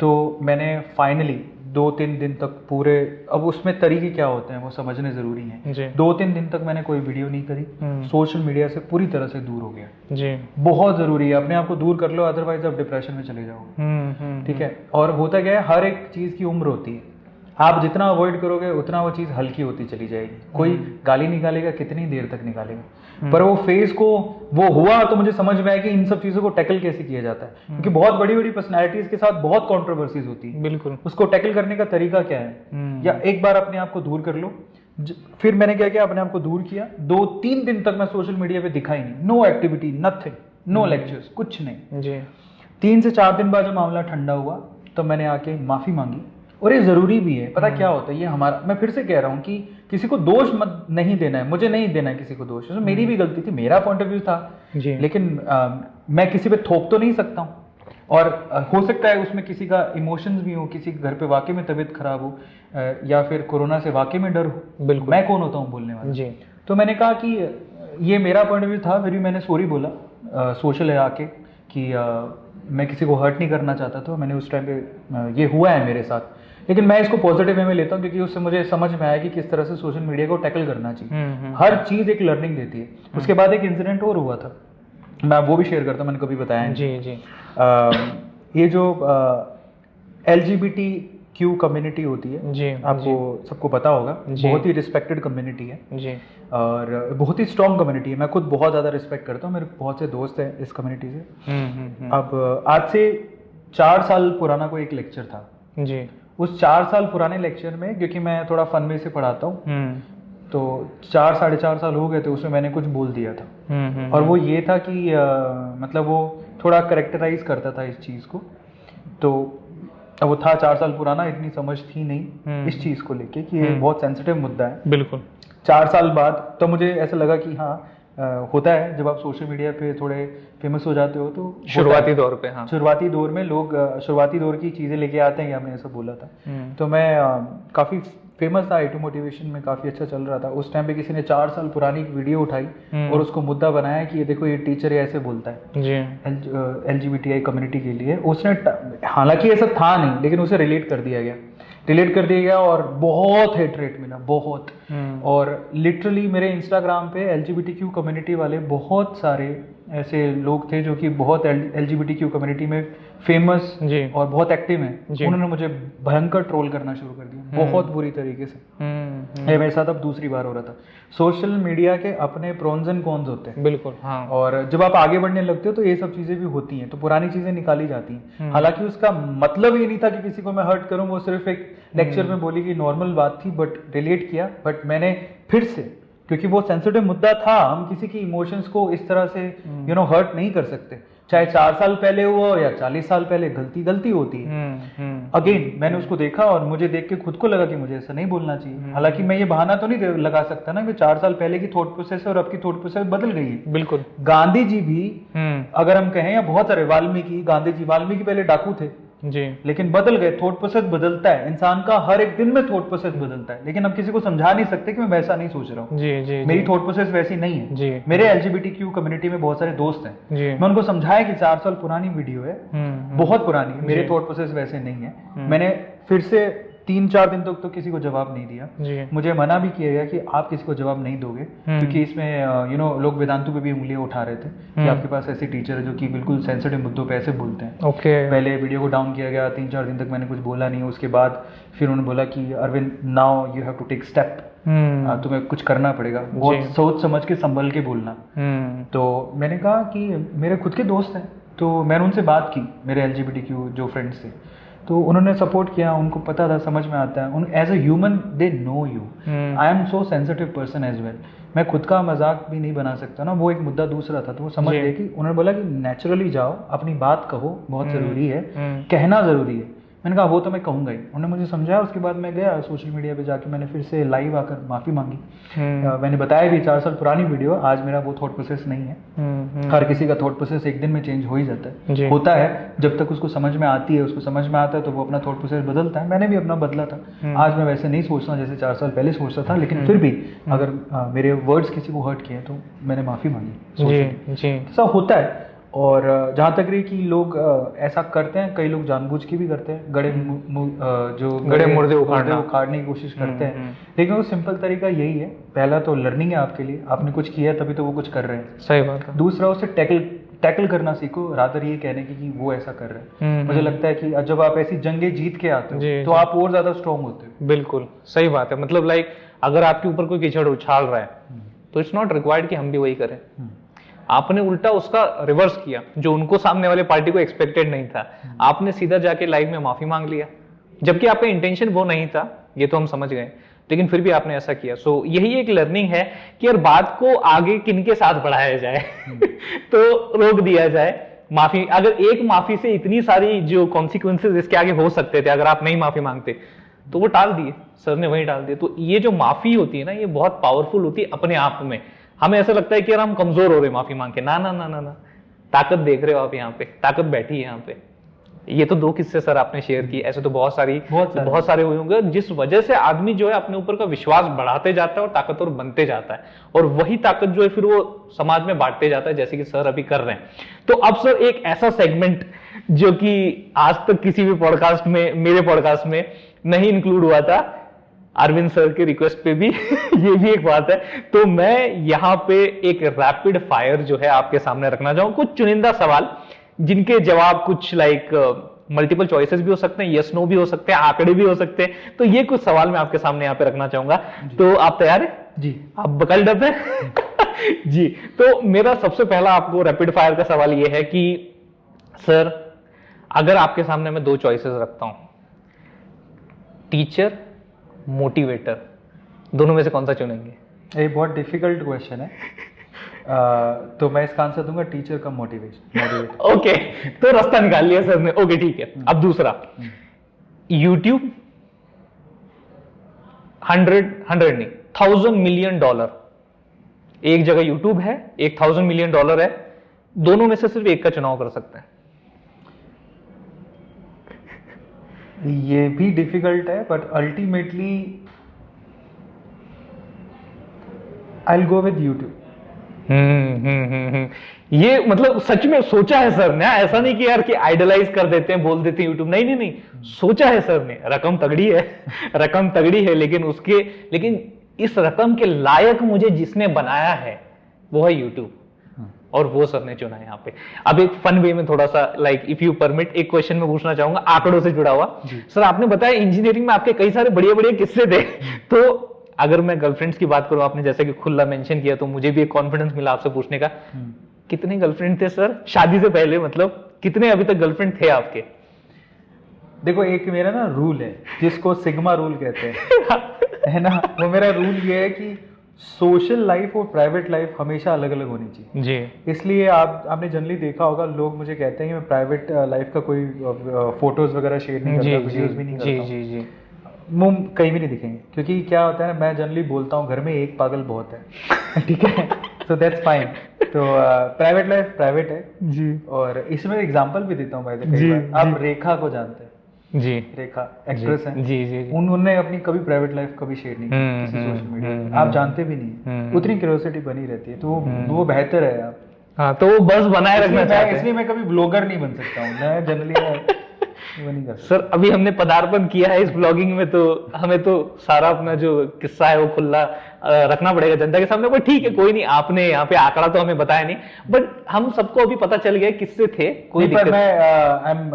तो मैंने फाइनली 2-3 दिन तक पूरे, अब उसमें तरीके क्या होते हैं वो समझने जरूरी है। 2-3 दिन तक मैंने कोई वीडियो नहीं करी, सोशल मीडिया से पूरी तरह से दूर हो गया जी। बहुत जरूरी है, अपने आप को दूर कर लो, अदरवाइज आप डिप्रेशन में चले जाओगे। ठीक है, और होता क्या है, हर एक चीज की उम्र होती है, आप जितना अवॉइड करोगे उतना वो चीज हल्की होती चली जाएगी। कोई गाली निकालेगा, कितनी देर तक निकालेगा, पर वो फेज को वो हुआ तो मुझे समझ में आया कि इन सब चीजों को टैकल कैसे किया जाता है, क्योंकि बहुत बड़ी बड़ी पर्सनैलिटीज के साथ बहुत कॉन्ट्रोवर्सीज होती है। बिल्कुल, उसको टैकल करने का तरीका क्या है, या एक बार अपने आप को दूर कर लो। फिर मैंने क्या किया, अपने आप को दूर किया। 2-3 दिन तक मैं सोशल मीडिया पे दिखा ही नहीं, no activity, nothing, no lectures, कुछ नहीं जी। 3 से 4 दिन बाद जब मामला ठंडा हुआ तो मैंने आके माफी मांगी, और ये जरूरी भी है। पता क्या होता है, ये हमारा, मैं फिर से कह रहा हूँ कि किसी को दोष मत नहीं देना है, मुझे नहीं देना है किसी को दोष, तो मेरी भी गलती थी, मेरा पॉइंट ऑफ व्यू था जी। लेकिन मैं किसी पे थोप तो नहीं सकता हूँ, और हो सकता है उसमें किसी का इमोशंस भी हो, किसी के घर पे वाकई में तबीयत खराब हो, या फिर कोरोना से वाकई में डर हो, बिल्कुल मैं कौन होता हूँ बोलने वाला जी। तो मैंने कहा कि ये मेरा पॉइंट ऑफ व्यू था, फिर भी मैंने सॉरी बोला सोशल है आके कि मैं किसी को हर्ट नहीं करना चाहता था। मैंने उस टाइम पे ये हुआ है मेरे साथ, लेकिन मैं इसको पॉजिटिव वे में लेता हूँ, क्योंकि उससे मुझे समझ में आया कि किस तरह से सोशल मीडिया को टैकल करना चाहिए। हर चीज एक लर्निंग देती है। उसके बाद एक इंसिडेंट और हुआ था, मैं वो भी शेयर करता हूँ, मैंने कभी बताया जी जी। ये जो LGBTQ कम्युनिटी होती है जी, आपको जी। सबको पता होगा, बहुत ही रिस्पेक्टेड कम्युनिटी है जी, और बहुत ही स्ट्रॉन्ग कम्युनिटी है। मैं खुद बहुत ज़्यादा रिस्पेक्ट करता हूँ, मेरे बहुत से दोस्त हैं इस कम्युनिटी से। अब आज से 4 साल पुराना कोई एक लेक्चर था जी। उस 4 साल पुराने लेक्चर में, क्योंकि मैं थोड़ा फन में से पढ़ाता हूँ, तो 4-4.5 साल हो गए थे, उसमें मैंने कुछ बोल दिया था, और वो ये था कि मतलब वो थोड़ा करेक्टराइज करता था इस चीज़ को। तो अब वो था 4 साल पुराना, इतनी समझ थी नहीं इस चीज़ को लेके कि ये बहुत सेंसिटिव मुद्दा है। बिल्कुल 4 साल बाद तो मुझे ऐसा लगा कि हाँ होता है, जब आप सोशल मीडिया पे थोड़े फेमस हो जाते हो तो शुरुआती दौर पे, हाँ शुरुआती दौर में लोग शुरुआती दौर की चीज़ें लेके आते हैं, हमने ऐसा बोला था। तो मैं काफ़ी फेमस था, IT मोटिवेशन में काफ़ी अच्छा चल रहा था। उस टाइम पे किसी ने 4 साल पुरानी एक वीडियो उठाई और उसको मुद्दा बनाया कि ये देखो ये टीचर ऐसे बोलता है जी LGBTI कम्युनिटी के लिए। उसने हालांकि ऐसा था नहीं, लेकिन उसे रिलेट कर दिया गया और बहुत हेट रेट मिला, बहुत। और लिटरली मेरे इंस्टाग्राम पे LGBTQ कम्युनिटी वाले बहुत सारे ऐसे लोग थे जो कि बहुत LGBTQ कम्युनिटी में फेमस और बहुत एक्टिव हैं। उन्होंने मुझे भयंकर ट्रोल करना शुरू कर दिया, बहुत बुरी तरीके से। ये मेरे साथ अब दूसरी बार हो रहा था। सोशल मीडिया के अपने प्रोन्स एंड कॉन्स होते हैं, बिल्कुल हाँ। और जब आप आगे बढ़ने लगते हो तो ये सब चीजें भी होती हैं, तो पुरानी चीजें निकाली जाती हैं। हालांकि उसका मतलब ये नहीं था कि किसी को मैं हर्ट करूं, वो सिर्फ एक लेक्चर में बोली कि नॉर्मल बात थी, बट रिलेट किया। बट मैंने फिर से, क्योंकि वो सेंसिटिव मुद्दा था, हम किसी की इमोशंस को इस तरह से हर्ट नहीं कर सकते, चाहे 4 साल पहले हुआ या 40 साल पहले। गलती होती है। अगेन मैंने उसको देखा और मुझे देख के खुद को लगा कि मुझे ऐसा नहीं बोलना चाहिए। हालांकि मैं ये बहाना तो नहीं लगा सकता ना कि 4 साल पहले की थॉट प्रोसेस और अब की थॉट प्रोसेस बदल गई है। बिल्कुल। गांधी जी भी अगर हम कहें, या बहुत सारे, वाल्मीकि पहले डाकू थे जी, लेकिन बदल गए। थॉट प्रोसेस बदलता है, इंसान का हर एक दिन में थॉट प्रोसेस बदलता है, लेकिन हम किसी को समझा नहीं सकते कि मैं वैसा नहीं सोच रहा हूँ जी, मेरी थॉट प्रोसेस वैसी नहीं है जी। मेरे LGBTQ कम्युनिटी में बहुत सारे दोस्त हैं जी। मैं उनको समझाया कि 4 साल पुरानी वीडियो है, बहुत पुरानी, मेरे थॉट प्रोसेस वैसे नहीं है। मैंने फिर से 3-4 दिन तक तो किसी को जवाब नहीं दिया। मुझे मना भी किया गया कि आप किसी को जवाब नहीं दोगे, क्योंकि इसमें लोग वेदांतु पे भी उंगलियां उठा रहे थे कि आपके पास ऐसे टीचर है जो कि बिल्कुल सेंसिटिव मुद्दों पे ऐसे बोलते हैं। पहले वीडियो को डाउन किया गया, 3-4 दिन तक मैंने कुछ बोला नहीं। उसके बाद फिर उन्होंने बोला कि Arvind, now you have to take step, तुम्हें कुछ करना पड़ेगा, बहुत सोच समझ के संभल के बोलना। तो मैंने कहा कि मेरे खुद के दोस्त हैं, तो मैंने उनसे बात की, मेरे LGBTQ जो फ्रेंड्स थे, तो उन्होंने सपोर्ट किया, उनको पता था, समझ में आता है। As a human they know you. I am so sensitive person as well. मैं खुद का मजाक भी नहीं बना सकता ना, वो एक मुद्दा दूसरा था, तो वो समझ गए कि उन्होंने बोला कि नेचुरली जाओ, अपनी बात कहो, बहुत जरूरी है, कहना जरूरी है। मैंने कहा वो तो मैं कहूँगा ही। उन्होंने मुझे समझाया, उसके बाद मैं गया सोशल मीडिया पे जाके, मैंने फिर से लाइव आकर माफ़ी मांगी। मैंने बताया भी 4 साल पुरानी वीडियो, आज मेरा वो थॉट प्रोसेस नहीं है। हर किसी का थॉट प्रोसेस एक दिन में चेंज हो ही जाता है, होता है, जब तक उसको समझ में आती है, उसको समझ में आता है तो वो अपना थॉट प्रोसेस बदलता है। मैंने भी अपना बदला था। आज मैं वैसे नहीं सोचता जैसे 4 साल पहले सोचता था, लेकिन फिर भी अगर मेरे वर्ड्स किसी को हर्ट किए तो मैंने माफ़ी मांगी। ऐसा होता है। और जहाँ तक रही कि लोग ऐसा करते हैं, कई लोग जानबूझ के भी करते हैं, गड़े मुर्दे उखाड़ने की कोशिश करते हैं, लेकिन वो सिंपल तरीका यही है, पहला तो लर्निंग है आपके लिए, आपने कुछ किया तभी तो वो कुछ कर रहे हैं, सही बात है। दूसरा उसे टैकल करना सीखो, रादर ये कहने की कि वो ऐसा कर रहे हैं। मुझे लगता है कि जब आप ऐसी जंगें जीत के आते हो तो आप और ज्यादा स्ट्रॉन्ग होते हो। बिल्कुल सही बात है। मतलब लाइक अगर आपके ऊपर कोई कीचड़ उछाल रहा है तो इट्स नॉट रिक्वायर्ड कि हम भी वही करें। आपने उल्टा उसका रिवर्स किया, जो उनको सामने वाले पार्टी को एक्सपेक्टेड नहीं था। आपने सीधा जाके लाइव में माफी मांग लिया, जबकि आपका इंटेंशन वो नहीं था, ये तो हम समझ गए, लेकिन फिर भी आपने ऐसा किया। सो यही एक लर्निंग है कि यार बात को आगे किनके साथ बढ़ाया जाए तो रोक दिया जाए। माफी, अगर एक माफी से इतनी सारी जो कॉन्सिक्वेंसेज इसके आगे हो सकते थे, अगर आप नहीं माफी मांगते तो वो टाल दिए, सर ने वही टाल दिए। तो ये जो माफी होती है ना, ये बहुत पावरफुल होती है अपने आप में। हमें ऐसा लगता है कि यार हम कमजोर हो रहे माफी मांग के, ना ना ना ना ना, ताकत देख रहे हो आप यहाँ पे, ताकत बैठी है यहाँ पे। ये तो 2 किस्से सर आपने शेयर किए, ऐसे तो बहुत सारे हुए होंगे, जिस वजह से आदमी जो है अपने ऊपर का विश्वास बढ़ाते जाता है और ताकतवर बनते जाता है, और वही ताकत जो है फिर वो समाज में बांटते जाता है, जैसे कि सर अभी कर रहे हैं। तो अब सर एक ऐसा सेगमेंट जो कि आज तक किसी भी पॉडकास्ट में, मेरे पॉडकास्ट में नहीं इंक्लूड हुआ था, अरविंद सर के रिक्वेस्ट पे भी ये भी एक बात है, तो मैं यहाँ पे एक रैपिड फायर जो है आपके सामने रखना चाहूँ, कुछ चुनिंदा सवाल जिनके जवाब कुछ लाइक मल्टीपल चॉइसेस भी हो सकते हैं, यस नो भी हो सकते हैं, आंकड़े भी हो सकते हैं। तो ये कुछ सवाल मैं आपके सामने यहाँ पे रखना चाहूंगा, तो आप तैयार है जी? आप बकल्ड अप है जी। तो मेरा सबसे पहला आपको रैपिड फायर का सवाल ये है कि सर अगर आपके सामने मैं 2 चॉइसेस रखता हूं, टीचर, मोटिवेटर, दोनों में से कौन सा चुनेंगे? ये बहुत डिफिकल्ट क्वेश्चन है। तो मैं इसका आंसर दूंगा टीचर का मोटिवेटर। ओके, तो रास्ता निकाल लिया सर ने। ओके ठीक है। अब दूसरा, यूट्यूब, 100 नहीं, $1000 मिलियन, एक जगह यूट्यूब है, एक $1000 मिलियन है, दोनों में से सिर्फ एक का चुनाव कर सकते हैं। ये भी डिफिकल्ट है, but ultimately I will go with YouTube. ये मतलब सच में सोचा है सर ने, ऐसा नहीं कि यार कि आइडलाइज कर देते हैं, बोल देते हैं यूट्यूब, नहीं नहीं नहीं, सोचा है सर ने। रकम तगड़ी है रकम तगड़ी है, लेकिन इस रकम के लायक मुझे जिसने बनाया है वो है यूट्यूब, और वो सर ने चुना है यहाँ पे। अब एक फन वे में थोड़ा सा लाइक इफ यू परमिट, एक क्वेश्चन में पूछना चाहूंगा आंकड़ों से जुड़ा हुआ। सर आपने बताया इंजीनियरिंग में आपके कई सारे बढ़िया बढ़िया किस्से थे, तो अगर मैं गर्लफ्रेंड्स की बात करूं, आपने जैसे कि खुला मेंशन किया, तो मुझे भी एक कॉन्फिडेंस मिला आपसे पूछने का, कितने गर्लफ्रेंड थे सर शादी से पहले? मतलब कितने अभी तक गर्लफ्रेंड थे आपके? देखो, एक मेरा ना रूल है जिसको सिग्मा रूल कहते हैं है ना, वो मेरा रूल ये है कि सोशल लाइफ और प्राइवेट लाइफ हमेशा अलग अलग होनी चाहिए जी। इसलिए आपने जनरली देखा होगा, लोग मुझे कहते हैं कि मैं प्राइवेट लाइफ का कोई फोटोज वगैरह शेयर नहीं करता, वीडियोस भी नहीं करता। जी जी। मुंह कहीं भी नहीं दिखेंगे, क्योंकि क्या होता है ना, मैं जनरली बोलता हूँ घर में एक पागल बहुत है ठीक है, तो दैट्स फाइन। तो प्राइवेट लाइफ प्राइवेट है जी। और इसमें एग्जांपल भी देता हूँ भाई, कई बार आप रेखा को जानते हैं जी, रेखा एक्ट्रेस है जी जी। उन्होंने अपनी कभी प्राइवेट लाइफ कभी शेयर नहीं की किसी सोशल मीडिया, आप जानते भी नहीं, उतनी क्यूरियोसिटी बनी रहती है, तो वो बेहतर है आप। हाँ, तो वो बस बनाए रखना चाहते हैं। इसलिए मैं कभी ब्लॉगर नहीं बन सकता हूँ, मैं जनरली वो नहीं कर सकता। सर अभी हमने पदार्पण किया है इस ब्लॉगिंग में, तो हमें तो सारा अपना जो किस्सा है वो खुला रखना पड़ेगा जनता के सामने। पर ठीक है, कोई नहीं, आपने यहाँ पे आंकड़ा तो हमें बताया नहीं, बट हम सबको अभी पता चल गया किससे थे। कोई दिक्कत मैं I am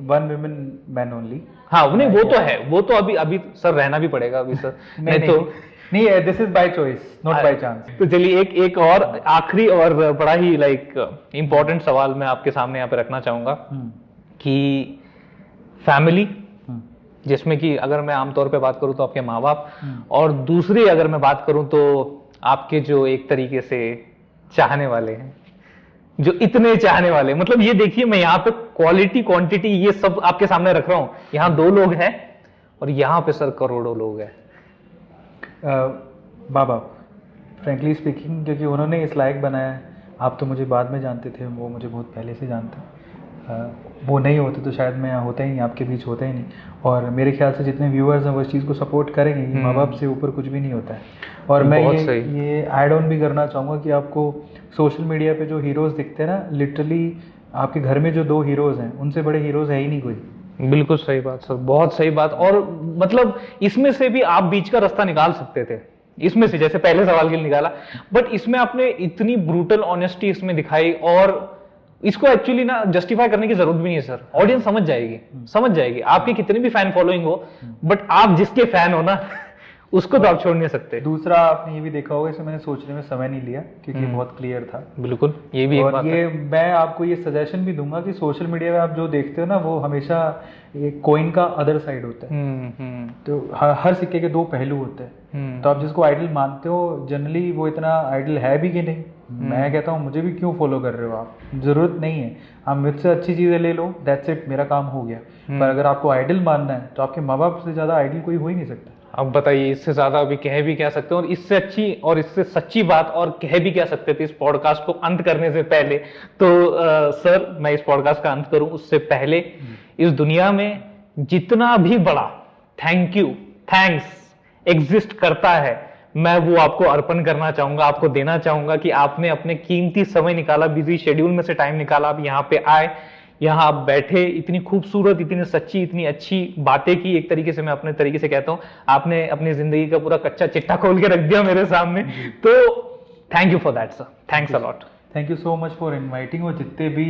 one women man only. हाँ नहीं, वो तो है, वो तो अभी सर रहना भी पड़ेगा अभी सर नहीं तो नहीं, this is by choice not by chance. तो चलिए एक और आखिरी और बड़ा ही लाइक इंपॉर्टेंट सवाल मैं आपके सामने यहाँ पे रखना चाहूंगा कि फैमिली, जिसमें कि अगर मैं आमतौर पे बात करूं तो आपके माँ बाप, और दूसरी अगर मैं बात करूं तो आपके जो एक तरीके से चाहने वाले हैं, जो इतने चाहने वाले, मतलब ये देखिए मैं यहाँ पे क्वालिटी क्वांटिटी ये सब आपके सामने रख रहा हूं। यहाँ 2 लोग हैं और यहाँ पे सर करोड़ों लोग हैं। बाबा फ्रेंकली स्पीकिंग, क्योंकि उन्होंने इस लायक बनाया है। आप तो मुझे बाद में जानते थे, वो मुझे बहुत पहले से जानते हैं। वो नहीं होते तो शायद मैं यहाँ होता ही नहीं, आपके बीच होता ही नहीं। और मेरे ख्याल से जितने व्यूअर्स हैं वो इस चीज़ को सपोर्ट करेंगे। माँ बाप से ऊपर कुछ भी नहीं होता है। और मैं ये ऐड ऑन भी करना चाहूँगा कि आपको सोशल मीडिया पे जो हीरोज़ दिखते हैं ना, लिटरली आपके घर में जो 2 हीरोज़ हैं उनसे बड़े हीरोज़ है ही नहीं कोई। बिल्कुल सही बात सर, बहुत सही बात। और मतलब इसमें से भी आप बीच का रास्ता निकाल सकते थे, इसमें से जैसे पहले सवाल के लिए निकाला, बट इसमें आपने इतनी ब्रूटल ऑनेस्टी इसमें दिखाई। और इसको एक्चुअली ना जस्टिफाई करने की जरूरत भी नहीं है सर, ऑडियंस समझ जाएगी आपके कितने भी फैन फॉलोइंग हो, बट आप जिसके फैन हो ना उसको तो आप छोड़ नहीं सकते। दूसरा आपने ये भी देखा होगा, इसे मैंने सोचने में समय नहीं लिया क्योंकि बहुत क्लियर था। बिल्कुल, ये भी एक बात है। ये मैं आपको ये सजेशन भी दूंगा कि सोशल मीडिया में आप जो देखते हो ना, वो हमेशा ये कॉइन का अदर साइड होता है। तो हर सिक्के के 2 पहलू होते हैं। तो आप जिसको आइडल मानते हो, जनरली वो इतना आइडल है भी कि नहीं। मैं कहता हूँ मुझे भी क्यों फॉलो कर रहे हो आप, जरूरत नहीं है। आप मुझसे अच्छी चीजें ले लो, दैट्स इट, मेरा काम हो गया। पर अगर आपको आइडल मानना है तो आपके माँ बाप से ज्यादा आइडल कोई हो ही नहीं सकता। अब बताइए इससे ज्यादा अभी कह भी क्या सकते हैं, और इससे अच्छी और इससे सच्ची बात और कह भी क्या सकते थे इस पॉडकास्ट को अंत करने से पहले। तो सर मैं इस पॉडकास्ट का अंत करूं उससे पहले, इस दुनिया में जितना भी बड़ा थैंक्स एग्जिस्ट करता है, मैं वो आपको अर्पण करना चाहूंगा, आपको देना चाहूंगा कि आपने अपने कीमती समय निकाला, बिजी शेड्यूल में से टाइम निकाला, आप यहाँ पे आए, यहाँ आप बैठे, इतनी खूबसूरत, इतनी सच्ची, इतनी अच्छी बातें की। एक तरीके से मैं अपने तरीके से कहता हूँ, आपने अपनी जिंदगी का पूरा कच्चा चिट्ठा खोल के रख दिया मेरे सामने। तो thank you for that sir, thanks a lot. Thank you so much for inviting. और जितने भी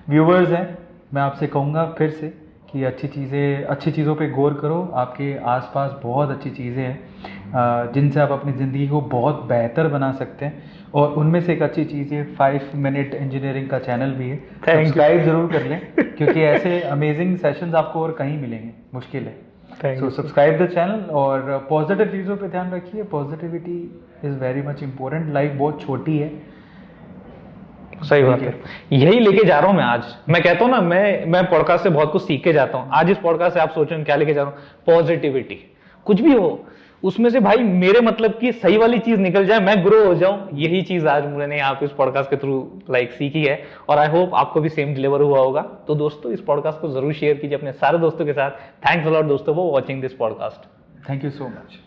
व्यूअर्स हैं, मैं आपसे कहूँगा फिर से कि अच्छी चीज़ों पे गौर करो। आपके आसपास बहुत अच्छी चीज़ें हैं जिनसे आप अपनी ज़िंदगी को बहुत बेहतर बना सकते हैं। और उनमें से एक अच्छी चीज़ है 5 मिनट इंजीनियरिंग का चैनल भी है, सब्सक्राइब ज़रूर कर लें क्योंकि ऐसे अमेजिंग सेशंस आपको और कहीं मिलेंगे, मुश्किल है। सो सब्सक्राइब द चैनल और पॉजिटिव चीज़ों पे ध्यान रखिए। Positivity is very much important. Life बहुत छोटी है। सही बात है, यही लेके जा रहा हूं मैं आज। मैं कहता हूं ना, मैं पॉडकास्ट से बहुत कुछ सीख के जाता हूं। आज इस पॉडकास्ट से आप सोचें क्या लेके जा रहा हूं, पॉजिटिविटी। कुछ भी हो उसमें से भाई मेरे मतलब की सही वाली चीज निकल जाए, मैं ग्रो हो जाऊं, यही चीज आज मैंने यहाँ पे इस पॉडकास्ट के थ्रू सीखी है। और आई होप आपको भी सेम डिलीवर हुआ होगा। तो दोस्तों इस पॉडकास्ट को जरूर शेयर कीजिए अपने सारे दोस्तों के साथ। थैंक्स अ लॉट दोस्तों for watching this podcast. Thank you so much.